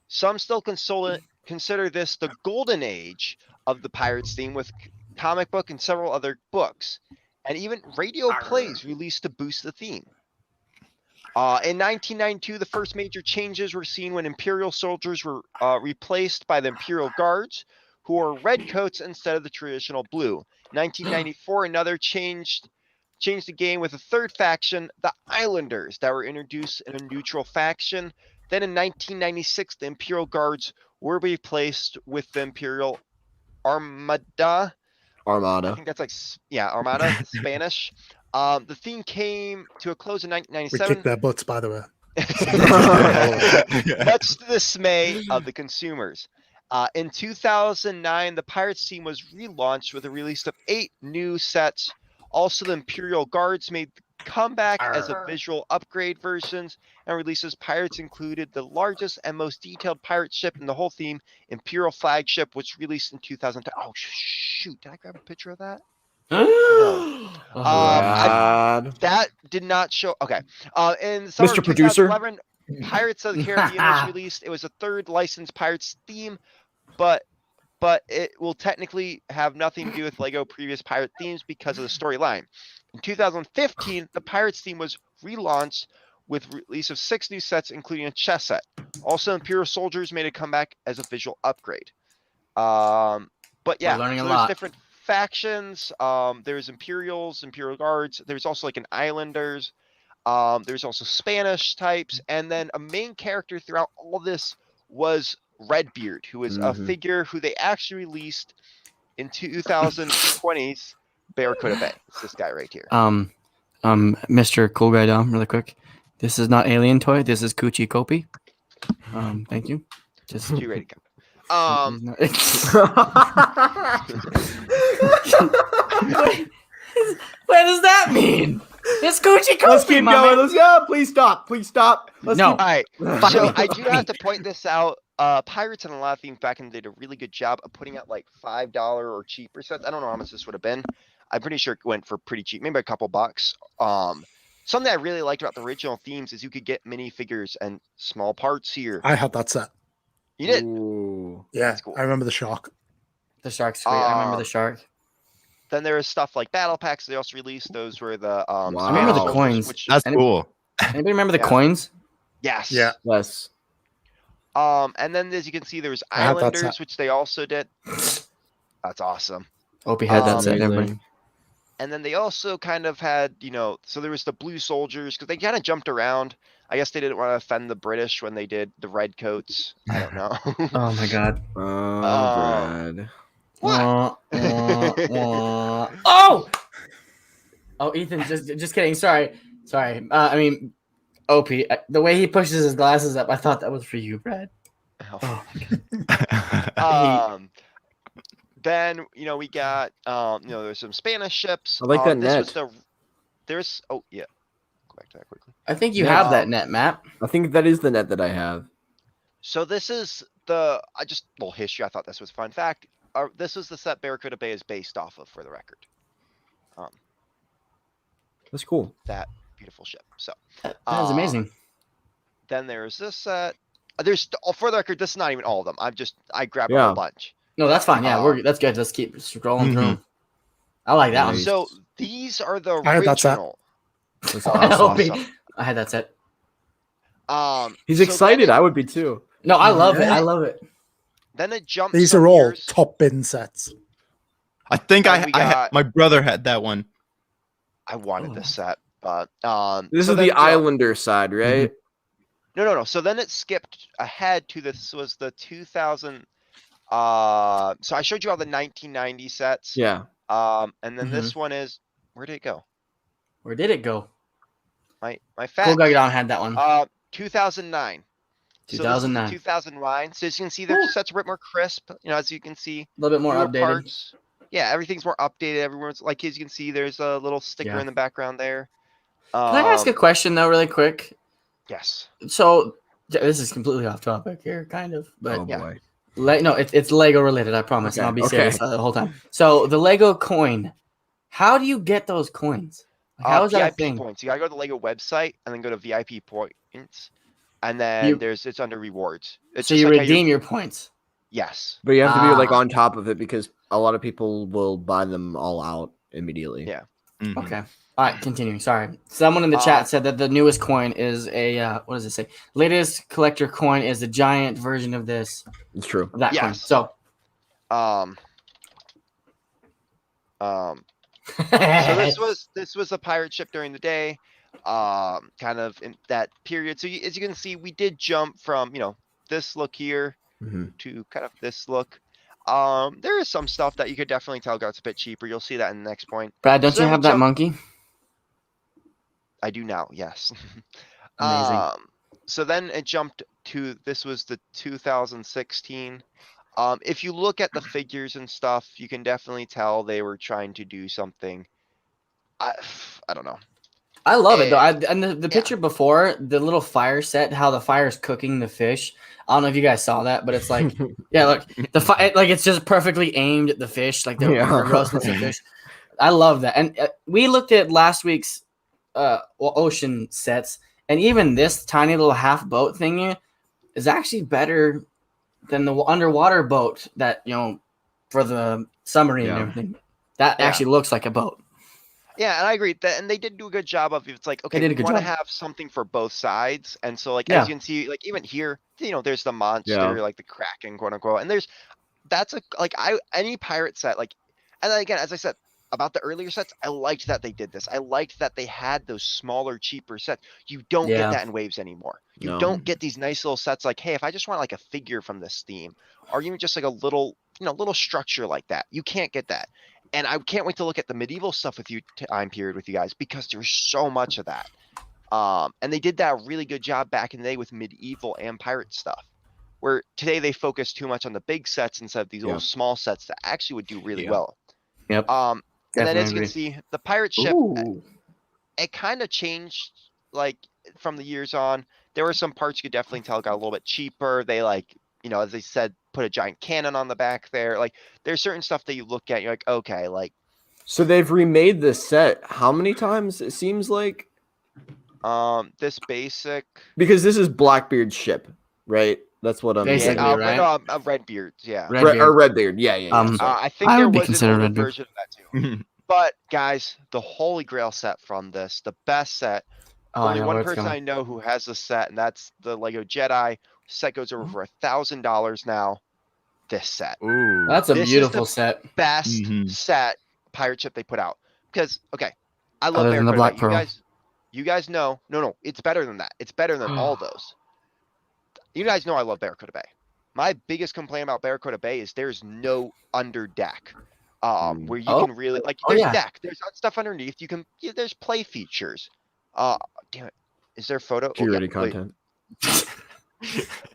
Some still consider this the golden age of the Pirates theme, with comic book and several other books, and even radio plays released to boost the theme. In 1992, the first major changes were seen when Imperial soldiers were replaced by the Imperial Guards, who wore red coats instead of the traditional blue. 1994, another changed the game with a third faction, the Islanders, that were introduced in a neutral faction. Then in 1996, the Imperial Guards were replaced with the Imperial Armada. I Armada. think that's like, yeah, Armada, Spanish. The theme came to a close in We 1997. kicked their butts, by the way. Much to the dismay of the consumers. In 2009, the Pirates theme was relaunched with a release of 8 new sets. Also, the Imperial Guards made the comeback as a visual upgrade versions and releases. Pirates included the largest and most detailed pirate ship in the whole theme, Imperial Flagship, which released in 2010. Oh, shoot. Did I grab a picture of that? Brad. That did not show. Okay. In the Mr. summer of Producer? 2011, Pirates of the Caribbean was released. It was a third licensed Pirates theme, but it will technically have nothing to do with LEGO previous pirate themes because of the storyline. In 2015, the Pirates theme was relaunched with release of 6 new sets, including a chess set. Also, Imperial Soldiers made a comeback as a visual upgrade. But yeah, We're learning a so there's lot. different factions. There's Imperials, Imperial Guards. There's also like an Islanders. There's also Spanish types, and then a main character throughout all this was Redbeard, who is a figure who they actually released in 2020's Barracuda Bay. It's this guy right here. Mr. Cool Guy Dom, really quick. This is not Alien Toy. This is Coochie Kopi. Thank you. Just You ready to go? What does that mean? It's Coochie Kopi. Let's keep going. Let's go. Please stop. Please stop. Let's No. keep- All right. Fuck So me. I do have to point this out. Pirates and a lot of themes back in the day did a really good job of putting out like $5 or cheaper sets. I don't know how much this would have been. I'm pretty sure it went for pretty cheap, maybe a couple bucks. Something I really liked about the original themes is you could get minifigures and small parts here. I had that set. You did. Ooh. Yeah, That's cool. I remember the shark. The shark's sweet. I remember the shark. Then there is stuff like battle packs. They also released those were the Wow. Spanish I remember the soldiers, coins. which- That's And- cool. Anybody remember the Yeah. coins? yes. Yeah. Yes. And then as you can see, there's I have that Islanders, set. which they also did. That's awesome. Opie had that set. Amazing. Everybody. And then they also kind of had, so there was the blue soldiers because they kind of jumped around. I guess they didn't want to offend the British when they did the red coats. I don't know. Oh my god. Brad. What? Oh! Oh, Ethan, just kidding. Sorry. I mean, Opie, the way he pushes his glasses up, I thought that was for you, Brad. Oh. Then we got there's some Spanish ships. I like that this net. Was there's go back to that quickly. I think you Yeah. have that net map. I think that is the net that I have. So this is little history. I thought this was a fun fact. This was the set Barracuda Bay is based off of, for the record. That's cool. That beautiful ship. So That was amazing. then there's this set. There's for the record, this is not even all of them. I grabbed a Yeah. whole bunch. No, that's fine. Yeah, that's good. Let's keep scrolling through. I like that one. Nice. So these are the I had that set. original. That's Opie, awesome. I had that set. He's so excited. Then I would be too. No, I love it. Yeah. I love it. then it jumps. These some are all years. top bin sets. I think And we got- my brother had that one. I wanted Oh. this set, but This so is then the Islander side, right? No. So then it skipped ahead to this was the 2000. So I showed you all the 1990 sets. Yeah. And then this one is where did it go? Where did it go? My Cool fat. Guy Don had that one. 2009. So this is the 2009. 2009. So as you can see, their sets are a bit more crisp. As you can see, A little bit more newer updated. parts. Yeah, everything's more updated. Everyone's like, as you can see, there's a little sticker Yeah. in the background there. Can I ask a question though, really quick? Yes. So this is completely off topic here, kind of, but Oh yeah. boy. no, it's Lego related. I promise. And Okay, I'll be okay. serious the whole time. So the Lego coin. How do you get those coins? Like, how is that a VIP thing? points. You gotta go to the Lego website and then go to VIP points, and then it's under rewards. It's So just you like how redeem your points. Yes. But you have to be like Ah. on top of it because a lot of people will buy them all out immediately. Yeah. Mhm. Okay. All right, continuing. Sorry. Someone in the chat said that the newest coin is a what does it say? Latest collector coin is a giant version of this. It's true. Of that coin. Yes. So So this was a pirate ship during the day, kind of in that period. So as you can see, we did jump from this look here Mhm. to kind of this look. There is some stuff that you could definitely tell got a bit cheaper. You'll see that in the next point. Brad, don't So you then we have that jump- monkey? I do now, yes. Amazing. So then it jumped to this was the 2016. If you look at the figures and stuff, you can definitely tell they were trying to do something. I don't know. I love it though. Eh, And the picture before, the little fire set, how the fire's cooking the fish. I don't know if you guys saw that, but it's like, yeah, look, the like it's just perfectly aimed at the fish, like they're Yeah. roasting some fish. I love that. And we looked at last week's ocean sets, and even this tiny little half boat thingy is actually better than the underwater boat that for the submarine and Yeah. everything. That Yeah. actually looks like a boat. Yeah, and I agree that, and they did do a good job of. It's like, okay, did a we good want to job. have something for both sides, and so like Yeah. as you can see, like even here, there's the monster, Yeah. like the Kraken, quote unquote, and any pirate set, like And then again, as I said about the earlier sets, I liked that they did this. I liked that they had those smaller, cheaper sets. You don't Yeah. get that in waves anymore. You No. don't get these nice little sets like, hey, if I just want like a figure from this theme, or even just like a little, little structure like that, you can't get that. And I can't wait to look at the medieval stuff with you, time period with you guys, because there's so much of that. And they did that really good job back in the day with medieval and pirate stuff. Where today they focus too much on the big sets instead of these little small sets that actually would do really well. Yep. And then as you Definitely can see, the pirate ship, Ooh. it kind of changed like from the years on. There were some parts you could definitely tell got a little bit cheaper. They like, as they said, put a giant cannon on the back there. Like there's certain stuff that you look at, you're like, okay, like. So they've remade this set how many times? It seems like. This basic. Because this is Blackbeard's ship, right? That's what I'm. Basically, Yeah, right? no, Redbeard's, yeah. Redbeard. Or Redbeard, yeah. Sorry. I think I there would be was an considered older Redbeard. version of that too. But guys, the holy grail set from this, the best set. Oh, I Only know one where it's person going. I know who has the set, and that's the Lego Jedi. Set goes over for $1,000 now. This set, Ooh. That's a This is beautiful the- set. best Mhm. set pirate ship they put out. Because okay, I love Other than the Barracuda Black Bay. Pearl. You guys know. No, it's better than that. It's better than all those. You guys know I love Barracuda Bay. My biggest complaint about Barracuda Bay is there's no under deck. Where you Oh. can really like Oh, there's yeah. deck, there's stuff underneath. There's play features. Damn it. Is there a photo? Oh, Purity yeah, wait. content.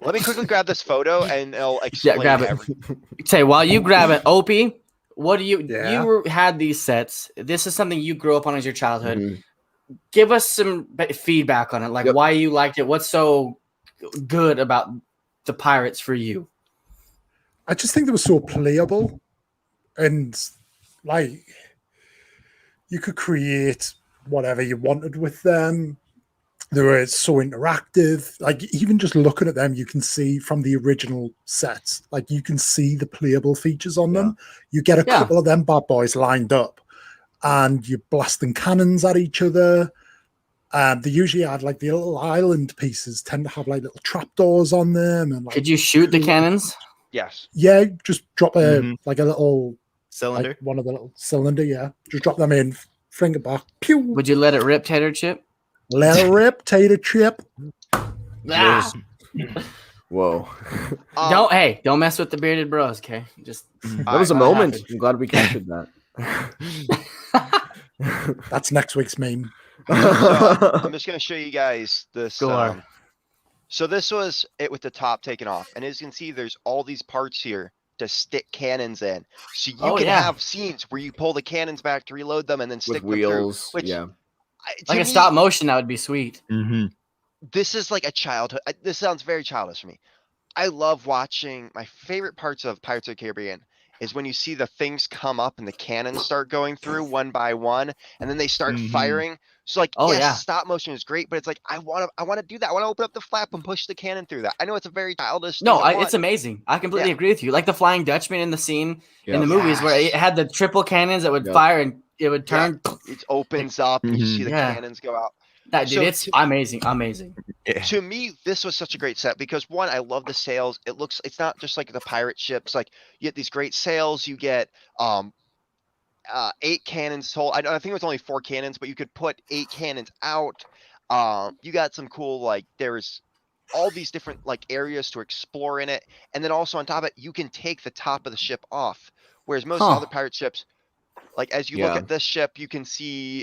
Let me quickly grab this photo and it'll explain grab it. everything. Say, while you grab it, Opie, what do you Yeah. had these sets? This is something you grew up on as your childhood. Mhm. Give us some feedback on it, like Yep. why you liked it. What's so good about the pirates for you? I just think they were so playable, and like you could create whatever you wanted with them. They were so interactive. Like even just looking at them, you can see from the original sets, like you can see the playable features on them. You get a Yeah. couple of them bad boys lined up, and you're blasting cannons at each other. They usually had like the little island pieces tend to have like little trapdoors on them, and like Could you shoot the cannons? Yes. yeah, just drop a Mhm. like a little Cylinder. like one of the little cylinder, yeah. Just drop them in, finger back, pew, Would you let it rip, tater chip? let it rip, tater chip. Ah! Whoa. Don't mess with the bearded bros, okay? Just That was a Alright, moment. happened. I'm glad we captured that. That's next week's meme. I'm just gonna show you guys this. Go on. So this was it with the top taken off, and as you can see, there's all these parts here to stick cannons in. So you Oh, can yeah. have scenes where you pull the cannons back to reload them and then With stick wheels. them through. Which, Yeah. to like a me, stop motion, that would be sweet. Mm-hmm. This is like a childhood. This sounds very childish for me. I love watching. My favorite parts of Pirates of the Caribbean is when you see the things come up and the cannons start going through one by one, and then they start Mhm. firing. So like, Oh, yes, yeah. stop motion is great, but it's like I want to do that. I want to open up the flap and push the cannon through that. I know it's a very childish. No, thing to it's want. amazing. I completely Yeah. agree with you. Like the Flying Dutchman in the scene in the Yep. movies where Yes. it had the triple cannons that would Yep. fire and it would turn. It opens up and you see the Yeah. cannons go out. That dude, So it's amazing, amazing. To me, this was such a great set because one, I love the sails. It's not just like the pirate ships. Like you get these great sails. You get 8 cannons total. I think it was only 4 cannons, but you could put 8 cannons out. You got some cool like there's all these different like areas to explore in it, and then also on top of it, you can take the top of the ship off. Whereas most Huh. other pirate ships, like as you look Yeah. at this ship, you can see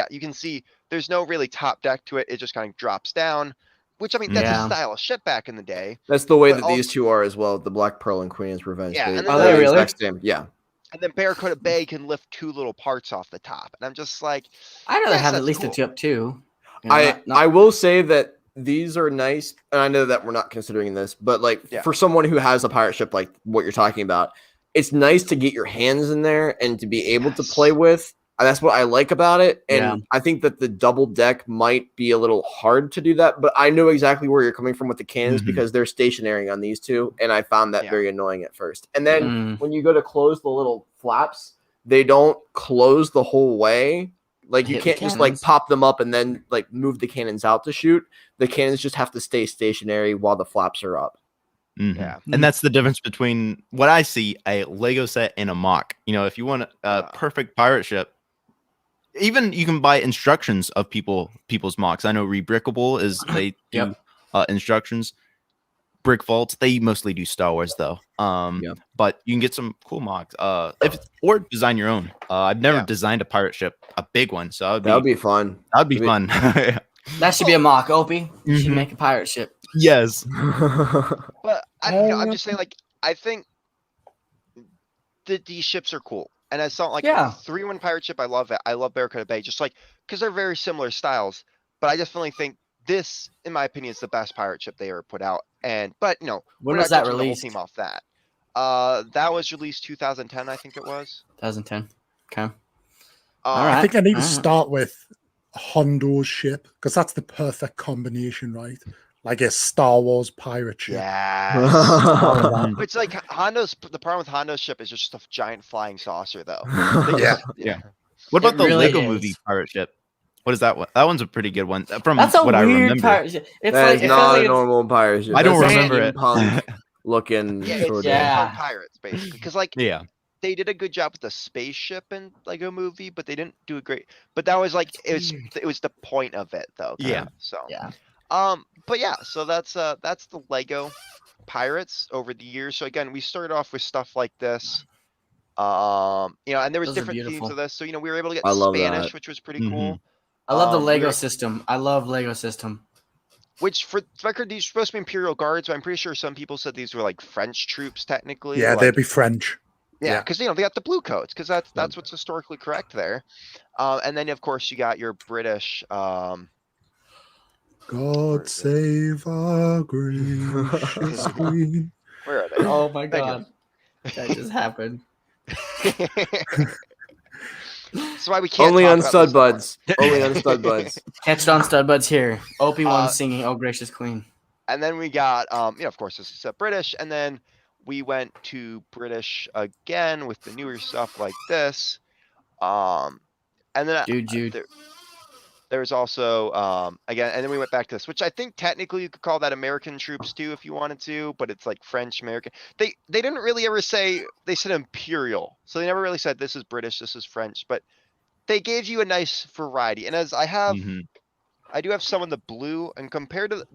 you can see there's no really top deck to it. It just kind of drops down, which I mean that's Yeah. a style of ship back in the day. That's the way But that these two are as well. The Black Pearl and Queen's Revenge. Yeah, and then Are they the really? exact same. Yeah. And then Barracuda Bay can lift 2 little parts off the top, and I'm just like, I'd rather Yes, have at that's least cool. a tip too. You know, I not- I will say that these are nice, and I know that we're not considering this, but like Yeah. for someone who has a pirate ship like what you're talking about, it's nice to get your hands in there and to be able to Yes. play with. And that's what I like about it. And Yeah. I think that the double deck might be a little hard to do that, but I know exactly where you're coming from with the cannons Mhm. because they're stationary on these two, and I found that Yeah. very annoying at first. And then Mm. when you go to close the little flaps, they don't close the whole way. Like you Hit the can't just like cannons. pop them up and then like move the cannons out to shoot. The cannons just have to stay stationary while the flaps are up. Mhm. Yeah. And that's the difference between what I see a Lego set and a mock. You know, if you want a perfect pirate ship, even you can buy instructions of people's mocks. I know Rebrickable is they do instructions. Brick Vaults, they mostly do Star Wars though. But you can get some cool mocks. Or design your own. I've never designed a pirate ship, a big one, so That would be fun. that'd be fun. That should be a mock, Opie. You should Mhm. make a pirate ship. Yes. But I'm just saying, like, I think that these ships are cool. And I saw like 3-1 pirate ship. I love it. I love Barracuda Bay, just like because they're very similar styles. But I definitely think this, in my opinion, is the best pirate ship they ever put out. But when we're was not that judging the whole released? team off that. That was released 2010, I think it was. 2010. Okay. I think I need to start with Hondo's ship because that's the perfect combination, right? Like a Star Wars pirate ship. Yeah. It's like the problem with Hondo's ship is just a giant flying saucer, though. Yeah. What about the really Lego is. movie pirate ship? What is that one? That one's a pretty good one. From That's a what I weird remember. pirate ship. It's That like is it feels not like a it's, normal pirate ship. I don't That's remember it. steampunk looking Yeah, sort it's of. steampunk pirates, basically. Because like Yeah. they did a good job with the spaceship in Lego movie, but they didn't do a great. But that was like it was the point of it, though. Yeah. So yeah. But yeah, so that's the Lego pirates over the years. So again, we started off with stuff like this. And there was Those are different themes beautiful. of this. So we were able to get I love Spanish, that. which was pretty cool. I love the we Lego were- system. I love Lego system. Which for the record, these are supposed to be Imperial Guards, but I'm pretty sure some people said these were like French troops technically. Yeah, like, they'd be French. Yeah, because they got the blue coats, because that's what's historically correct there. And then of course you got your British. God save our gracious queen. Where are they? Oh my Thank you. god. That just happened. That's why we can't Only talk on about Stud this anymore. Buds. Only on Stud Buds. Catch it on Stud Buds here. Opie one singing "Oh Gracious Queen." And then we got, of course, this is British, and then we went to British again with the newer stuff like this. And then Jude. there was also again, and then we went back to this, which I think technically you could call that American troops too, if you wanted to, but it's like French American. They didn't really ever say, they said Imperial, so they never really said this is British, this is French, but they gave you a nice variety. And as I have, I do have some in the blue, and compared to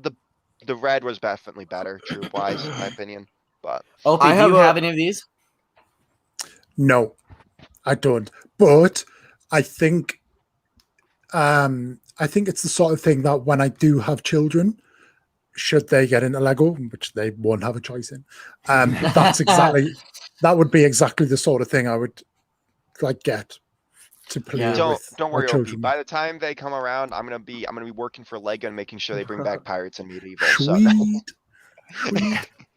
the red was definitely better troop wise, in my opinion. But Opie, do you have any of these? No, I don't. But I think it's the sort of thing that when I do have children, should they get into Lego, which they won't have a choice in, that would be exactly the sort of thing I would like get to play with. Don't worry, children. Opie. By the time they come around, I'm gonna be working for Lego and making sure they bring back pirates and medieval. Sweet.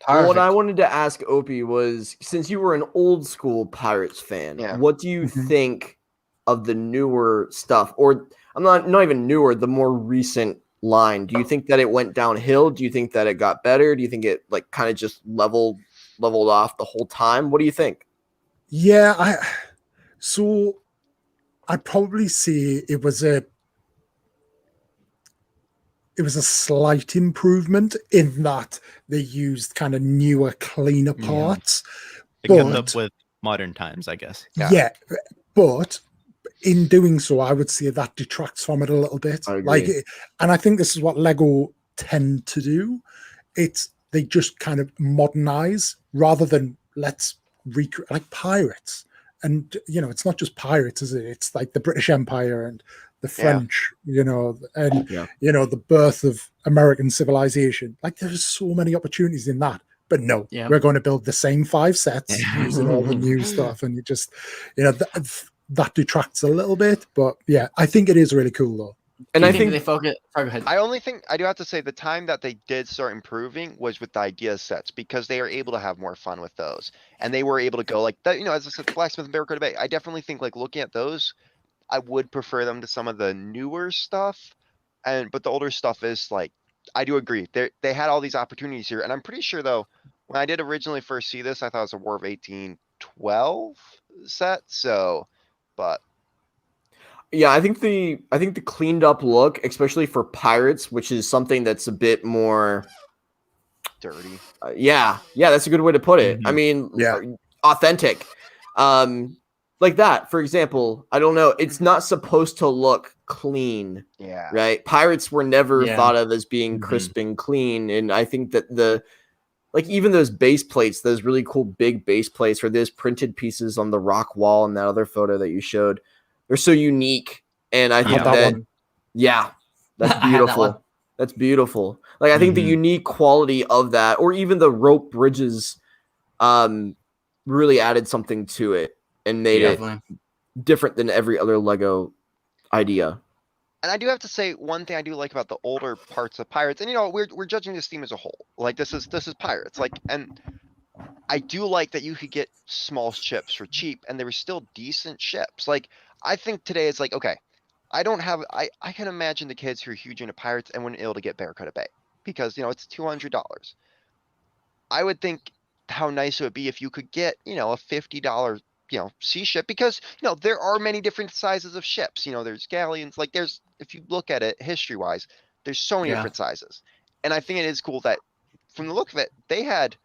Well, what I wanted to ask Opie was, since you were an old school Pirates fan, what do you think of the newer stuff? Or I'm not even newer, the more recent line. Do you think that it went downhill? Do you think that it got better? Do you think it like kind of just leveled off the whole time? What do you think? Yeah, I'd probably say it was a slight improvement in that they used kind of newer, cleaner parts. It kept up with modern times, I guess. Yeah, but in doing so, I would say that detracts from it a little bit. And I think this is what Lego tend to do. They just kind of modernize rather than let's recreate, like pirates. And, it's not just pirates, is it? It's like the British Empire and the French, and, the birth of American civilization. Like, there's so many opportunities in that. But no, we're going to build the same 5 sets using all the new stuff. And you just, that detracts a little bit. But yeah, I think it is really cool, though. And I think they focus. Sorry, go ahead. I do have to say the time that they did start improving was with the idea sets, because they are able to have more fun with those, and they were able to go like that. As I said, Blacksmith and Barracuda Bay. I definitely think like looking at those, I would prefer them to some of the newer stuff, but the older stuff is like, I do agree. They had all these opportunities here, and I'm pretty sure though, when I did originally first see this, I thought it was a War of 1812 set. So, but. Yeah, I think the cleaned up look, especially for pirates, which is something that's a bit more dirty. Yeah, that's a good way to put it. I mean, authentic. Like that, for example, I don't know. It's not supposed to look clean. Yeah. Right. Pirates were never Yeah. thought of as being crisp and clean. And I think that even those base plates, those really cool big base plates or those printed pieces on the rock wall in that other photo that you showed, they're so unique. And I think that one. Yeah, that's I had that beautiful. one. That's beautiful. Like, I think the unique quality of that, or even the rope bridges, really added something to it and made it different than every other Lego idea. And I do have to say one thing I do like about the older parts of Pirates, and we're judging this theme as a whole. Like this is Pirates. Like, and I do like that you could get small ships for cheap, and they were still decent ships. Like, I think today it's like, okay, I can imagine the kids who are huge into Pirates and wouldn't be able to get Barracuda Bay because it's $200. I would think how nice it would be if you could get a $50 sea ship, because there are many different sizes of ships. There's galleons, like if you look at it history wise, there's so many different sizes. And I think it is cool that from the look of it, they had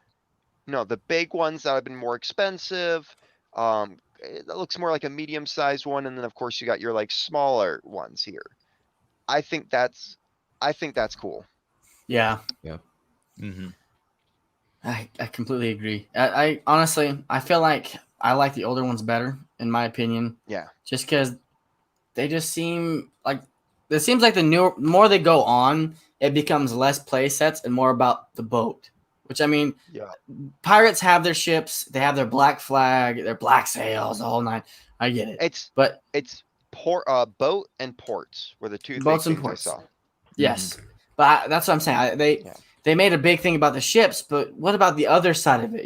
the big ones that have been more expensive. It looks more like a medium sized one, and then of course you got your like smaller ones here. I think that's cool. Yeah. I completely agree. I honestly, I feel like I like the older ones better, in my opinion. Yeah. Just because they just seem like it seems like the more they go on, it becomes less play sets and more about the boat. Which, I mean, Pirates have their ships, they have their black flag, their black sails, the whole nine. I get it. It's boat and ports were the two boats things and ports. I saw. Yes, but that's what I'm saying. They made a big thing about the ships, but what about the other side of it?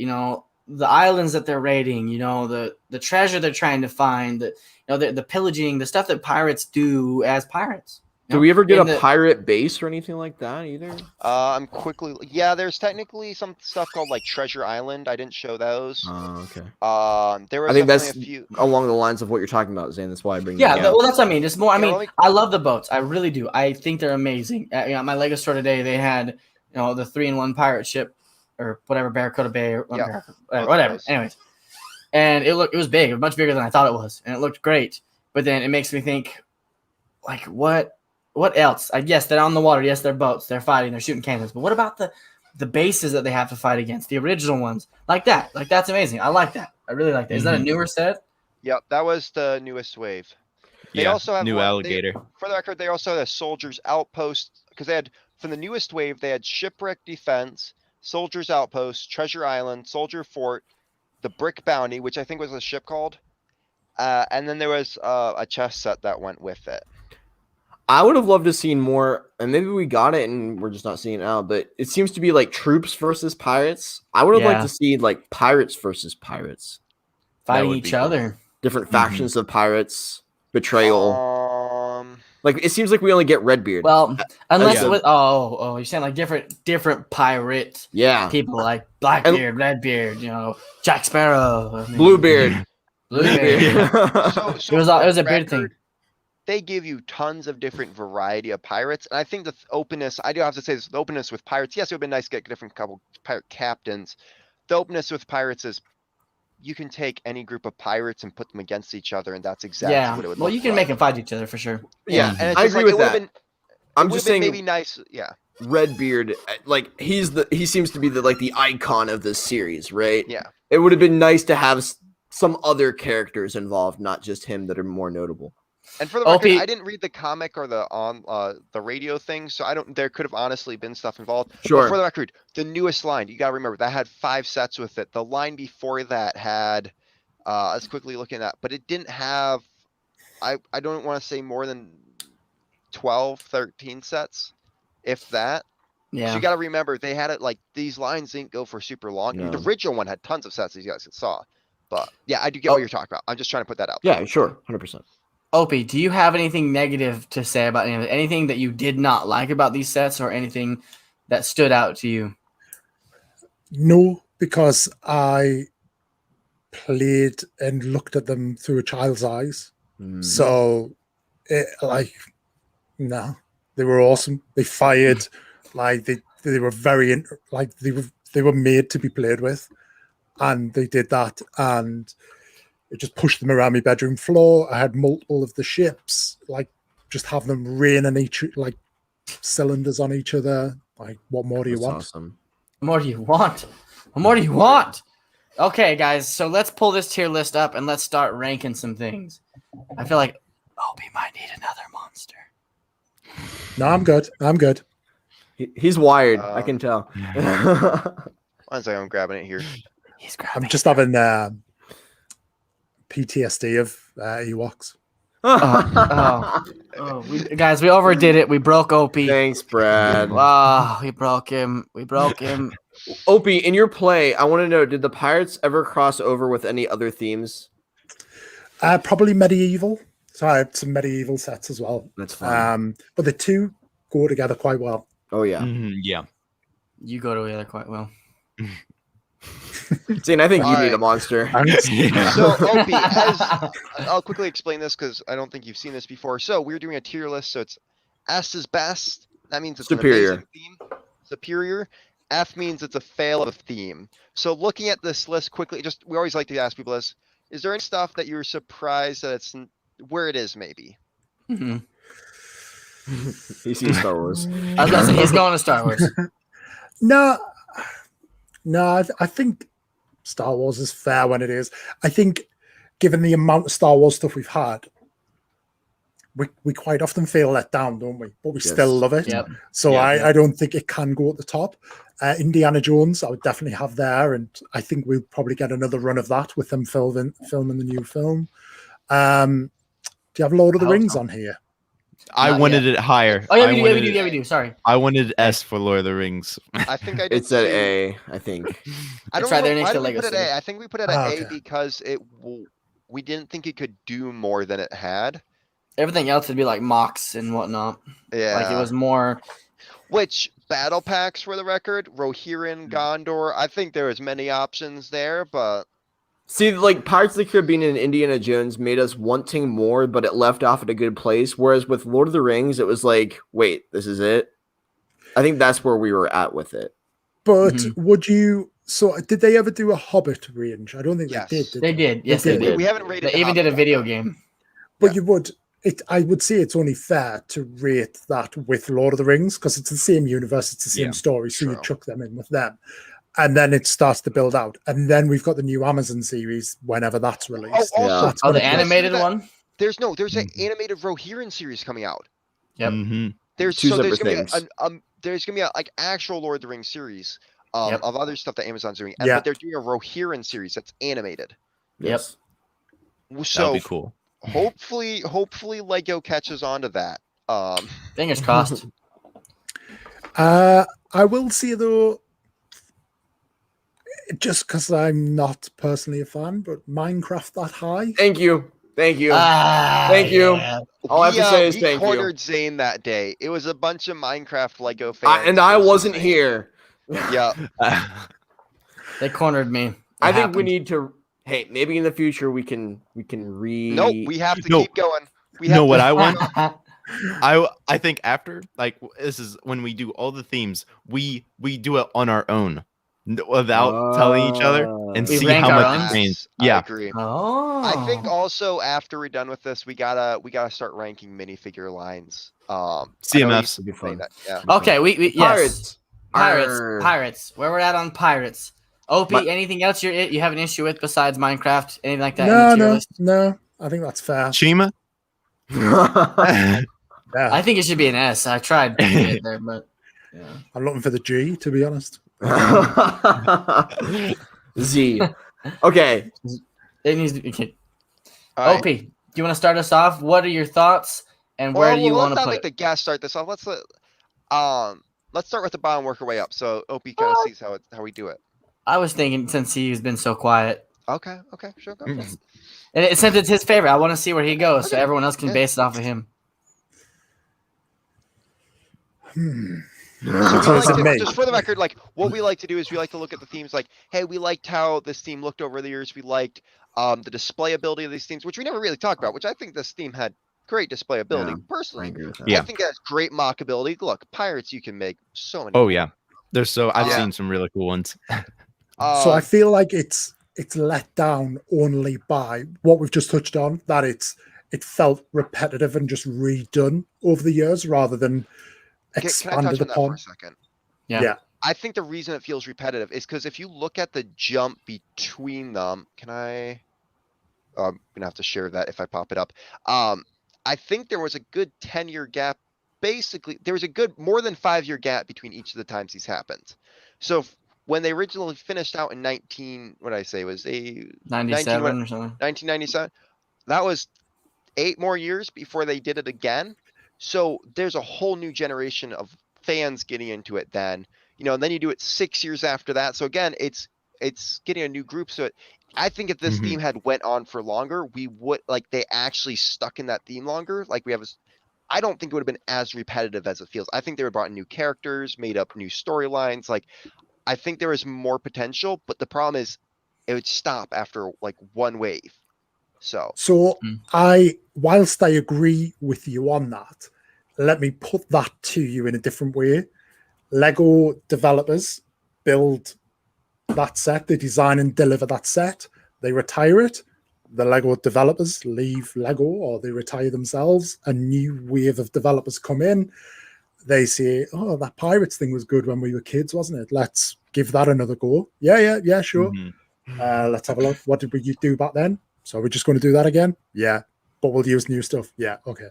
The islands that they're raiding, the treasure they're trying to find, the pillaging, the stuff that pirates do as pirates. Do we ever get a pirate base or anything like that either? There's technically some stuff called like Treasure Island. I didn't show those. Oh, okay. There was I think that's a few along the lines of what you're talking about, Zane. That's why I bring that up. Well, that's what I mean. It's more. I mean, I love the boats. I really do. I think they're amazing. At my Lego store today, they had the 3-in-1 pirate ship or whatever, Barracuda Bay or whatever. Anyways, and it was big. It was much bigger than I thought it was, and it looked great. But then it makes me think, like, what else? I guess they're on the water. Yes, they're boats. They're fighting. They're shooting cannons. But what about the bases that they have to fight against? The original ones, like that. Like, that's amazing. I like that. I really like that. Is that a newer set? Yep, that was the newest wave. They also have new alligator. For the record, they also had a soldiers outpost, because they had, from the newest wave, they had shipwreck defense, soldiers outpost, treasure island, soldier fort, the brick bounty, which I think was a ship called, and then there was a chest set that went with it. I would have loved to see more, and maybe we got it and we're just not seeing it now, but it seems to be like troops versus pirates. I would have liked to see like pirates versus pirates. Fighting each other. Different factions of pirates, betrayal. Like, it seems like we only get Redbeard. Well, unless you're saying like different pirate people, like Blackbeard, Redbeard, Jack Sparrow, Bluebeard. It was a beard thing. They give you tons of different variety of pirates, and I think the openness, I do have to say this, the openness with pirates, yes, it would be nice to get different couple pirate captains. The openness with pirates is you can take any group of pirates and put them against each other, and that's exactly what it would look like. Well, you can make them fight each other for sure. Yeah, and I agree with that. I'm just saying, maybe nice, Redbeard, like, he seems to be the icon of this series, right? Yeah. It would have been nice to have some other characters involved, not just him, that are more notable. And for the record, I didn't read the comic or the radio thing, so there could have honestly been stuff involved. Sure. But for the record, the newest line, you gotta remember, that had 5 sets with it. The line before that had, I was quickly looking at, but it didn't have, I don't want to say more than 12, 13 sets, if that. Yeah. So you gotta remember, they had it like, these lines didn't go for super long. No. The original one had tons of sets, as you guys saw. But yeah, I do get what you're talking about. I'm just trying to put that out. Yeah, sure. 100%. Opie, do you have anything negative to say about anything that you did not like about these sets, or anything that stood out to you? No, because I played and looked at them through a child's eyes. So, no, they were awesome. They fired, they were very like they were made to be played with, and they did that, and it just pushed them around my bedroom floor. I had multiple of the ships, like just have them raining like cylinders on each other. Like, what more do you That's want? awesome. What more do you want? What more do you want? Okay, guys, so let's pull this tier list up and let's start ranking some things. I feel like Opie might need another monster. No, I'm good. I'm good. He's wired. I can tell. One second, I'm grabbing it here. He's grabbing. I'm just having PTSD of Ewoks. Guys, we overdid it. We broke Opie. Thanks, Brad. Wow, we broke him. We broke him. Opie, in your play, I want to know: did the pirates ever cross over with any other themes? Probably medieval. So I had some medieval sets as well. That's fine. But the two go together quite well. Oh yeah. Yeah. You go together quite well. See, and I think you All need a right. monster. So, Opie, I'll quickly explain this because I don't think you've seen this before. So, we're doing a tier list. So, it's S is best. That means it's Superior. an amazing theme. Superior. F means it's a fail of theme. So, looking at this list quickly, we always like to ask people this: is there any stuff that you're surprised that it's where it is? Maybe. Mm-hmm. He's seen Star Wars. I was gonna say he's going to Star Wars. No, I think Star Wars is fair when it is. I think, given the amount of Star Wars stuff we've had, we quite often feel let down, don't we? But we still love it. Yep. So Yeah. I don't think it can go at the top. Indiana Jones, I would definitely have there, and I think we'll probably get another run of that with them filming the new film. Do you have Lord of the Rings on here? I Not wanted it higher. Oh yeah, I we wanted do. Sorry. I wanted S for Lord of the Rings. I think I did. It's at too. A, I think. I don't It's right know. there next Why to did we put it Lego at A? City. I think we put it at A Okay. because we didn't think it could do more than it had. Everything else would be like MOCs and whatnot. Yeah. Like it was more. Which battle packs for the record? Rohirrim, Gondor. I think there was many options there, but See, like Pirates of the Caribbean and Indiana Jones made us wanting more, but it left off at a good place. Whereas with Lord of the Rings, it was like, wait, this is it. I think that's where we were at with it. But Mhm. would you? So did they ever do a Hobbit range? I don't think Yes. they did. They did. Yes, They they did. did. we haven't rated. They the even did a Hobbit video yet. game. But Yeah. you would. I would say it's only fair to rate that with Lord of the Rings because it's the same universe, it's the same Yeah, story. So you true. chuck them in with them, and then it starts to build out. And then we've got the new Amazon series whenever that's released. Oh, also, That's Oh, when the it goes. animated that- one. there's an animated Rohirrim series coming out. Yep. Mhm. There's Two there's separate gonna be things. there's gonna be a like actual Lord of the Rings series Yep. of other stuff that Amazon's doing, Yeah. but they're doing a Rohirrim series that's animated. Yep. That'd So be cool. hopefully Lego catches on to that. Fingers crossed. I will say though, just because I'm not personally a fan, but Minecraft that high. Thank you. Thank you. Ah, Thank you. yeah. All I have to say is we thank you. cornered Zane that day. It was a bunch of Minecraft Lego fans. And I versus wasn't Zane. here. Yeah. They cornered me. I It think we happened. need to. Hey, maybe in the future we can re. Nope. We have to No. keep going. We You have know to what I keep want? going. I think after this is when we do all the themes, we do it on our own without telling each other and We see rank how our much own? it changed. I Yeah. agree. Oh. I think also after we're done with this, we gotta start ranking minifigure lines. I know CMFs. you Would be say fun. that, yeah. Okay, we yes. Pirates. Pirates. Where we're at on pirates. Opie, My- anything else you have an issue with besides Minecraft? Anything like that? No, in the tier no, list? no. I think that's fair. Shima. Yeah. I think it should be an S. I tried to get there, but yeah. I'm looking for the G, to be honest. Z. Okay. It needs to be. Okay. All right. Opie, do you want to start us off? What are your thoughts, and where do you want let's to not put make it? the guest start this off. Let's start with the bottom, work our way up. So Opie kind of sees how we do it. I was thinking since he's been so quiet, Okay, sure, go. and since it's his favorite, I want to see where he goes, so Okay. everyone else can Yeah. base it off of him. So we It's like a to, me. just for the record, like what we like to do is we like to look at the themes like, hey, we liked how this theme looked over the years. We liked the display ability of these themes, which we never really talked about, which I think this theme had great display ability. Yeah, I Personally, agree with that. Yeah. I think it has great mock ability. Look, pirates, you can make so many. Oh yeah. I've Yeah. seen some really cool ones. So I feel like it's let down only by what we've just touched on, that it felt repetitive and just redone over the years rather than can I expanded touch on that for upon. a second? Yeah. I think the reason it feels repetitive is because if you look at the jump between them, I'm gonna have to share that if I pop it up. I think there was a good 10-year gap. Basically, there was a good more than 5-year gap between each of the times these happened. So when they originally finished out in 97 or something. 1997, that was 8 more years before they did it again. So there's a whole new generation of fans getting into it then, and then you do it 6 years after that. So again, it's getting a new group. So I think if this theme had went on for longer, we would they actually stuck in that theme longer. Like we have I don't think it would have been as repetitive as it feels. I think they would have brought in new characters, made up new storylines. I think there was more potential, but the problem is it would stop after one wave. So Whilst I agree with you on that, let me put that to you in a different way. Lego developers build that set, they design and deliver that set, they retire it. The Lego developers leave Lego or they retire themselves. A new wave of developers come in. They say, "Oh, that Pirates thing was good when we were kids, wasn't it? Let's give that another go." Yeah, sure. Let's have a look. What did we do back then? So we're just going to do that again? Yeah, but we'll use new stuff. Yeah, okay.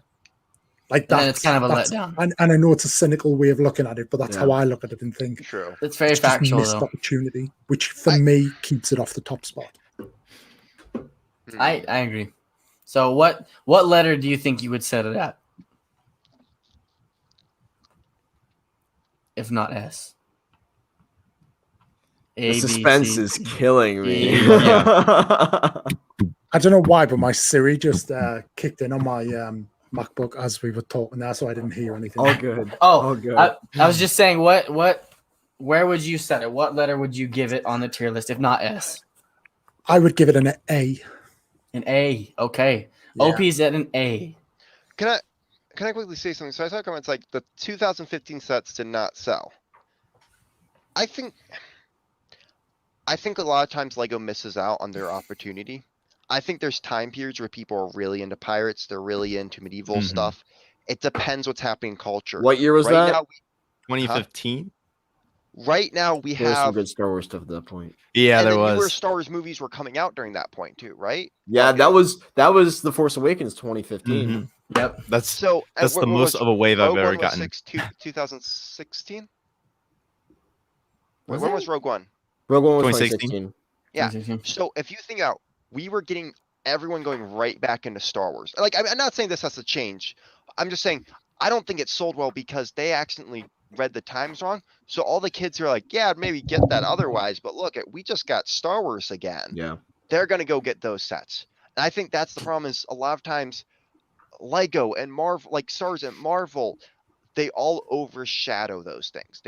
Like that. It's kind of a letdown. And I know it's a cynical way of looking at it, but that's how I look at it and think. True. It's very It's just factual, missed though. opportunity, which for me keeps it off the top spot. I agree. So what letter do you think you would set it at? If not S. A, The B, suspense C, is killing me. E. I don't know why, but my Siri just kicked in on my MacBook as we were talking there, so I didn't hear anything. All good. Oh, All good. I was just saying, where would you set it? What letter would you give it on the tier list, if not S? I would give it an A. An A. Okay. Yeah. OP's at an A. Can I quickly say something? So I saw comments like the 2015 sets did not sell. I think a lot of times Lego misses out on their opportunity. I think there's time periods where people are really into pirates. They're really into medieval stuff. It depends what's happening in culture. What year was that? Now, 2015. Right now we There was some have good Star Wars stuff at that point. Yeah, and there the newer was. Star Wars movies were coming out during that point too, right? Yeah, Okay. that was The Force Awakens 2015. Yep. That's So the most of a wave I've ever gotten. 2016. Was When it? was Rogue One? Rogue One was 2016. 2016. Yeah. So if you think out, we were getting everyone going right back into Star Wars. I'm not saying this has to change. I'm just saying I don't think it sold well because they accidentally read the times wrong. So all the kids are like, yeah, maybe get that otherwise, but look, we just got Star Wars again. Yeah. They're gonna go get those sets. And I think that's the problem is a lot of times Lego and Marvel, like Star Wars and Marvel, they all overshadow those things.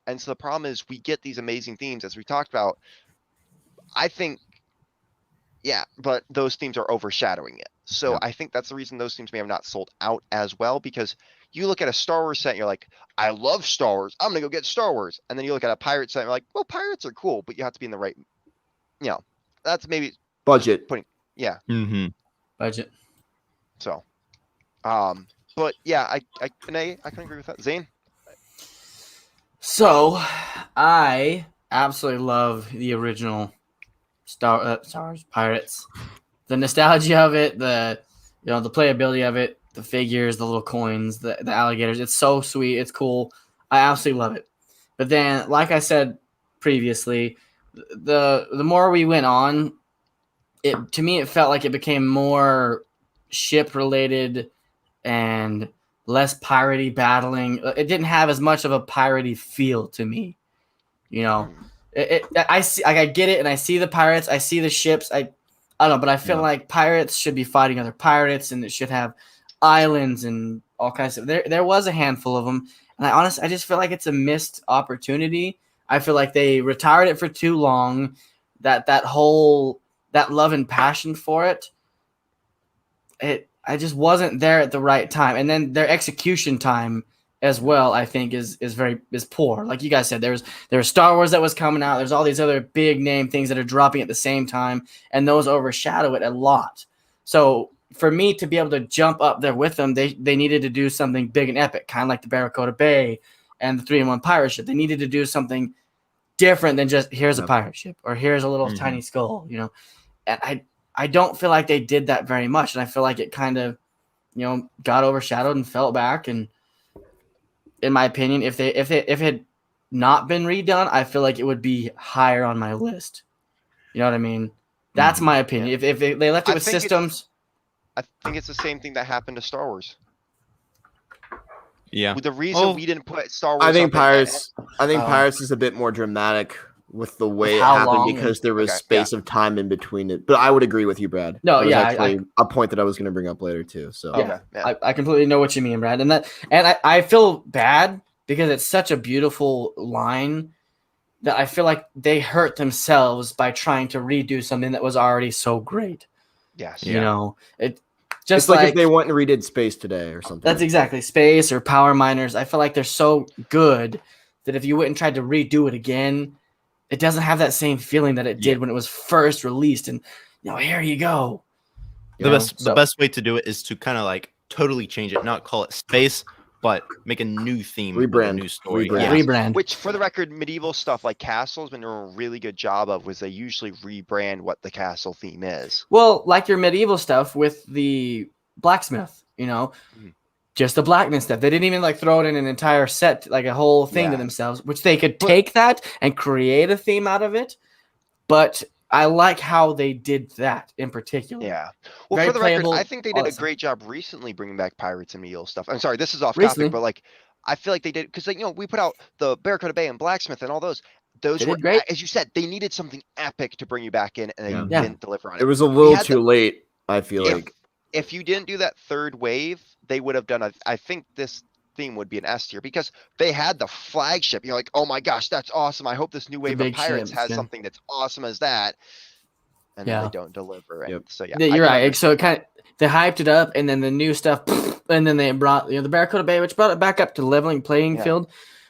And so the problem is we get these amazing themes as we talked about. I think, yeah, but those themes are overshadowing it. So I think that's the reason those themes may have not sold out as well, because you look at a Star Wars set and you're like, I love Star Wars. I'm going to go get Star Wars. And then you look at a pirate set and you're like, well, pirates are cool, but you have to be in the right, that's maybe Budget. yeah. Budget. So, but yeah, I can agree with that. Zane? So, I absolutely love the original Star Wars Pirates. The nostalgia of it, the playability of it, the figures, the little coins, the alligators. It's so sweet. It's cool. I absolutely love it. But then, like I said previously, the more we went on, to me it felt like it became more ship related and less piratey battling. It didn't have as much of a piratey feel to me. I see, I get it, and I see the pirates, I see the ships. I don't know, but I feel like pirates should be fighting other pirates, and it should have islands and all kinds of. There was a handful of them, and I just feel like it's a missed opportunity. I feel like they retired it for too long. That love and passion for it. I just wasn't there at the right time, and then their execution time as well, I think is poor. Like you guys said, there was Star Wars that was coming out. There's all these other big name things that are dropping at the same time, and those overshadow it a lot. So for me to be able to jump up there with them, they needed to do something big and epic, kind of like the Barracuda Bay and the 3-in-1 pirate ship. They needed to do something different than just here's a pirate ship or here's a little tiny skull, you know. And I don't feel like they did that very much, and I feel like it kind of, you know, got overshadowed and fell back. And in my opinion, if it had not been redone, I feel like it would be higher on my list. You know what I mean? That's my opinion. If they left it with systems, I think it's the same thing that happened to Star Wars. Yeah. The reason we didn't put Star Wars, I think Pirates is a bit more dramatic with the way it happened because there was space of time in between it. But I would agree with you, Brad. No, that was yeah, actually a point that I was going to bring up later too. So I completely know what you mean, Brad. And I feel bad because it's such a beautiful line that I feel like they hurt themselves by trying to redo something that was already so great. Yes. You know, it's like if they went and redid Space Today or something. That's exactly Space or Power Miners. I feel like they're so good that if you went and tried to redo it again, it doesn't have that same feeling that it did when it was first released. And you know, here you go. The best way to do it is to kind of like totally change it, not call it Space, but make a new theme, rebrand, a new story, rebrand. Which, for the record, medieval stuff like castles, been doing a really good job of was they usually rebrand what the castle theme is. Well, like your medieval stuff with the blacksmith, you know, just the blackness stuff. They didn't even like throw it in an entire set, like a whole thing to themselves, which they could take that and create a theme out of it. But I like how they did that in particular. Yeah. Well, Very for the playable, record, I think they did a great job recently bringing back pirates and medieval stuff. I'm sorry, this is off topic, but like, I feel like they did because, like, you know, we put out the Barracuda Bay and Blacksmith and all those. Those were great. As you said, they needed something epic to bring you back in, and they didn't deliver on it. It was a little too late, I feel like. If you didn't do that third wave, they would have done I think this theme would be an S tier because they had the flagship. You're like, oh my gosh, that's awesome. I hope this new wave of pirates has something that's awesome as that. And then they don't deliver. And so you're right. So it kind of they hyped it up, and then the new stuff, and then they brought the Barracuda Bay, which brought it back up to leveling playing field.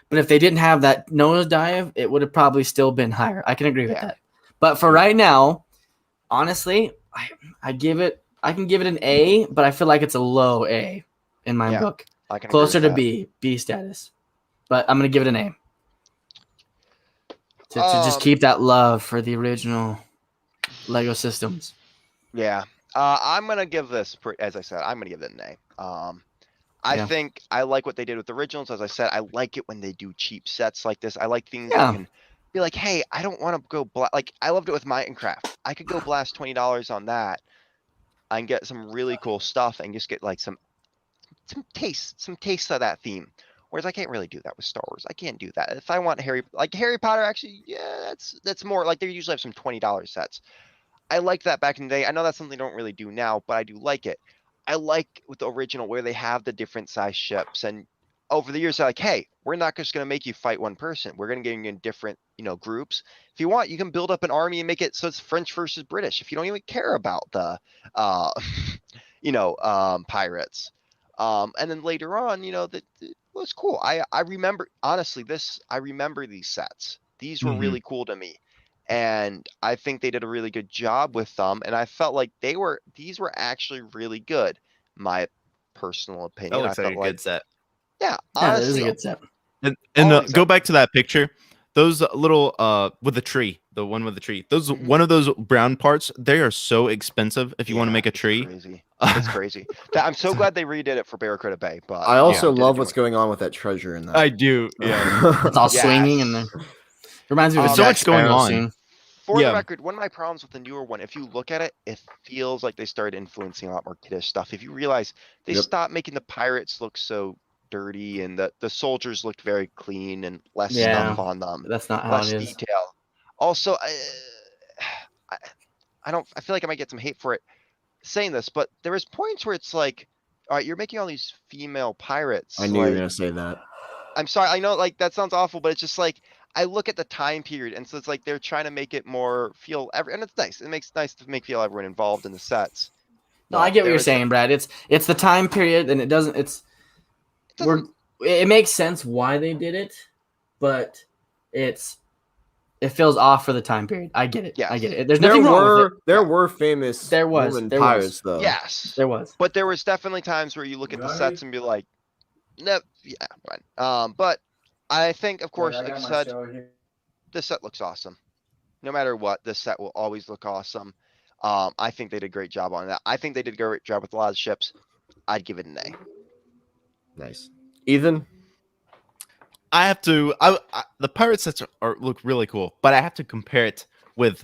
But if they didn't have that nosedive, it would have probably still been higher. I can agree with that. But for right now, honestly, I can give it an A, but I feel like it's a low A in my book. Closer to B status. But I'm gonna give it an A. To just keep that love for the original Lego systems. Yeah. I'm gonna give this, as I said, I'm gonna give it an A. I think I like what they did with the originals. As I said, I like it when they do cheap sets like this. I like things that can be like, hey, I don't want to go like I loved it with Minecraft. I could go blast $20 on that and get some really cool stuff and just get like some taste of that theme. Whereas I can't really do that with Star Wars. I can't do that. If I want Harry Potter, actually, that's more like they usually have some $20 sets. I liked that back in the day. I know that's something they don't really do now, but I do like it. I like with the original where they have the different size ships, and over the years they're like, hey, we're not just going to make you fight one person. We're going to get you in different, groups. If you want, you can build up an army and make it so it's French versus British. If you don't even care about the, pirates. And then later on, that it was cool. I remember, honestly, I remember these sets. These were really cool to me. And I think they did a really good job with them. And I felt like these were actually really good. My personal opinion. That looks like a good set. Yeah, honestly, it is a good set. And go back to that picture. Those little with the tree, the one with the tree. Those one of those brown parts, they are so expensive if you want to make a tree. Crazy. It's crazy. I'm so glad they redid it for Barracuda Bay. But I also love what's going on with that treasure in that. I do. Yeah. It's all swinging and it reminds me of so much going on. For the record, one of my problems with the newer one, if you look at it, it feels like they started influencing a lot more kiddish stuff. If you realize they stopped making the pirates look so dirty and the soldiers looked very clean and less stuff on them. That's not how less it is. detail. Also, I feel like I might get some hate for it saying this, but there was points where it's like, all right, you're making all these female pirates. I knew you were gonna say that. I'm sorry, I know like that sounds awful, but it's just like I look at the time period, and so it's like they're trying to make it more feel and it's nice. It makes nice to make feel everyone involved in the sets. No, I get what you're saying, Brad. It's the time period, and it doesn't. it makes sense why they did it, but it feels off for the time period. I get it. I Yes. get it. There's nothing wrong with it. There were famous There was pirates though. Yes. There was. But there was definitely times where you look at the sets and be like, no, yeah, fine. But I think, of course, like I said, this set looks awesome. No matter what, this set will always look awesome. I think they did a great job on that. I think they did a great job with a lot of ships. I'd give it an A. Nice. Ethan? I have to. The pirate sets look really cool, but I have to compare it with.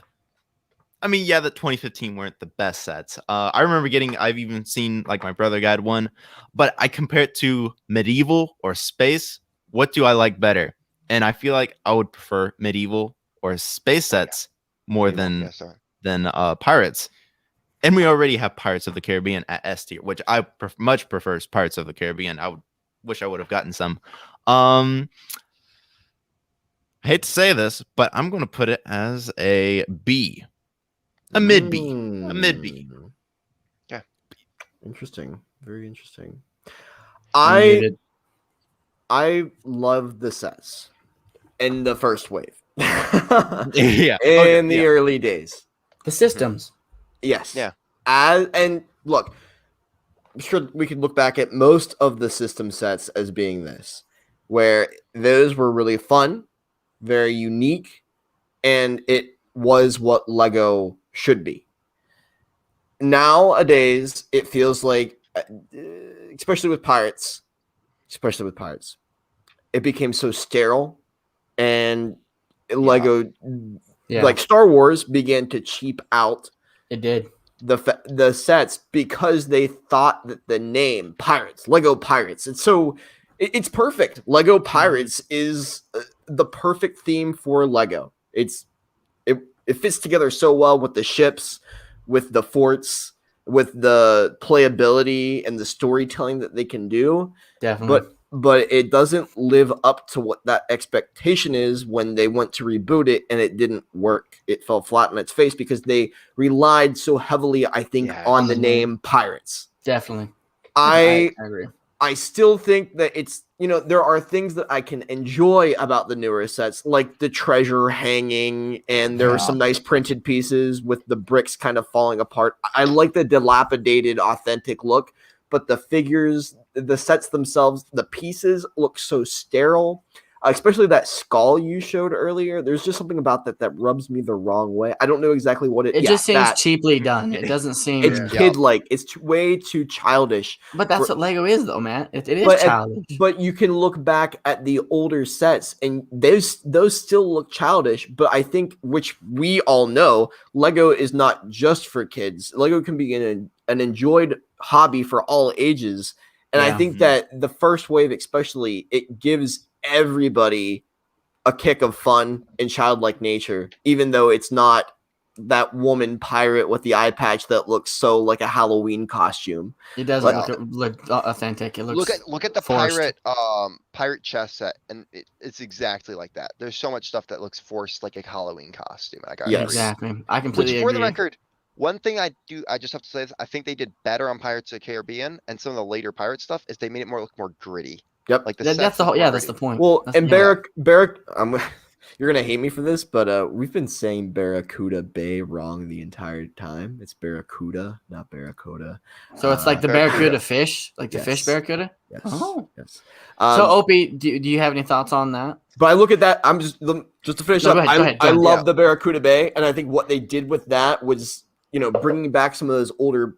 I mean, yeah, the 2015 weren't the best sets. I remember I've even seen like my brother got one, but I compare it to medieval or space. What do I like better? And I feel like I would prefer medieval or space sets more than pirates. And we already have Pirates of the Caribbean at S tier, which I much prefers Pirates of the Caribbean. I wish I would have gotten some. I hate to say this, but I'm going to put it as a B. A mid B. A mid B. Yeah. Interesting. Very interesting. I love the sets in the first wave. Yeah. In the early days. The systems. Yes. Yeah. And look, I'm sure we could look back at most of the system sets as being this, where those were really fun, very unique, and it was what Lego should be. Nowadays, it feels like, especially with pirates, it became so sterile, and Lego, like Star Wars, began to cheap out. It did. The sets because they thought that the name Pirates, Lego Pirates, it's perfect. Lego Pirates is the perfect theme for Lego. It fits together so well with the ships, with the forts, with the playability and the storytelling that they can do. Definitely. But it doesn't live up to what that expectation is when they went to reboot it and it didn't work. It fell flat on its face because they relied so heavily, I think, on the name Pirates. Definitely. I agree. I still think that it's, there are things that I can enjoy about the newer sets, like the treasure hanging, and there are some nice printed pieces with the bricks kind of falling apart. I like the dilapidated, authentic look, but the figures, the sets themselves, the pieces look so sterile. Especially that skull you showed earlier. There's just something about that rubs me the wrong way. I don't know exactly what it is. It just seems cheaply done. It doesn't seem... It's kid-like. It's way too childish. But that's what Lego is, though, man. It is childish. But you can look back at the older sets, and those still look childish. But I think, which we all know, Lego is not just for kids. Lego can be an enjoyed hobby for all ages. And I think that the first wave especially, it gives everybody a kick of fun and childlike nature, even though it's not that woman pirate with the eye patch that looks so like a Halloween costume. It doesn't look authentic. It looks look at the forced. pirate chess set, and it's exactly like that. There's so much stuff that looks forced, like a Halloween costume. Exactly. I completely agree. For the record, one thing I just have to say is I think they did better on Pirates of the Caribbean and some of the later pirate stuff is they made it look more gritty. Yep. Like that's the point. Well, and Barrack, you're gonna hate me for this, but we've been saying Barracuda Bay wrong the entire time. It's Barracuda, not Barracuda. So it's like the Barracuda fish, like the fish Barracuda. Yes. Oh. Yes. So Opie, do you have any thoughts on that? But I look at that. I'm just to finish up. Go ahead. I love the Barracuda Bay, and I think what they did with that was, bringing back some of those older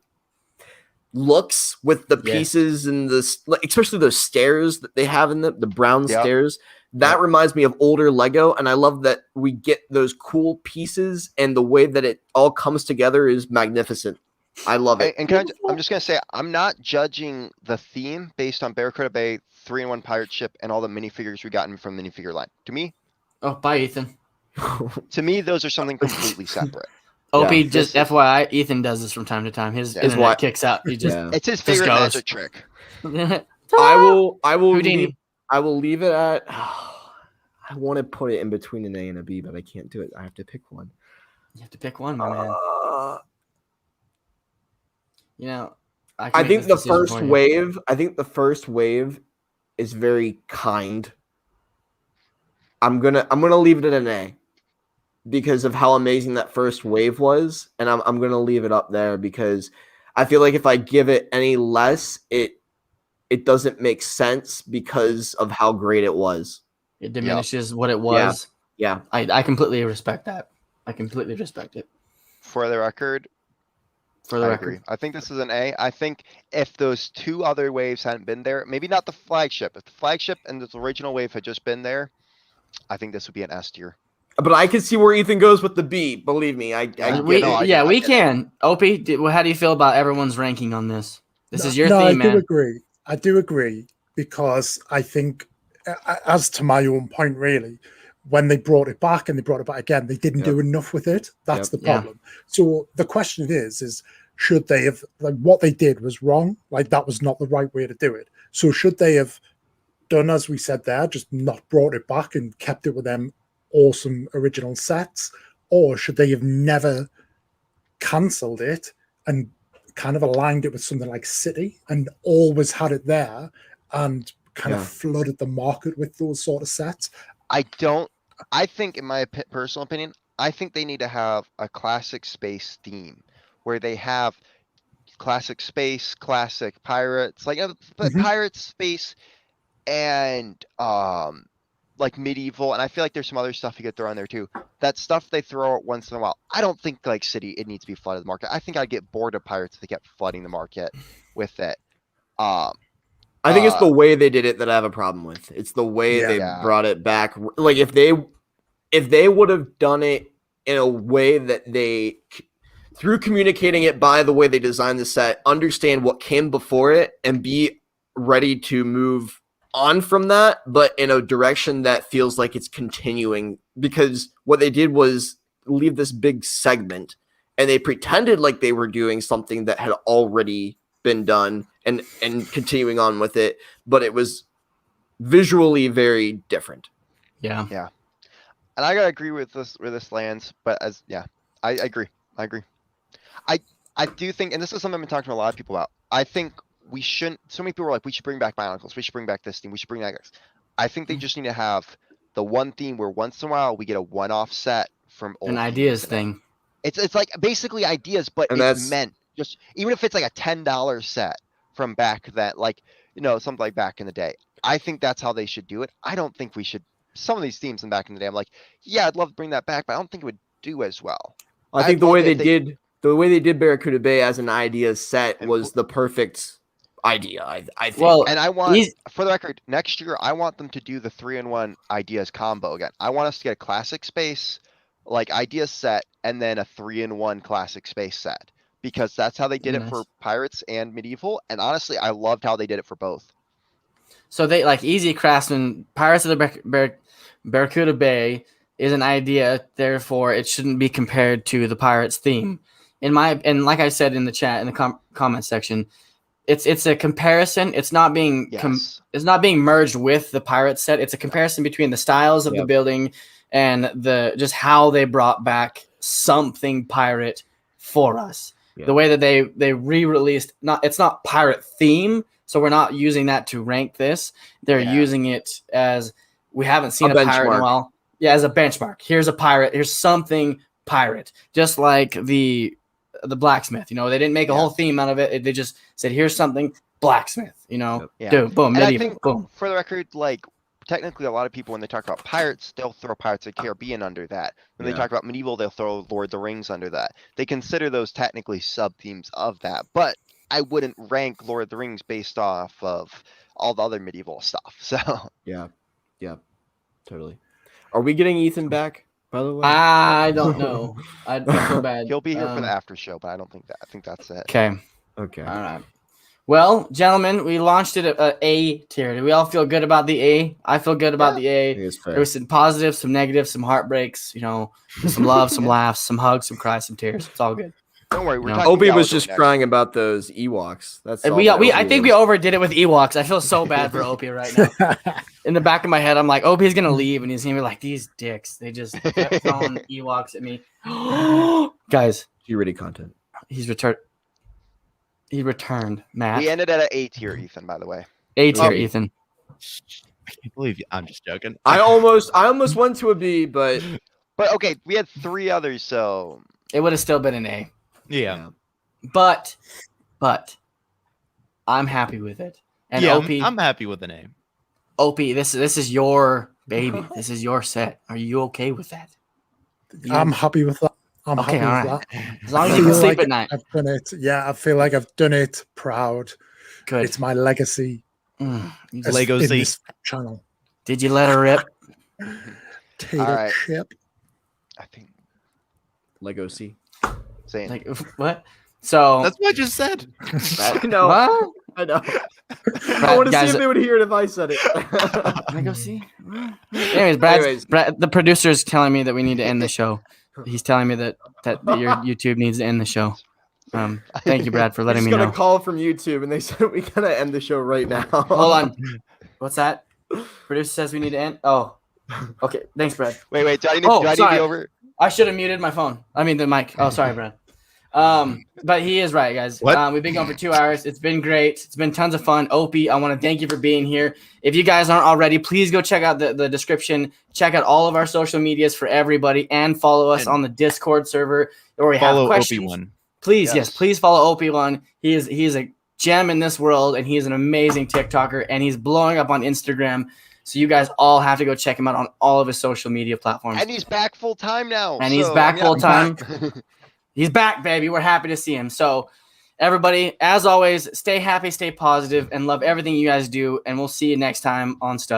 looks with the pieces and especially those stairs that they have in the brown stairs. That reminds me of older Lego, and I love that we get those cool pieces, and the way that it all comes together is magnificent. I love it. And I'm just gonna say, I'm not judging the theme based on Barracuda Bay, 3-in-1 pirate ship, and all the minifigures we gotten from minifigure line. To me, bye, Ethan. To me, those are something completely separate. Opie, just FYI, Ethan does this from time to time. His internet kicks out. He just it's his favorite magic trick. I will Houdini. I will leave it at. I want to put it in between an A and a B, but I can't do it. I have to pick one. You have to pick one, my man. I think the first wave. is very kind. I'm gonna leave it at an A because of how amazing that first wave was, and I'm gonna leave it up there because I feel like if I give it any less, it doesn't make sense because of how great it was. It diminishes what it was. Yeah. I completely respect that. I completely respect it. For the record, For the I record. agree. I think this is an A. I think if those two other waves hadn't been there, maybe not the flagship. If the flagship and the original wave had just been there, I think this would be an S tier. But I can see where Ethan goes with the B. Believe me, I get We, it. I we get it. can. Opie, how do you feel about everyone's ranking on this? This is your No, theme, I do man. agree. I do agree because I think, as to my own point, really, when they brought it back and they brought it back again, they didn't do enough with it. That's the Yeah. problem. So the question is should they have, like, what they did was wrong? Like, that was not the right way to do it. So should they have done as we said there, just not brought it back and kept it with them awesome original sets, or should they have never cancelled it and kind of aligned it with something like City and always had it there and kind of flooded the market with those sort of sets? I think, in my personal opinion, I think they need to have a classic space theme where they have classic space, classic pirates, like but pirates, space, and like medieval. And I feel like there's some other stuff you could throw in there too. That stuff they throw out once in a while. I don't think like City, it needs to be flooded the market. I think I'd get bored of pirates if they kept flooding the market with it. I think it's the way they did it that I have a problem with. It's the way they brought it back. Like if they would have done it in a way that they, through communicating it by the way they designed the set, understand what came before it and be ready to move on from that, but in a direction that feels like it's continuing, because what they did was leave this big segment and they pretended like they were doing something that had already been done and continuing on with it, but it was visually very different. Yeah. And I gotta agree with this where this lands, but I agree. I do think, and this is something I've been talking to a lot of people about. I think we shouldn't. So many people are like, we should bring back Bionicles. We should bring back this theme. We should bring back X. I think they just need to have the one theme where once in a while we get a one-off set from old An ideas themes. thing. It's like basically ideas, but And it's meant just, even if it's like a $10 set from back then, like, something like back in the day. I think that's how they should do it. I don't think we should. Some of these themes from back in the day, I'm like, yeah, I'd love to bring that back, but I don't think it would do as well. I think the way they did Barracuda Bay as an idea set was the perfect idea. I think. Well, And I want, for the record, next year I want them to do the 3-in-1 ideas combo again. I want us to get a classic space, like ideas set, and then a 3-in-1 classic space set, because that's how they did it for pirates and medieval. And honestly, I loved how they did it for both. So they like Easy Craftsman, Pirates of the Barracuda Bay is an idea, therefore it shouldn't be compared to the Pirates theme. And like I said in the chat, in the comment section, it's a comparison. It's not being it's not being merged with the Pirate set. It's a comparison between the styles of the building and the just how they brought back something pirate for us. The way that they re-released, it's not pirate theme, so we're not using that to rank this. They're using it as, we haven't seen a pirate in a while. Yeah, as a benchmark. Here's a pirate. Here's something pirate. Just like the blacksmith. They didn't make a whole theme out of it. They just said, here's something blacksmith. Dude, boom, And medieval, I think, boom. for the record, like, technically a lot of people, when they talk about pirates, they'll throw Pirates of the Caribbean under that. When they talk about medieval, they'll throw Lord of the Rings under that. They consider those technically sub-themes of that, but I wouldn't rank Lord of the Rings based off of all the other medieval stuff. So yeah, totally. Are we getting Ethan back, by the way? I don't know. I feel bad. he'll be here for the after show, but I don't think that. I think that's it. Okay. Okay. All right. Well, gentlemen, we launched it at A tier. Do we all feel good about the A? I feel good about the A. There was some positives, some negatives, some heartbreaks, some love, some laughs, some hugs, some cries, some tears. It's all good. Don't worry. We're talking. Opie was just crying about those Ewoks. That's and I think we overdid it with Ewoks. I feel so bad for Opie right now. In the back of my head, I'm like, Opie's gonna leave, and he's gonna be like, these dicks. They just kept throwing Ewoks at me. Guys, G-rated content. He's returned. He returned, Matt. We ended at an A tier, Ethan. By the way. A tier, Ethan. I can't believe you. I'm just joking. I almost went to a B, but But okay, we had 3 others, so It would have still been an A. Yeah. But I'm happy with it. And Yeah, OP, I'm happy with the name. OP, this is your baby. This is your set. Are you okay with that? I'm happy with that. I'm Okay, happy all with right. that. As long as I you can feel sleep like at night. I've done it. Yeah, I feel like I've done it proud. Good. It's my legacy You just- Lego in C. this channel. Did you let her rip? Tater Alright. chip. I think Lego C. saying Like what? So That's what I just said. I know. what? I know. I Brad, want to see guys- if they would hear it if I said it. Can I go see? Anyways, Brad, the producer is telling me that we need to end the show. He's telling me that your YouTube needs to end the show. Thank you, Brad, for letting me just got know. a call from YouTube, and they said we gotta end the show right now. Hold on. What's that? Producer says we need to end. Oh, okay. Thanks, Brad. wait, do I need Oh, to sorry. be over? I should have muted my phone. I mean the mic. Oh, sorry, Brad. But he is right, guys. What? We've been going for 2 hours. It's been great. It's been tons of fun. Opie, I want to thank you for being here. If you guys aren't already, please go check out the description. Check out all of our social medias for everybody, and follow us And on the Discord server where we have Follow questions. OP1. Please, yes, Yes. please follow Opie1. He is a gem in this world, and he's an amazing TikToker, and he's blowing up on Instagram. So you guys all have to go check him out on all of his social media platforms. And he's back full time now. And he's so, back yeah. full time. He's back, baby. We're happy to see him. So, everybody, as always, stay happy, stay positive, and love everything you guys do. And we'll see you next time on Stud.